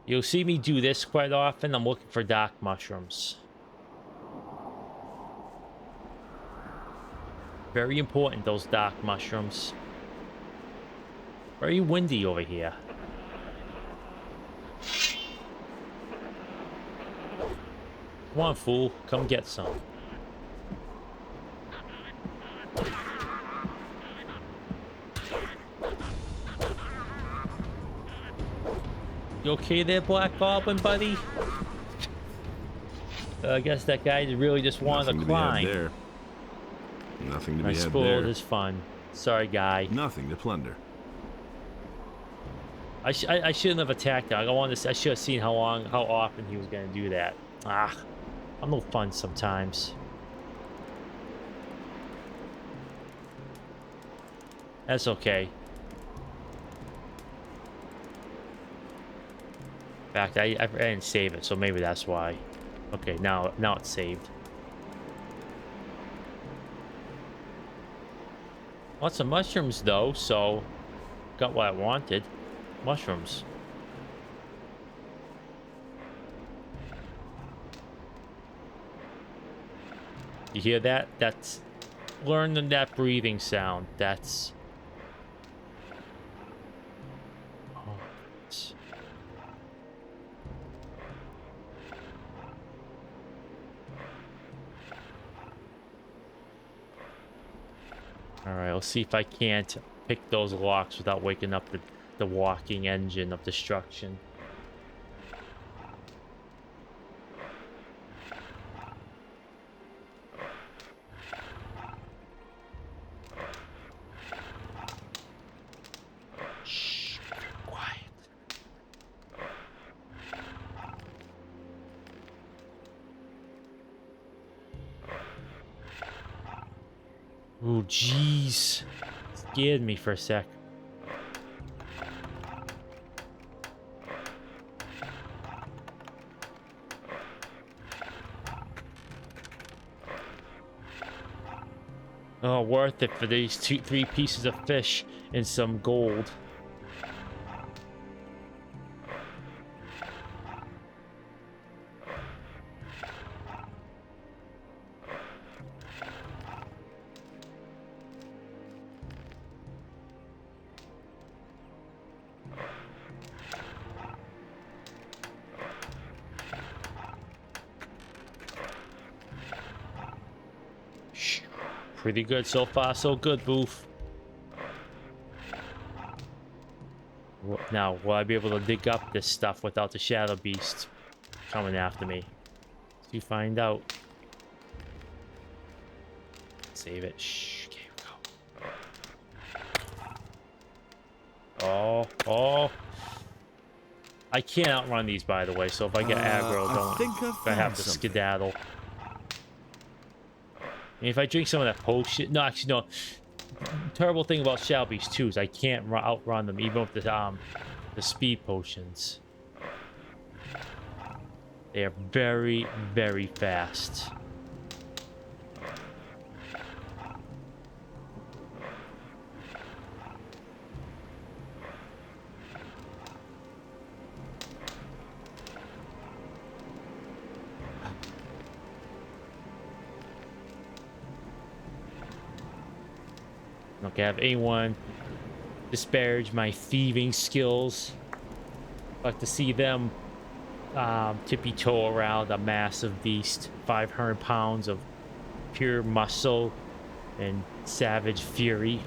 You'll see me do this quite often. I'm looking for dark mushrooms. Very important, those dark mushrooms. Very windy over here. Come on, fool. Come get some. You okay there, Black Goblin, buddy? I guess that guy really just wanted to climb. There. Nothing to be I had spoiled there. his fun. Sorry, guy. Nothing to plunder. I shouldn't have attacked him. I should have seen how often he was gonna do that. Ah, I'm no fun sometimes. That's okay. In fact, I didn't save it, so maybe that's why. Okay, now it's saved. Lots of mushrooms though, so got what I wanted. Mushrooms. You hear that? That's learning that breathing sound. That's Alright, let's see if I can't pick those locks without waking up the walking engine of destruction. Shh, quiet. Oh, jeez. Scared me for a sec. Oh, worth it for these 3 pieces of fish and some gold. Pretty good so far, so good, Boof. Now, will I be able to dig up this stuff without the Shadow Beast coming after me? Let's you find out. Save it. Shh. Okay, go. Oh. I can't outrun these, by the way, so if I get aggro, I have to skedaddle. And if I drink some of that potion... No, actually, no. Terrible thing about Shadow Beasts, too, is I can't outrun them, even with the speed potions. They are very, very fast. Okay, have anyone disparage my thieving skills? I'd like to see them tippy-toe around a massive beast, 500 pounds of pure muscle and savage fury.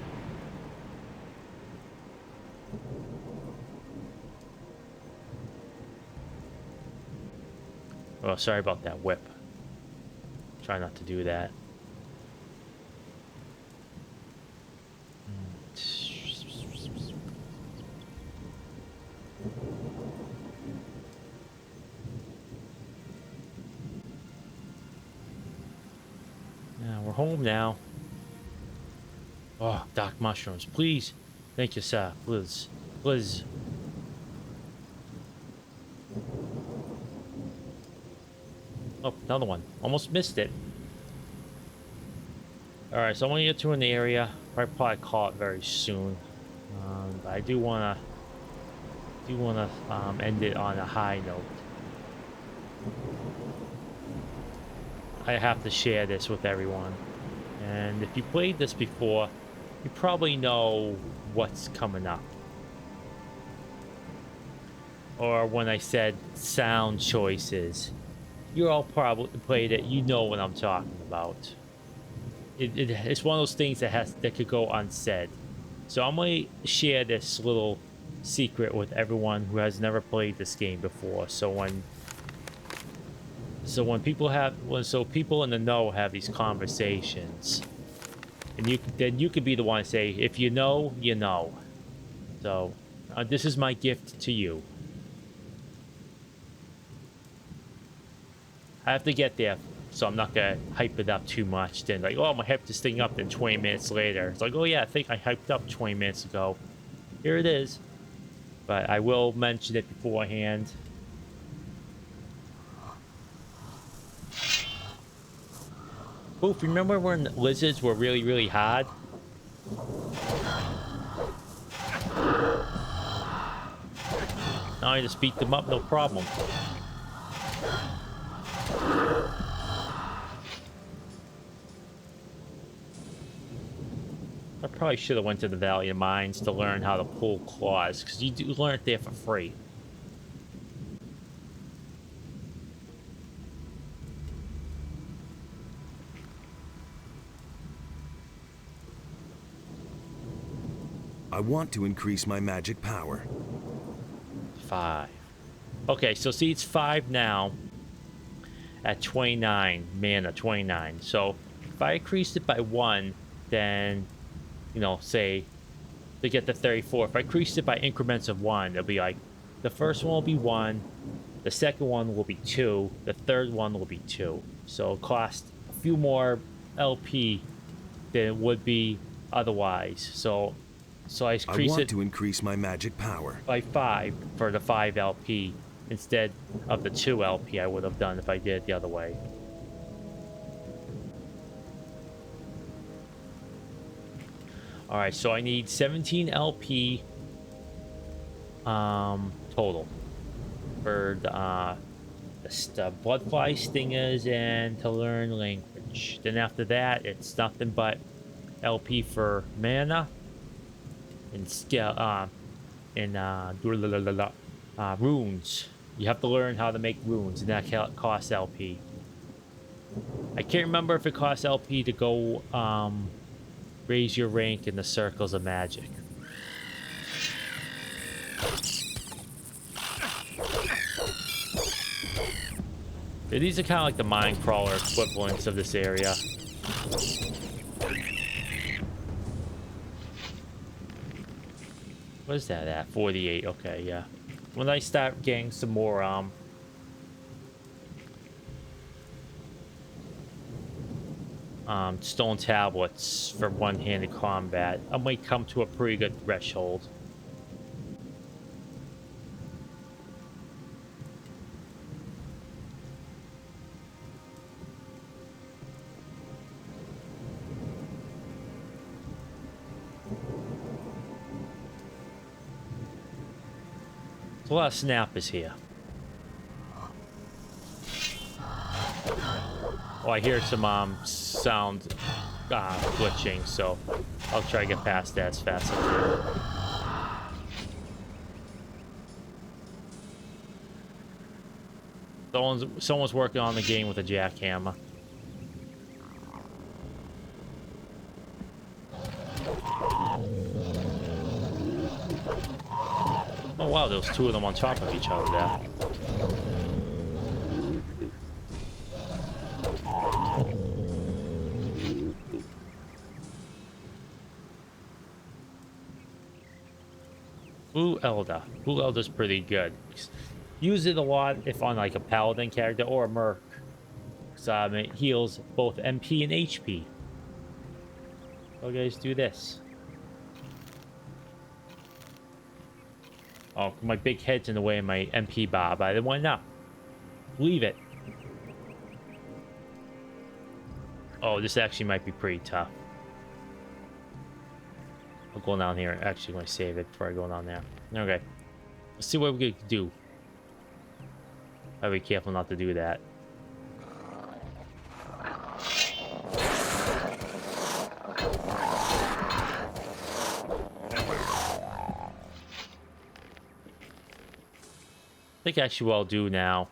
Oh, sorry about that whip. Try not to do that. We're home now. Oh, dark mushrooms, please. Thank you, sir. Please. Please. Oh, another one. Almost missed it. Alright, so I want to get to an area. I'll probably call it very soon. But I do want do want to end it on a high note. I have to share this with everyone. And if you played this before, you probably know what's coming up. Or when I said sound choices, you all probably played it. You know what I'm talking about. It's one of those things that could go unsaid. So I'm going to share this little secret with everyone who has never played this game before. So when people in the know have these conversations, and you could be the one to say, if you know, you know. So this is my gift to you. I have to get there, so I'm not gonna hype it up too much. Then like, oh, I'm gonna hype this thing up. Then 20 minutes later, it's like, oh yeah, I think I hyped up 20 minutes ago. Here it is. But I will mention it beforehand. Oof, remember when lizards were really, really hard? Now I just beat them up, no problem. I probably should have went to the Valley of Mines to learn how to pull claws, because you do learn it there for free. I want to increase my magic power. 5. Okay, so see, it's 5 now at 29 mana, 29. So if I increased it by 1, then, you know, say to get to 34. If I increased it by increments of 1, it'll be like the first one will be 1, the second one will be 2, the third one will be 2. So it'll cost a few more LP than it would be otherwise. So I increase it to increase my magic power by 5 for the 5 LP instead of the 2 LP I would have done if I did it the other way. Alright, so I need 17 LP total for the bloodfly stingers and to learn language. Then after that, it's nothing but LP for mana and skill runes. You have to learn how to make runes, and that costs LP. I can't remember if it costs LP to go raise your rank in the circles of magic. These are kind of like the mine crawler equivalents of this area. What is that at? 48. Okay, yeah. When I start getting some more stone tablets for one-handed combat, I might come to a pretty good threshold. A lot of snappers here. Oh, I hear some sound glitching, so I'll try to get past that as fast as I can. Someone's working on the game with a jackhammer. Oh wow, there's 2 of them on top of each other there. Blue Elder. Blue Elder's pretty good. Use it a lot if on like a paladin character or a merc. Because it heals both MP and HP. So guys, do this. Oh, my big head's in the way of my MP bar, but I didn't want to. Leave it. Oh, this actually might be pretty tough. I'll go down here. Actually, I'm going to save it before I go down there. Okay. Let's see what we can do. I'll be careful not to do that. I think actually what I'll do now,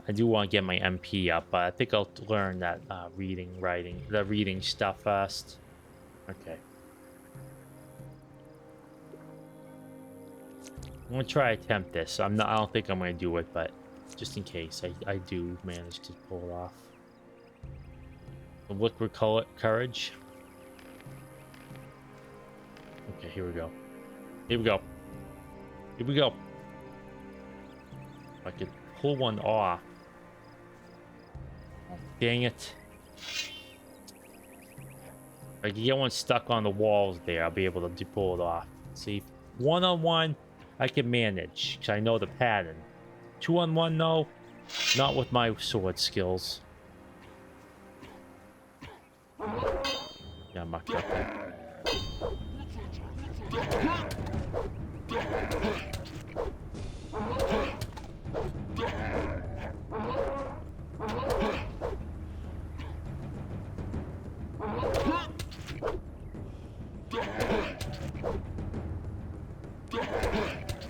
I do want to get my MP up, but I think I'll learn that the reading stuff first. Okay. I'm gonna try to attempt this. I don't think I'm gonna do it, but just in case I do manage to pull it off. The liquid courage. Okay, here we go. Here we go. Here we go. I could pull one off. Dang it. If I can get one stuck on the walls there, I'll be able to pull it off. See, one-on-one, I can manage, because I know the pattern. Two-on-one, no. Not with my sword skills. Yeah, I'm mucked up there.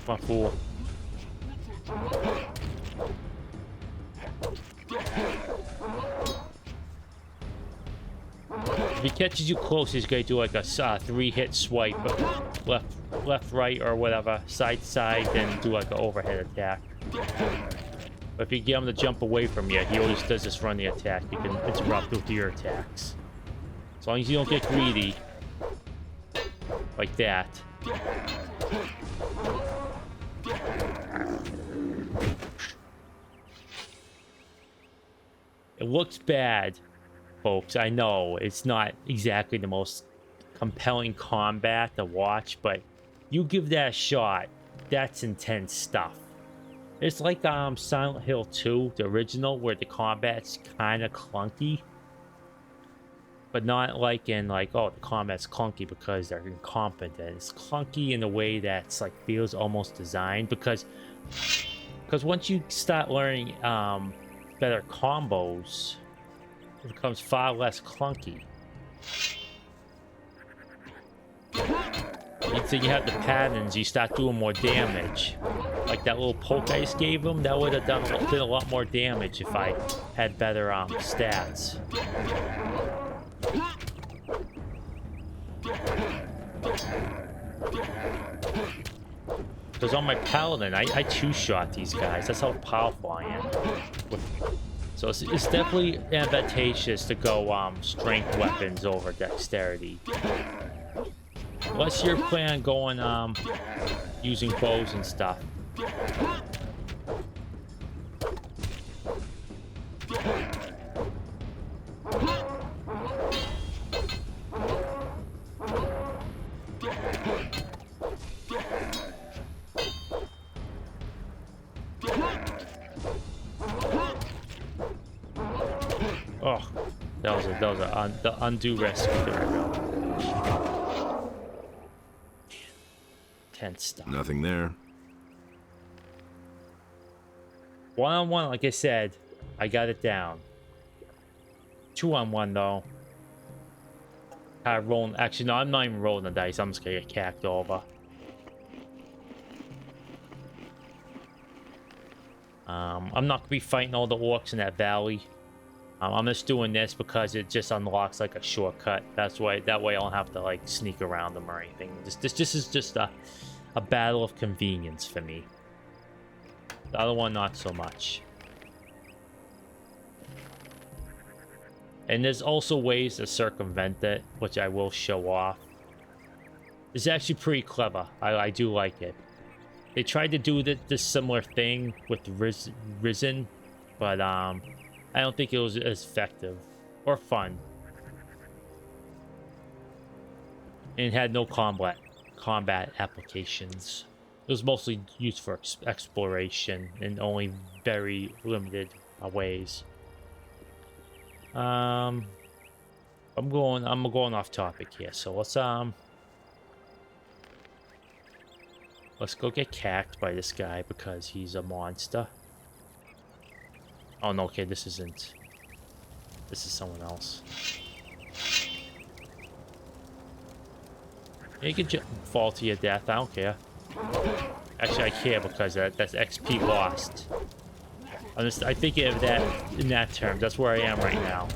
My fool. If he catches you close, he's gonna do like a 3-hit swipe, left, right, or whatever, side to side, then do like an overhead attack. But if you get him to jump away from you, he always does this running attack. You can interrupt with your attacks. As long as you don't get greedy, like that. It looks bad, folks. I know it's not exactly the most compelling combat to watch, but you give that a shot. That's intense stuff. It's like Silent Hill 2, the original, where the combat's kind of clunky, but not like in like, oh, the combat's clunky because they're incompetent. It's clunky in a way that's like feels almost designed because once you start learning better combos, it becomes far less clunky. So you have the patterns, you start doing more damage. Like that little poke I just gave him, that would have done a lot more damage if I had better stats. Because on my paladin, I two-shot these guys. That's how powerful I am. So it's definitely advantageous to go strength weapons over dexterity. Unless you're planning on going using bows and stuff. Oh, that was the undue risk. There we go. Tense stuff. Nothing there. One-on-one, like I said, I got it down. Two-on-one, though. Rolling. Actually, no, I'm not even rolling the dice. I'm just gonna get cacked over. I'm not gonna be fighting all the orcs in that valley. I'm just doing this because it just unlocks like a shortcut. That way I don't have to like sneak around them or anything. This is just a battle of convenience for me. The other one, not so much. And there's also ways to circumvent it, which I will show off. It's actually pretty clever. I do like it. They tried to do this similar thing with Risen, but I don't think it was as effective or fun. And it had no combat applications. It was mostly used for exploration in only very limited ways. I'm going off topic here, so let's Let's go get cacked by this guy because he's a monster. Oh no, okay, this isn't. This is someone else. You can fall to your death, I don't care. Actually, I care because that's XP lost. I think of that in that term. That's where I am right now.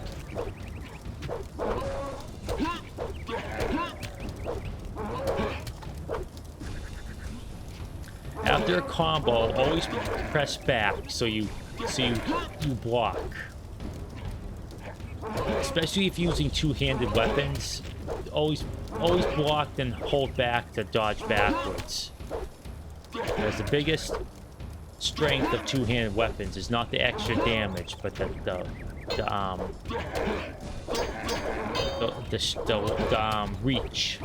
After a combo, always press back so you block. Especially if using two-handed weapons, always block then hold back to dodge backwards. Because the biggest strength of two-handed weapons is not the extra damage, but the reach.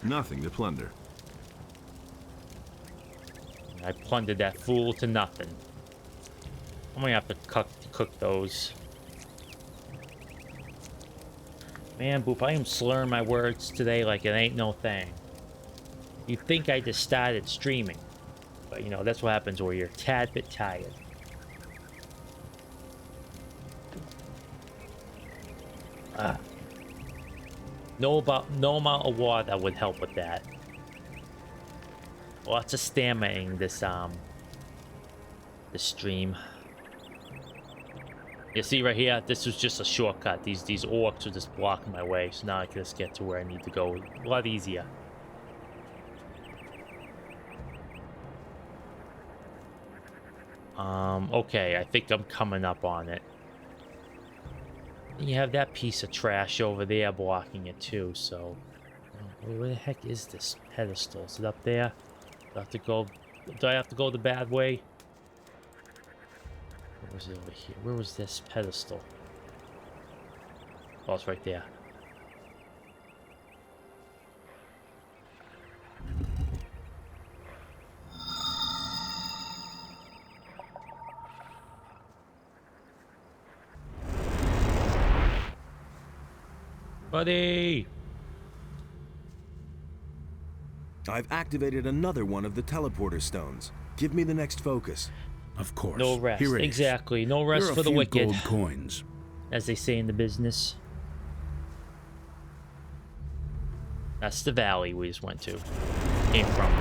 Nothing to plunder. I plundered that fool to nothing. I'm gonna have to cook those. Man, Boop, I am slurring my words today like it ain't no thing. You'd think I just started streaming. But, you know, that's what happens where you're a tad bit tired. No amount of water would help with that. Lots of stamina this stream. You see right here, this was just a shortcut. These orcs were just blocking my way, so now I can just get to where I need to go a lot easier. Okay, I think I'm coming up on it. You have that piece of trash over there blocking it too, so... Where the heck is this pedestal? Is it up there? Do I have to go the bad way? Where was it over here? Where was this pedestal? Oh, it's right there. Buddy! I've activated another one of the teleporter stones. Give me the next focus. Of course. No rest. Here it is. Exactly. No rest Here are for the a few wicked. gold coins. As they say in the business. That's the valley we just went to. Came from.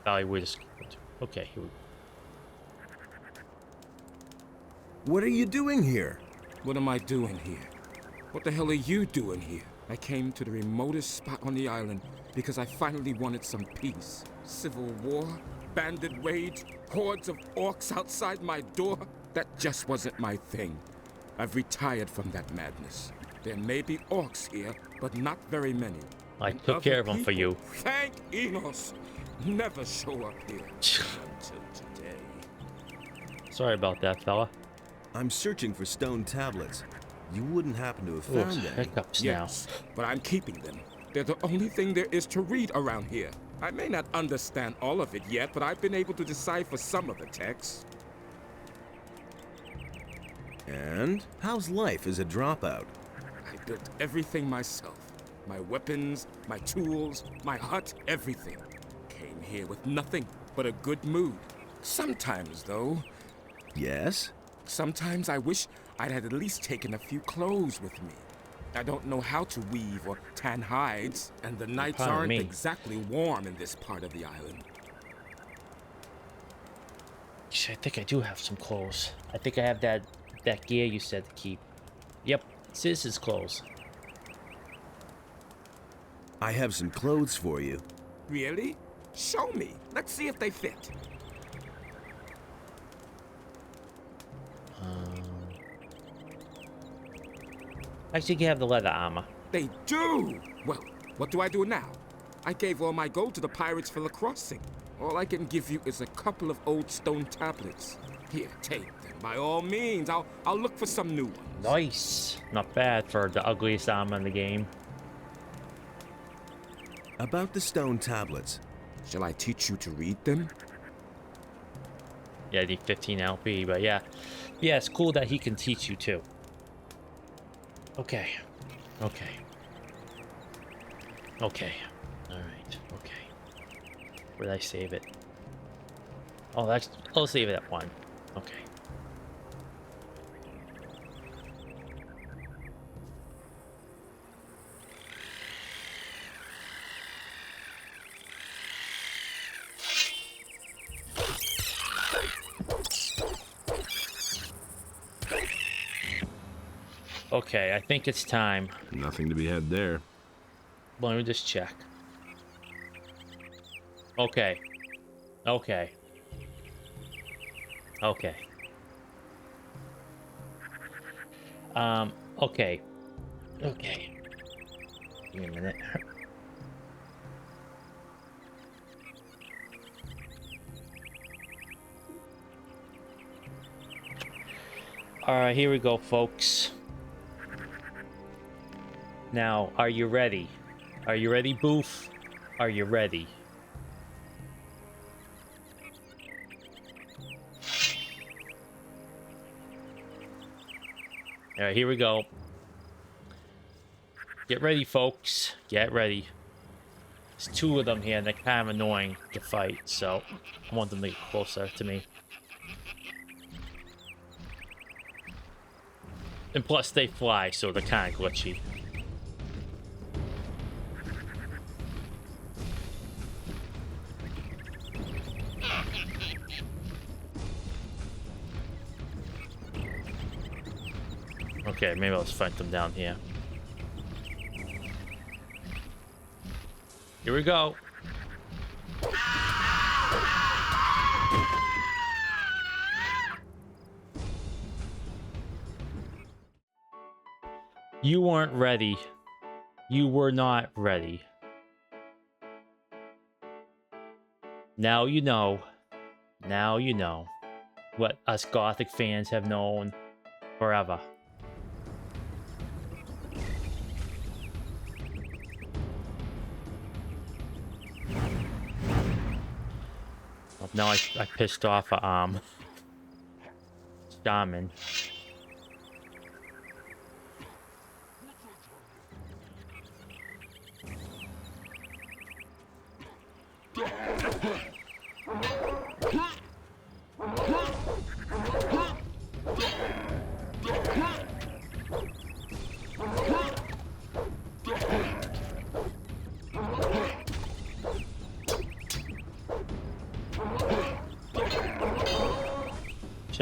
Valley we just went to. Okay, here we go. What are you doing here? What am I doing here? What the hell are you doing here? I came to the remotest spot on the island because I finally wanted some peace. Civil war, bandit raids, hordes of orcs outside my door. That just wasn't my thing. I've retired from that madness. There may be orcs here, but not very many. I took care of them for you. Thank Enos. Never show up here until today. Sorry about that, fella. I'm searching for stone tablets. You wouldn't happen to have found any. Hiccups yes, but I'm keeping them. They're the only thing there is to read around here. I may not understand all of it yet, but I've been able to decipher some of the text. And how's life as a dropout? I built everything myself. My weapons, my tools, my hut, everything. Came here with nothing but a good mood. Sometimes, though... Yes? Sometimes I wish I'd had at least taken a few clothes with me. I don't know how to weave or tan hides, and the nights aren't exactly warm in this part of the island. I think I do have some clothes. I think I have that gear you said to keep. Yep, Citizen's clothes. I have some clothes for you. Really? Show me. Let's see if they fit. Actually, you have the leather armor. They do! Well, what do I do now? I gave all my gold to the pirates for the crossing. All I can give you is a couple of old stone tablets. Here, take them. By all means, I'll look for some new ones. Nice. Not bad for the ugliest armor in the game. About the stone tablets. Shall I teach you to read them? Yeah, I need 15 LP, but yeah. Yeah, it's cool that he can teach you too. Okay. Okay. Okay. Alright. Okay. Where did I save it? Oh, that's... I'll save it at 1. Okay. Okay, I think it's time. Nothing to be had there. Let me just check. Okay. Okay. Okay. Okay. Okay. Give me a minute. Alright, here we go, folks. Now, are you ready? Are you ready, Boof? Are you ready? Alright, here we go. Get ready, folks. Get ready. There's 2 of them here, and they're kind of annoying to fight, so I want them to get closer to me. And plus, they fly, so they're kind of glitchy. Okay, maybe I'll just fight them down here. Here we go. You weren't ready. You were not ready. Now you know. Now you know what us Gothic fans have known forever. Well, now I pissed off a shaman.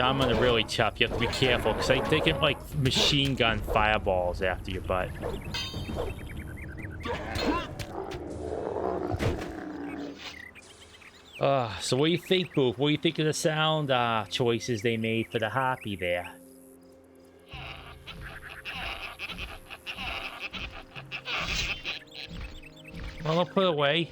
I'm gonna really tough. You have to be careful because they can like machine gun fireballs after your butt. So what do you think, Boof? What do you think of the sound choices they made for the harpy there? Well, I'll put it away.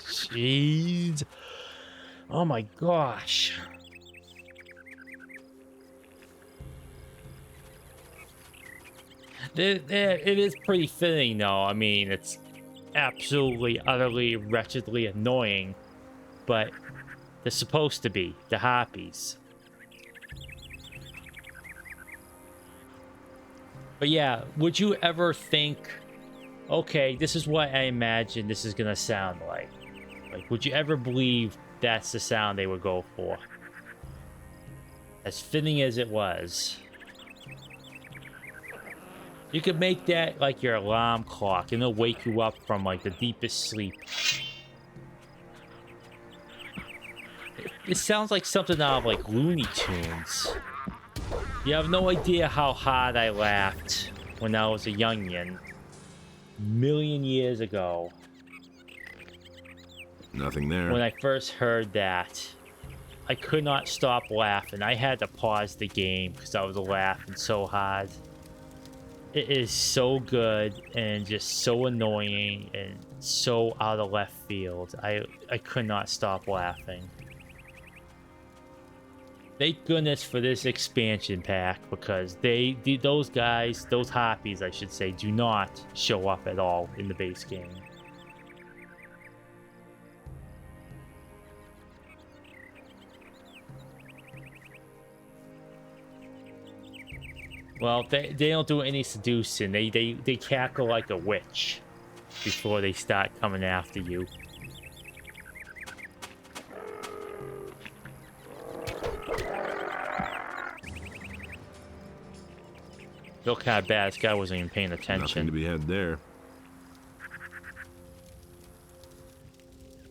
Jeez. Oh my gosh. It is pretty fitting though. I mean, it's absolutely, utterly, wretchedly annoying, but they're supposed to be. The harpies. But yeah, would you ever think, okay, this is what I imagine this is gonna sound like? Like, would you ever believe that's the sound they would go for? As fitting as it was. You could make that like your alarm clock and it'll wake you up from like the deepest sleep. It sounds like something out of like Looney Tunes. You have no idea how hard I laughed when I was a youngin'. A million years ago. Nothing there. When I first heard that, I could not stop laughing. I had to pause the game because I was laughing so hard. It is so good and just so annoying and so out of left field. I could not stop laughing. Thank goodness for this expansion pack because those guys, those harpies I should say, do not show up at all in the base game. Well, they don't do any seducing. They cackle like a witch before they start coming after you. Feel kind of bad. This guy wasn't even paying attention. Nothing to be had there.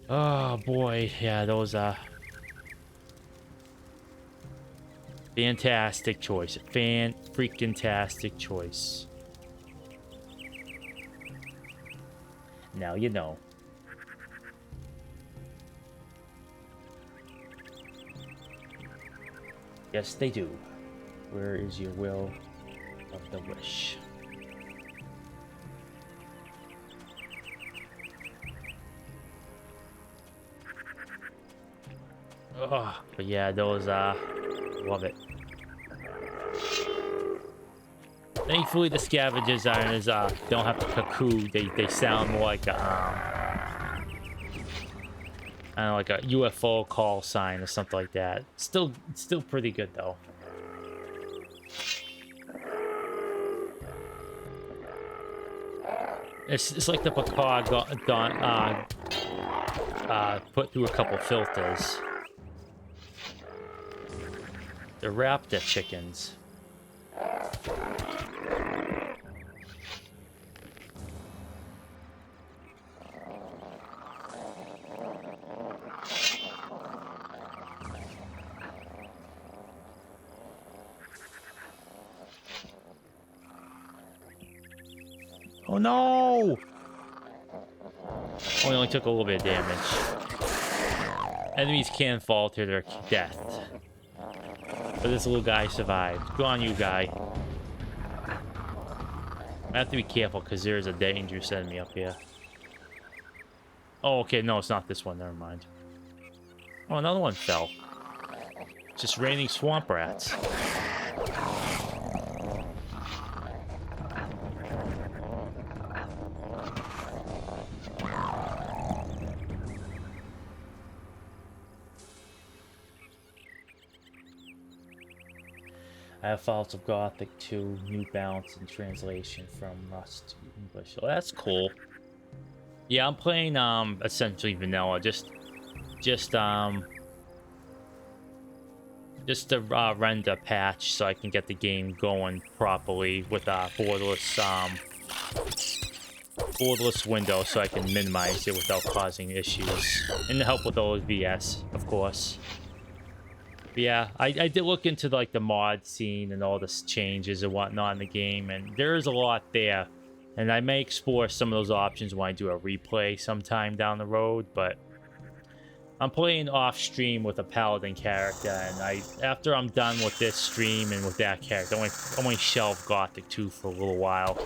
Oh boy, yeah, those fantastic choice. Freaking-tastic choice. Now you know. Yes, they do. Where is your will of the wish? Oh, but yeah, those love it. Thankfully, the scavengers don't have to cuckoo. They sound more like a I don't know, like a UFO call sign or something like that. Still pretty good though. It's like the Picard put through a couple filters. They're raptor chickens. Oh no! Oh, he only took a little bit of damage. Enemies can fall to their death. But this little guy survived. Go on, you guy. I have to be careful because there's a dangerous enemy up here. Oh, okay. No, it's not this one. Never mind. Oh, another one fell. Just raining swamp rats. I have files of Gothic II, New Balance, and translation from Rust to English. So that's cool. Yeah, I'm playing essentially vanilla, just to render patch so I can get the game going properly with a borderless window, so I can minimize it without causing issues, and to help with OBS, of course. But yeah, I did look into like the mod scene and all the changes and whatnot in the game, and there's a lot there. And I may explore some of those options when I do a replay sometime down the road, but I'm playing off stream with a paladin character, and after I'm done with this stream and with that character, I'm going to shelve Gothic 2 for a little while.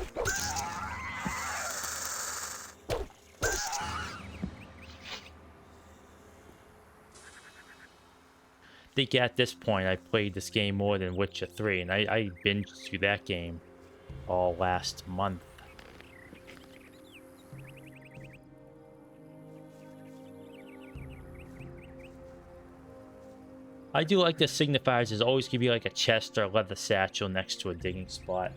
I think at this point I played this game more than Witcher 3, and I binged through that game all last month. I do like the signifiers. There's always give you like a chest or a leather satchel next to a digging spot.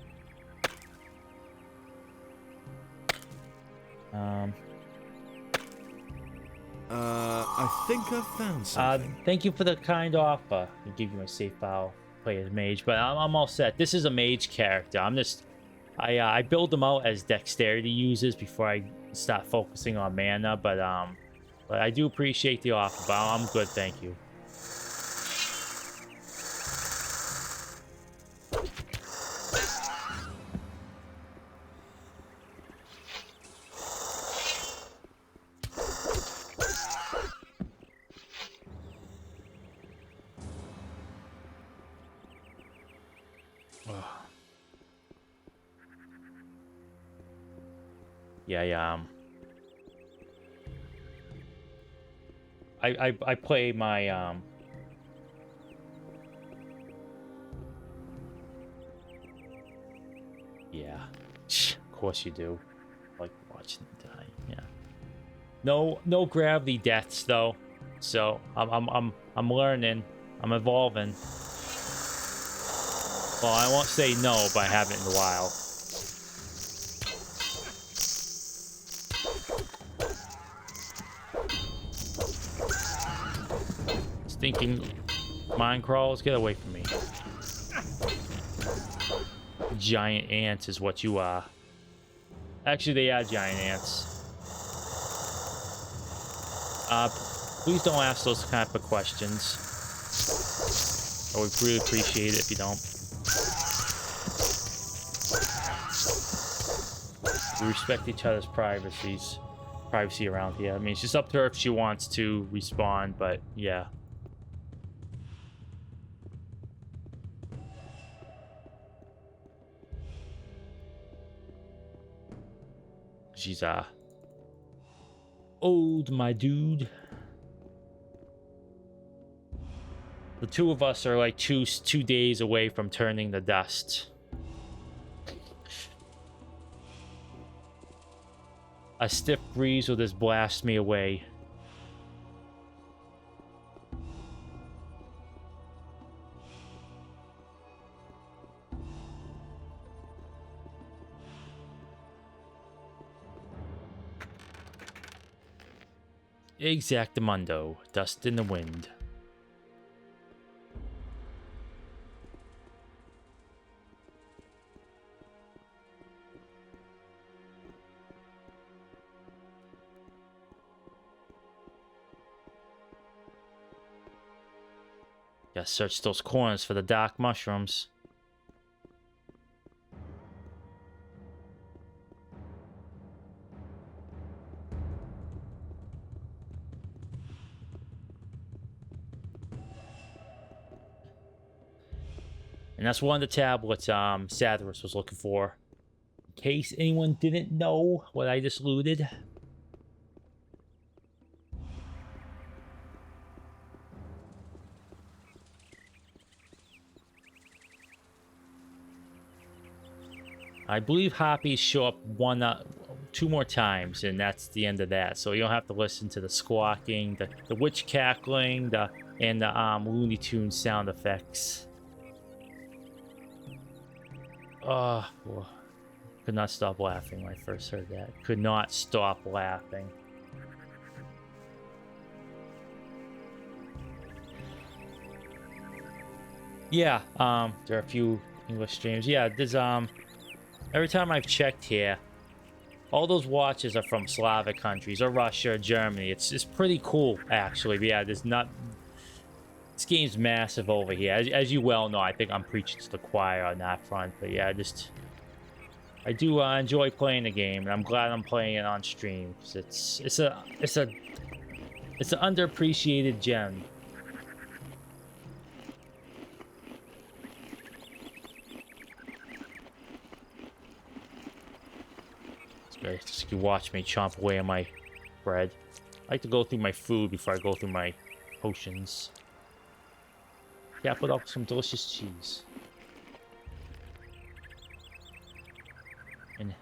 I think I found something. Thank you for the kind offer. I'll give you my save file. Play as mage, but I'm all set. This is a mage character. I build them out as dexterity users before I start focusing on mana. But I do appreciate the offer. But I'm good, thank you. Yeah, I play my yeah, of course you do. Like watching them die. Yeah. No gravity deaths though. So I'm learning. I'm evolving. Well, I won't say no, but I haven't in a while. Stinking mine crawls, get away from me. Giant ants is what you are. Actually, they are giant ants. Please don't ask those kind of questions. I would really appreciate it if you don't. We respect each other's privacy around here. I mean, it's just up to her if she wants to respond, but yeah. She's old, my dude. The two of us are like two days away from turning to dust. A stiff breeze will just blast me away. Exactamundo, dust in the wind. Gotta search those corners for the dark mushrooms. And that's one of the tablets Satyrus was looking for. In case anyone didn't know what I just looted. I believe Hoppies show up two more times, and that's the end of that. So you don't have to listen to the squawking, the witch cackling, and the Looney Tunes sound effects. Could not stop laughing when I first heard that. Could not stop laughing. Yeah, there are a few English streams. Yeah, there's every time I've checked here, all those watches are from Slavic countries or Russia or Germany. It's pretty cool, actually. But yeah, there's not. This game's massive over here, as you well know. I think I'm preaching to the choir on that front. But yeah, I do enjoy playing the game, and I'm glad I'm playing it on stream because it's an underappreciated gem. Just you watch me chomp away on my bread. I like to go through my food before I go through my potions. Cap it off with some delicious cheese. And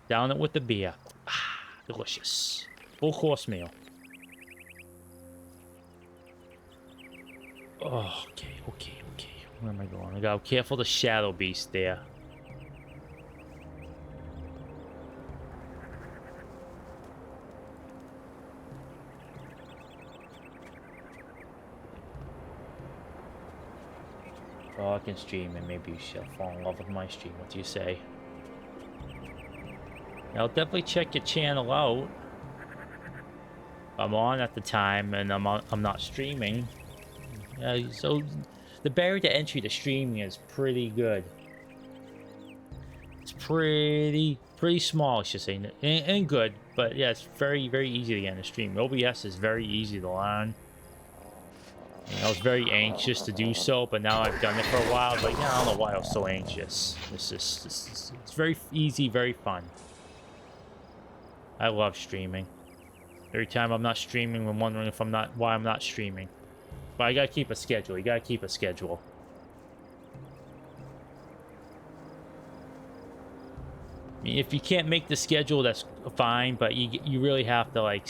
down it with the beer. Ah, delicious. Full course meal. Oh, okay. Where am I going? I gotta be careful the shadow beast there. Oh, I can stream and maybe she'll fall in love with my stream. What do you say? I'll definitely check your channel out. I'm on at the time and I'm not streaming. So the barrier to entry to streaming is pretty good. It's pretty small, I should say, and good. But yeah, it's very easy to get into stream. OBS is very easy to learn. I was very anxious to do so, but now I've done it for a while. Like, yeah, I don't know why I was so anxious. It's very easy, very fun. I love streaming. Every time I'm not streaming, I'm wondering if why I'm not streaming. But I gotta keep a schedule. You gotta keep a schedule. I mean, if you can't make the schedule, that's fine, but you really have to like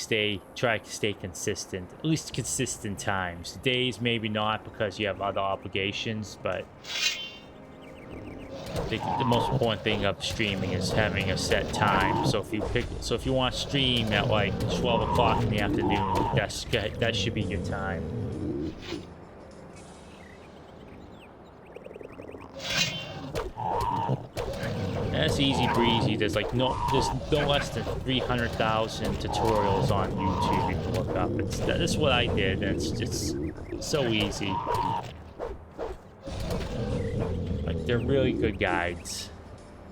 try to stay consistent, at least consistent times. Days maybe not because you have other obligations, but The most important thing of streaming is having a set time. So if you want to stream at like 12 o'clock in the afternoon, that should be your time. That's easy breezy. There's no less than 300,000 tutorials on YouTube you can look up. That's what I did, and it's just so easy. Like, they're really good guides.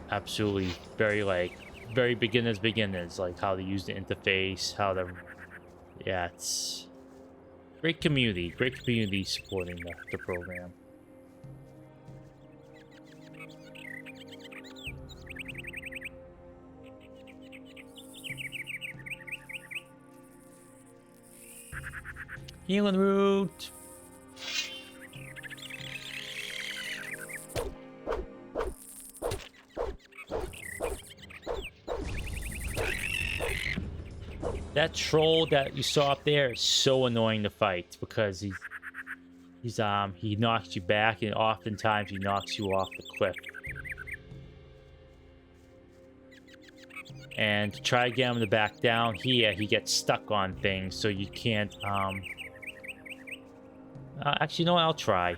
Absolutely, very beginners, like how to use the interface, how to, yeah, it's great community supporting the program. Healing route. That troll that you saw up there is so annoying to fight because he knocks you back, and oftentimes he knocks you off the cliff. And to try to get him to back down here, he gets stuck on things, so you can't actually, no, I'll try.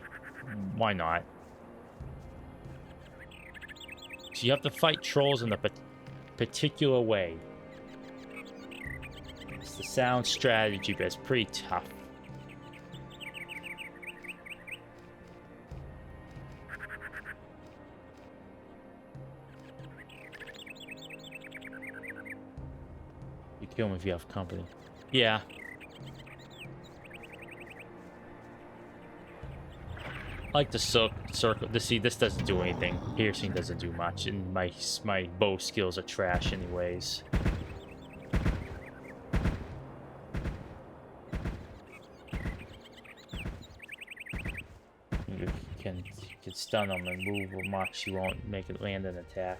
Why not? So you have to fight trolls in a particular way. It's the sound strategy, but it's pretty tough. You kill him if you have company. Yeah. I like the circle. See, this doesn't do anything. Piercing doesn't do much, and my bow skills are trash anyways. You can stun them and move much. You won't make it land an attack.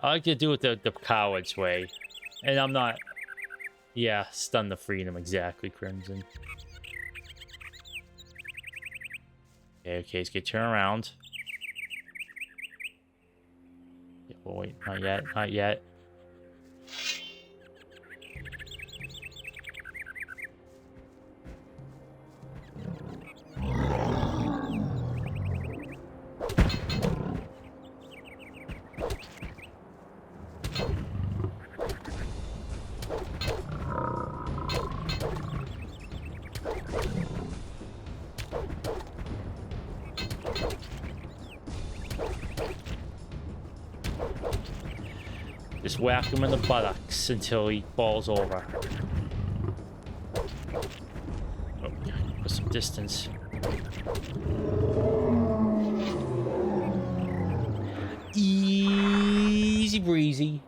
I like to do it the coward's way, and I'm not. Yeah, stun the freedom, exactly, Crimson. Okay, let's get turn around. Yeah, well, wait, not yet, not yet. Just whack him in the buttocks until he falls over. Oh, put some distance. Easy breezy.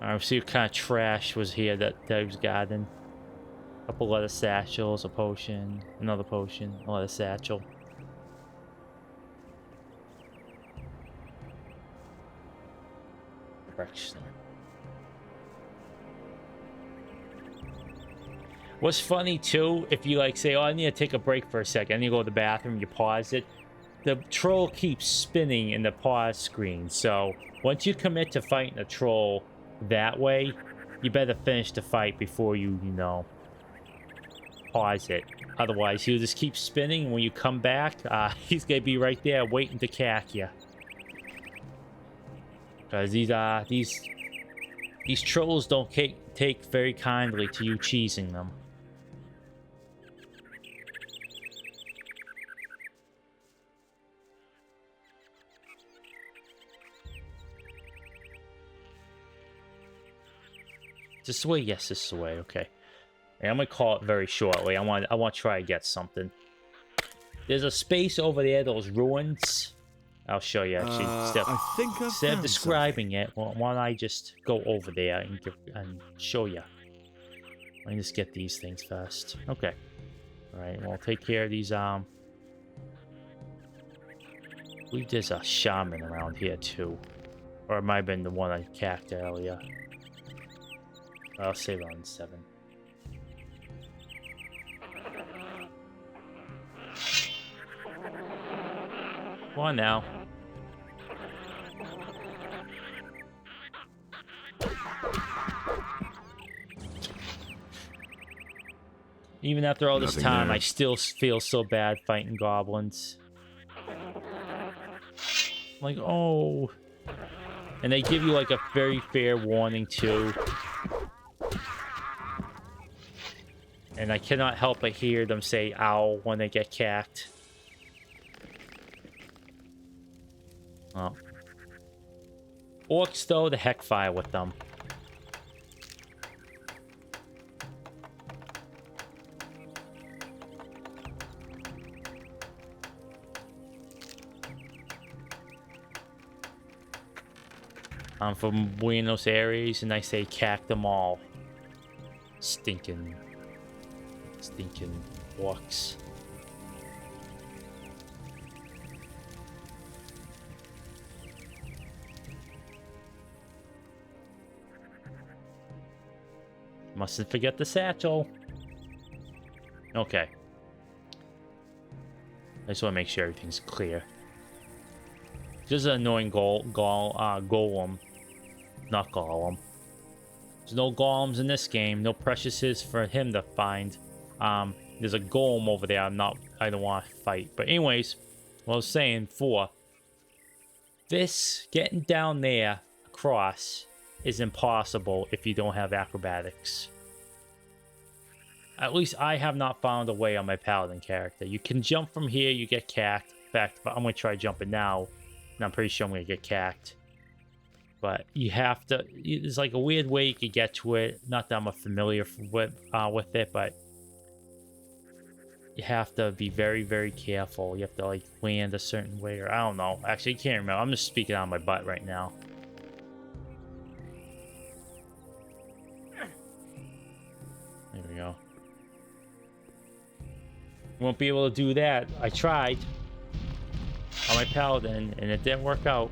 Alright, see what kind of trash was here that I was guarding. Couple leather satchels, a potion, another potion, a leather satchel. Correction. What's funny too, if you like say, oh, I need to take a break for a second, and you go to the bathroom, you pause it, the troll keeps spinning in the pause screen. So once you commit to fighting a troll that way, you better finish the fight before you know, pause it. Otherwise, he'll just keep spinning. When you come back, he's gonna be right there waiting to cack you. Because these trolls don't take very kindly to you cheesing them. This way? Yes, this is the way. Okay. And I'm gonna call it very shortly. I want to try to get something. There's a space over there, those ruins. I'll show you actually. Instead of describing it, why don't I just go over there and show you? Let me just get these things first. Okay. All right. We'll take care of these. I believe there's a shaman around here too, or it might have been the one I cacked earlier. I'll save it on 7. Come on now. Even after all this Nothing time, there. I still feel so bad fighting goblins. Like, oh. And they give you like a very fair warning too. And I cannot help but hear them say ow when they get cacked. Oh. Orcs though, the heck fire with them. I'm from Buenos Aires, and I say cack them all. Stinking orcs. Mustn't forget the satchel. Okay. I just want to make sure everything's clear. Just an annoying golem. Not golem. There's no golems in this game. No preciouses for him to find. There's a golem over there. I don't want to fight. But anyways, what I was saying for this, getting down there across is impossible if you don't have acrobatics. At least I have not found a way on my paladin character. You can jump from here, you get cacked. In fact, I'm going to try jumping now, and I'm pretty sure I'm going to get cacked. But you have to, there's like a weird way you could get to it. Not that I'm familiar with it, but you have to be very, very careful. You have to like land a certain way, or I don't know. Actually, I can't remember. I'm just speaking out of my butt right now. There we go. Won't be able to do that. I tried on my paladin, and it didn't work out.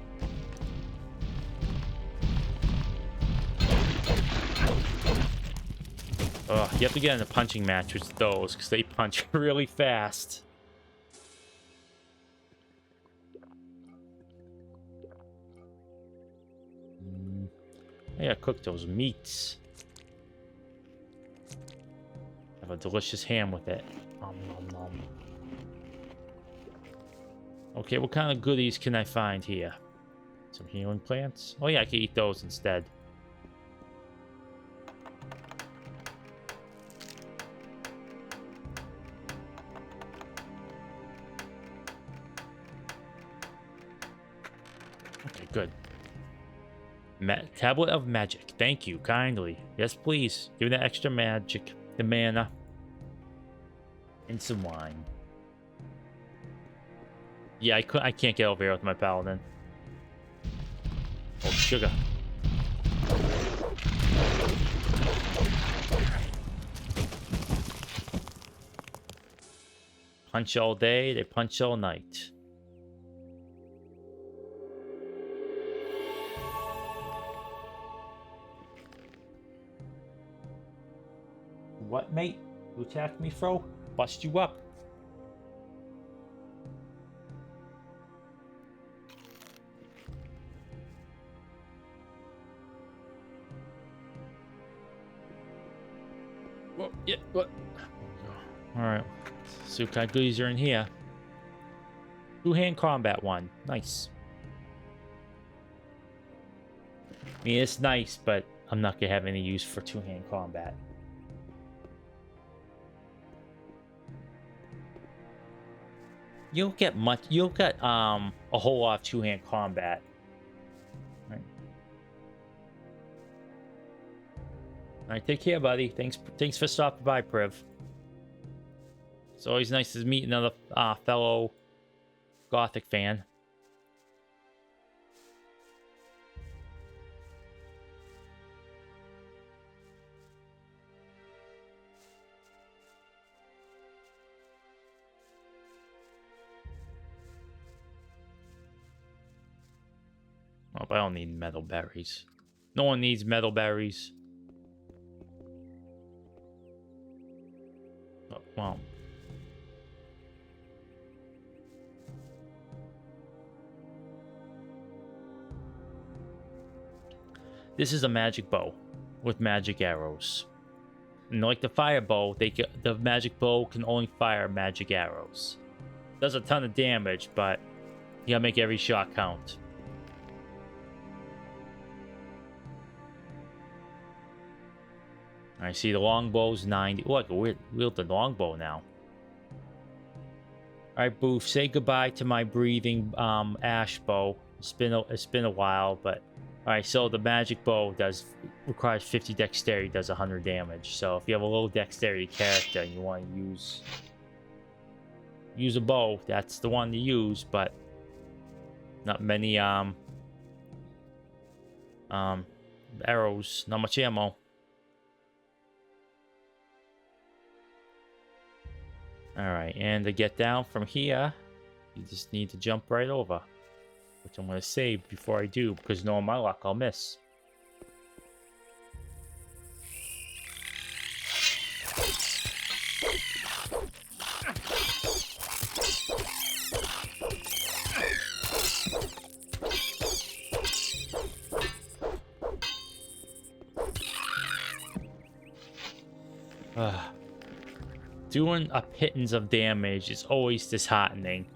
Ugh, you have to get in a punching match with those, because they punch really fast. I gotta cook those meats. Have a delicious ham with it. Nom, nom, nom. Okay, what kind of goodies can I find here? Some healing plants? Oh yeah, I can eat those instead. Okay, good. Tablet of magic. Thank you kindly. Yes, please. Give me that extra magic. The mana. And some wine. Yeah, I can't get over here with my paladin. Oh, sugar. Punch all day, they punch all night. What, mate? You attacked me, fro? Bust you up. Whoa, yeah, what? Alright. See what kind of goodies are in here. Two-hand combat one. Nice. I mean, it's nice, but I'm not gonna have any use for two-hand combat. You'll get a whole lot of two-hand combat. All right, take care, buddy. Thanks for stopping by, Priv. It's always nice to meet another fellow Gothic fan. Oh, but I don't need metal berries. No one needs metal berries. Oh, well. This is a magic bow with magic arrows. And like the fire bow, the magic bow can only fire magic arrows. Does a ton of damage, but you gotta make every shot count. I see the longbow's 90. Oh, I can wield the longbow now. Alright, Boof, say goodbye to my breathing ash bow. It's been a while, but alright, so the magic bow requires 50 dexterity, does 100 damage. So if you have a low dexterity character and you want to use a bow, that's the one to use, but not many arrows, not much ammo. Alright, and to get down from here, you just need to jump right over. Which I'm going to save before I do, because knowing my luck, I'll miss. Doing a pittance of damage is always disheartening.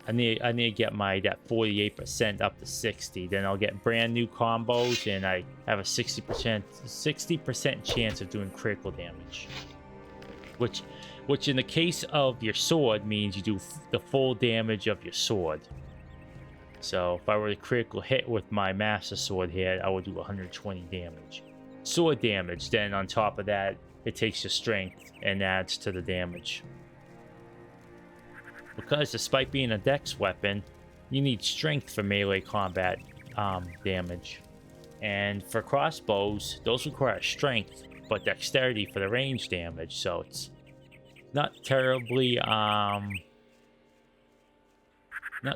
I need to get that 48% up to 60. Then I'll get brand new combos, and I have a 60% chance of doing critical damage. Which in the case of your sword means you do the full damage of your sword. So if I were to critical hit with my master sword here, I would do 120 damage. Sword damage. Then on top of that, it takes your strength and adds to the damage. Because despite being a dex weapon, you need strength for melee combat damage. And for crossbows, those require strength, but dexterity for the range damage. So it's not terribly, not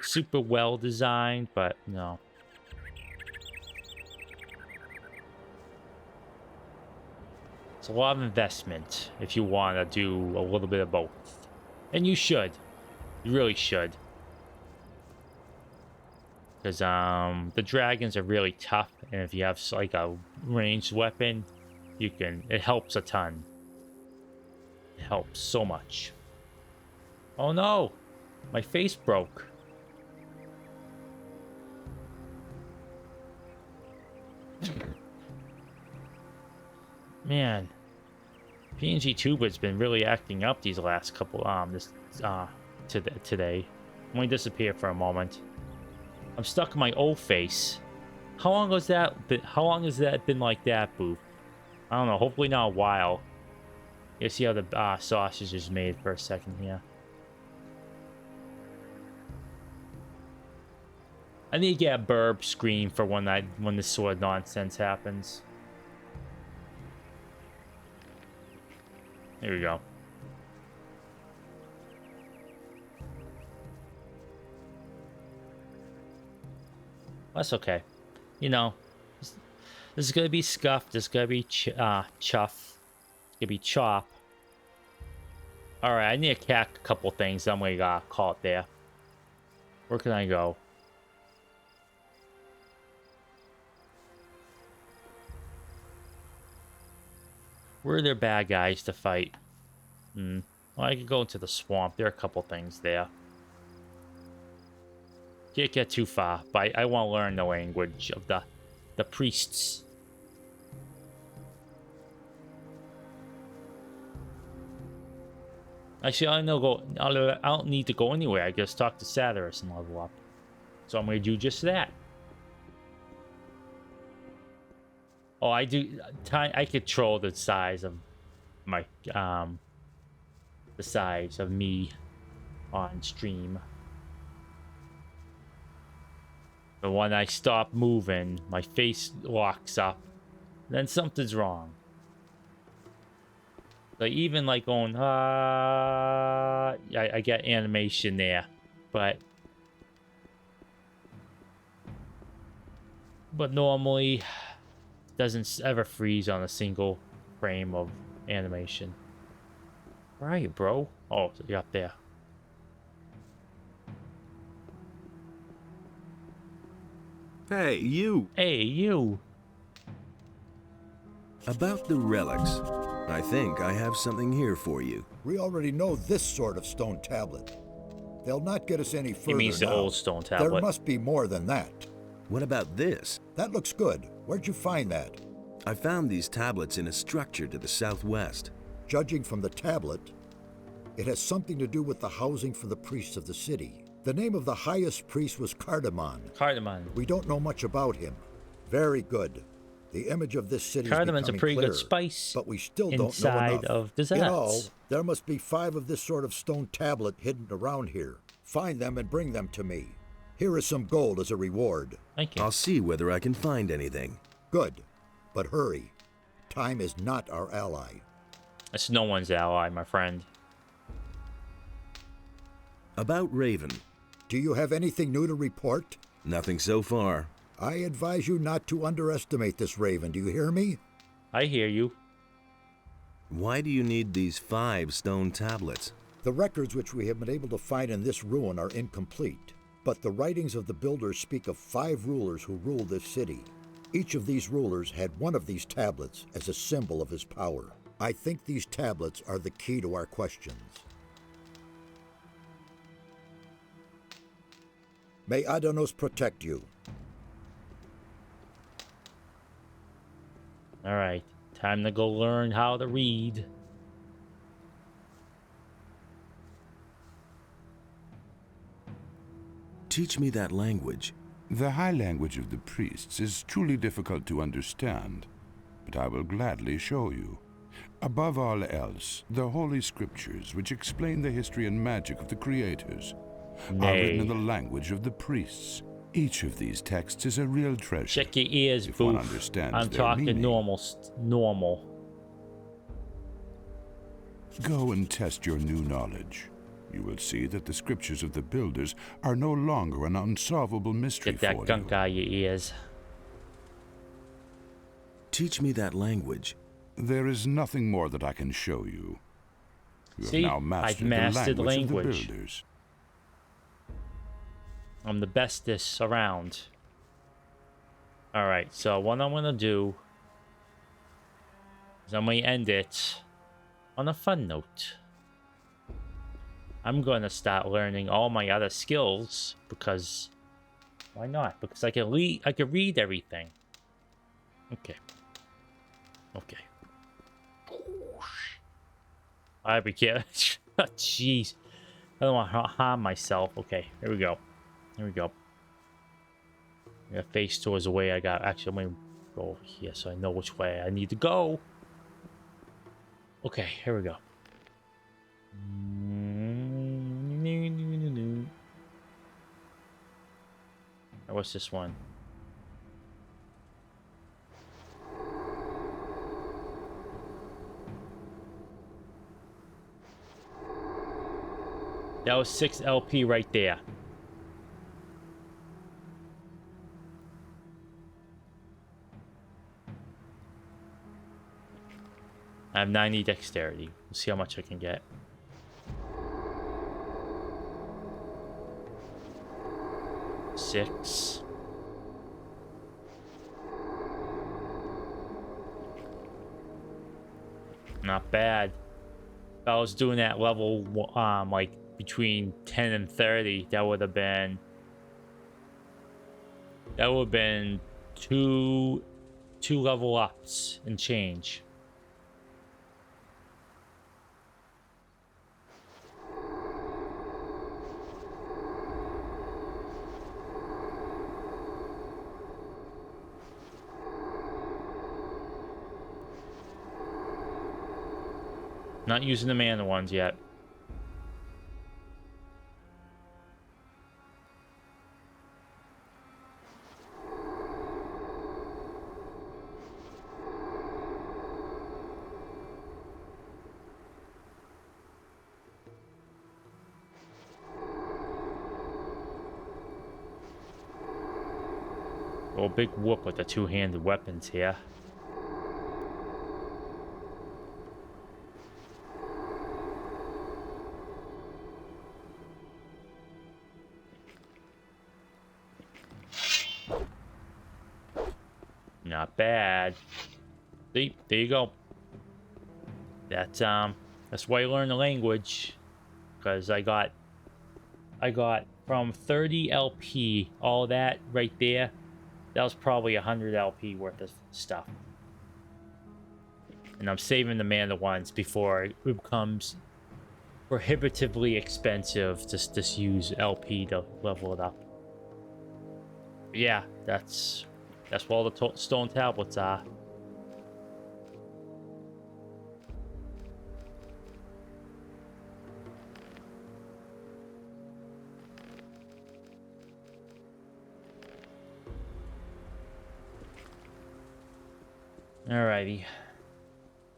super well designed, but no. It's a lot of investment if you want to do a little bit of both. And you should. You really should. Because the dragons are really tough, and if you have like a ranged weapon, it helps a ton. It helps so much. Oh no! My face broke. Man, pngtuber's been really acting up these last couple today. Let me disappear for a moment. I'm stuck in my old face. How long has that been like that, Boo? I don't know. Hopefully not a while. You see how the sausage is made for a second here. I need to get a burp screen for when this sword nonsense happens. There we go. That's okay. You know, this is gonna be scuffed. This is gonna be chuff. It's gonna be chop. All right, I need to cack a couple things. I'm gonna call it there. Where can I go? Where are there bad guys to fight? Well, I could go into the swamp. There are a couple things there. Can't get too far, but I want to learn the language of the priests. Actually, I don't need to go anywhere. I just talk to Satyrus and level up. So I'm going to do just that. Oh, I control the size of my the size of me on stream. But when I stop moving, my face locks up. Then something's wrong. Like even like going I get animation there, but normally doesn't ever freeze on a single frame of animation. Where are you, bro? Oh, you're up there. Hey, you. Hey, you. About the relics. I think I have something here for you. We already know this sort of stone tablet. They'll not get us any further. It means the now. old stone tablet. There must be more than that. What about this? That looks good. Where'd you find that? I found these tablets in a structure to the southwest. Judging from the tablet, it has something to do with the housing for the priests of the city. The name of the highest priest was Cardamon. Cardamon. We don't know much about him. Very good. The image of this city Cardamon's is a pretty clearer, good spice but we still don't know inside enough. of desserts. In all, there must be 5 of this sort of stone tablet hidden around here. Find them and bring them to me. Here is some gold as a reward. Thank you. I'll see whether I can find anything. Good, but hurry. Time is not our ally. It's no one's ally, my friend. About Raven. Do you have anything new to report? Nothing so far. I advise you not to underestimate this Raven. Do you hear me? I hear you. Why do you need these 5 stone tablets? The records which we have been able to find in this ruin are incomplete, but the writings of the builders speak of 5 rulers who ruled this city. Each of these rulers had one of these tablets as a symbol of his power. I think these tablets are the key to our questions. May Adanos protect you. All right, time to go learn how to read. Teach me that language. The high language of the priests is truly difficult to understand, but I will gladly show you. Above all else, the Holy Scriptures, which explain the history and magic of the creators, are written in the language of the priests. Each of these texts is a real treasure. Check your ears, if one boof. understands I'm their talking meaning. normal. Go and test your new knowledge. You will see that the scriptures of the builders are no longer an unsolvable mystery Get that for gunk out of your ears. Teach me that language. There is nothing more that I can show you. You See, have now I've mastered mastered the language of language. the builders. I'm the bestest around. Alright, so what I'm gonna do is I'm gonna end it on a fun note. I'm gonna start learning all my other skills because why not? Because I can read everything. Okay. I be careful. Jeez. I don't want to harm myself. Okay, here we go. I got face towards the way I got. Actually, I'm gonna go over here so I know which way I need to go. Okay, here we go. What's this one? That was 6 LP right there. I have 90 dexterity. Let's see how much I can get. Six. Not bad. If I was doing that level, like between 10 and 30, that would have been two level ups and change. Not using the mana ones yet. Oh, big whoop with the two-handed weapons here. Not bad. See, there you go. That's why you learn the language. Because I got from 30 LP, all that right there. That was probably 100 LP worth of stuff. And I'm saving the mana ones before it becomes prohibitively expensive to just use LP to level it up. But yeah, that's what all the stone tablets are. Alrighty.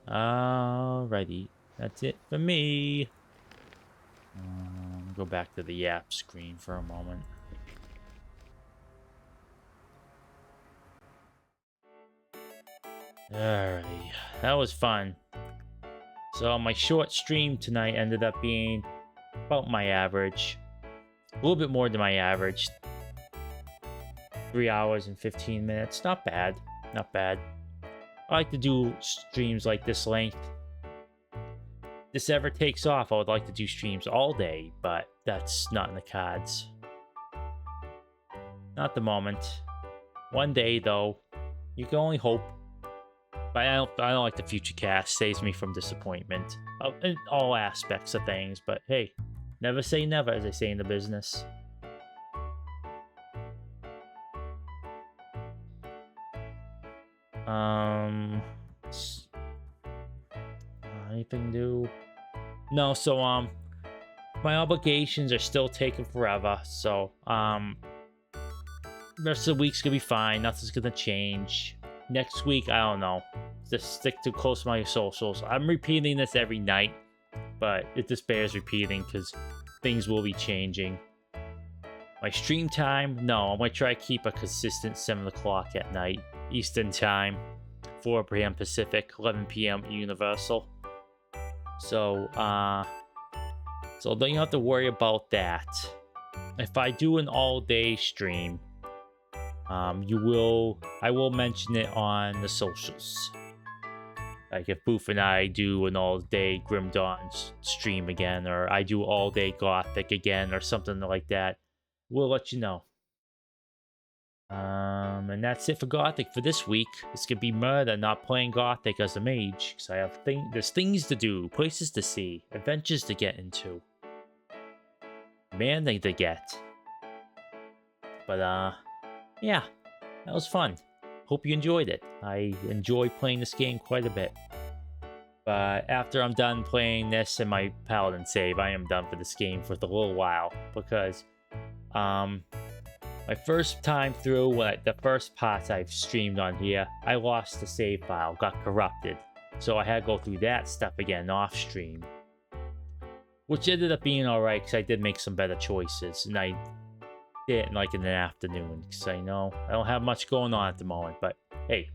Alrighty. That's it for me. Go back to the Yap screen for a moment. Alrighty. That was fun. So my short stream tonight ended up being about my average. A little bit more than my average. 3 hours and 15 minutes. Not bad. Not bad. I like to do streams like this length. If this ever takes off, I would like to do streams all day, but that's not in the cards. Not at the moment. One day, though, you can only hope. But I don't like the future cast. Saves me from disappointment in all aspects of things. But hey, never say never, as they say in the business. Anything new? No, so my obligations are still taking forever, so rest of the week's gonna be fine. Nothing's gonna change. Next week, I don't know. Just stick to close to my socials. I'm repeating this every night, but it just bears repeating because things will be changing. My stream time, no, I'm gonna try to keep a consistent 7 o'clock at night Eastern time, 4 p.m. Pacific, 11 p.m. Universal. So don't you have to worry about that. If I do an all-day stream, I will mention it on the socials. Like if Boof and I do an all-day Grim Dawn stream again, or I do all-day Gothic again, or something like that, we'll let you know. And that's it for Gothic for this week. It's gonna be murder not playing Gothic as a mage, because I have there's things to do, places to see, adventures to get into, mana to get. But yeah, that was fun. Hope you enjoyed it. I enjoy playing this game quite a bit. But after I'm done playing this and my Paladin save, I am done for this game for a little while, because my first time through, the first parts I've streamed on here, I lost the save file, got corrupted. So I had to go through that stuff again off stream. Which ended up being alright, because I did make some better choices. And I did it like in the afternoon, because I know I don't have much going on at the moment, but hey.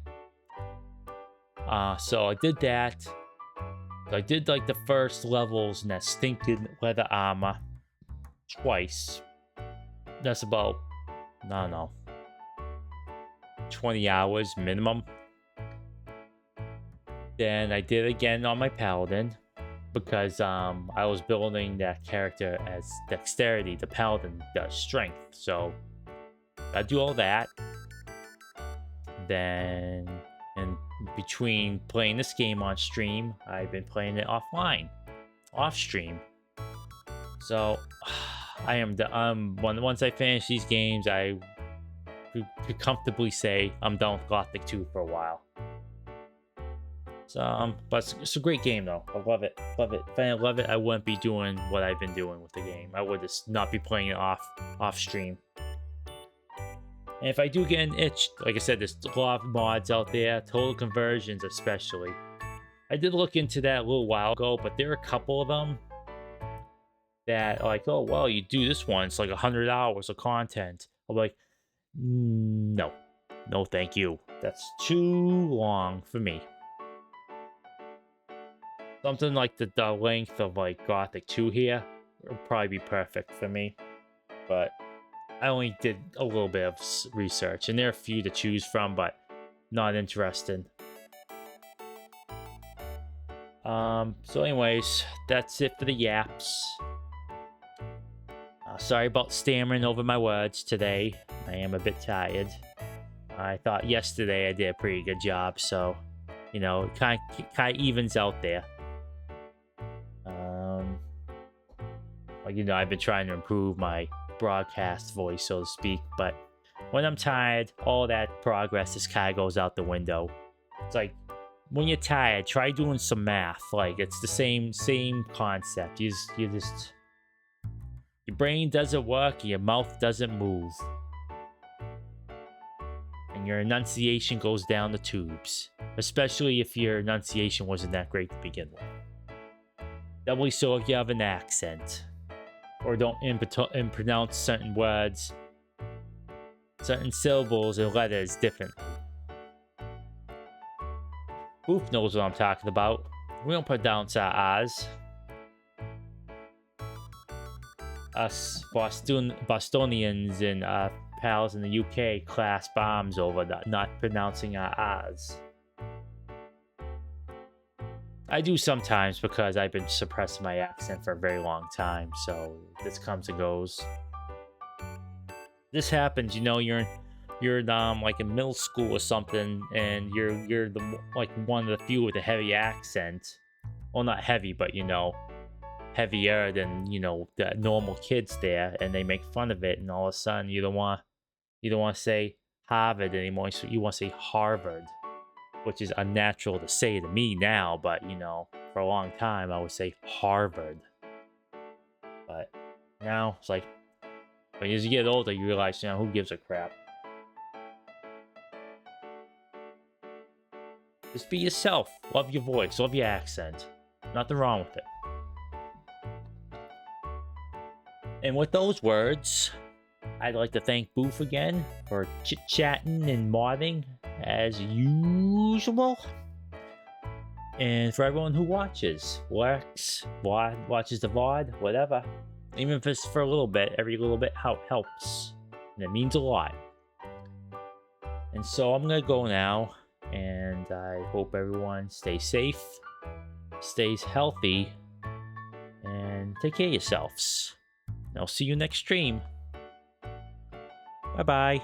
So I did that. So I did like the first levels in that stinking leather armor twice. That's about, I don't know, 20 hours minimum. Then I did it again on my Paladin, because I was building that character as dexterity. The Paladin does strength, so I do all that. Then in between playing this game on stream, I've been playing it offline, off stream. So I am once I finish these games, I could comfortably say I'm done with Gothic 2 for a while. So but it's a great game though. I love it. Love it. If I didn't love it, I wouldn't be doing what I've been doing with the game. I would just not be playing it off stream. And if I do get an itch, like I said, there's a lot of mods out there, total conversions especially. I did look into that a little while ago, but there are a couple of them that are like, oh well, you do this one, it's like 100 hours of content. I'm like, no, thank you. That's too long for me. Something like the length of like Gothic 2 here would probably be perfect for me. But I only did a little bit of research, and there are a few to choose from, but not interested. So anyways, that's it for the yaps. Sorry about stammering over my words today. I am a bit tired. I thought yesterday I did a pretty good job, so, you know, it kind of evens out there. Well, you know, I've been trying to improve my broadcast voice, so to speak, but when I'm tired, all that progress just kind of goes out the window. It's like, when you're tired, try doing some math. Like, it's the same concept. Your brain doesn't work, your mouth doesn't move. And your enunciation goes down the tubes. Especially if your enunciation wasn't that great to begin with. Doubly so if you have an accent. Or don't pronounce certain words, certain syllables and letters differently. Boof knows what I'm talking about. We don't pronounce our R's. Us Bostonians and pals in the UK clasp arms over not pronouncing our R's. I do sometimes because I've been suppressing my accent for a very long time, so this comes and goes. This happens, you know, you're like in middle school or something, and you're the like one of the few with a heavy accent. Well, not heavy, but you know, heavier than, you know, the normal kids there, and they make fun of it, and all of a sudden you don't want to say Harvard anymore, so you want to say Harvard. Which is unnatural to say to me now, but, you know, for a long time I would say Harvard. But now it's like, but as you get older, you realize, you know, who gives a crap? Just be yourself. Love your voice. Love your accent. Nothing wrong with it. And with those words, I'd like to thank Boof again for chit-chatting and modding as usual. And for everyone who watches, watches the VOD, whatever. Even if it's for a little bit, every little bit helps. And it means a lot. And so I'm going to go now. And I hope everyone stays safe, stays healthy, and take care of yourselves. And I'll see you next stream. Bye-bye.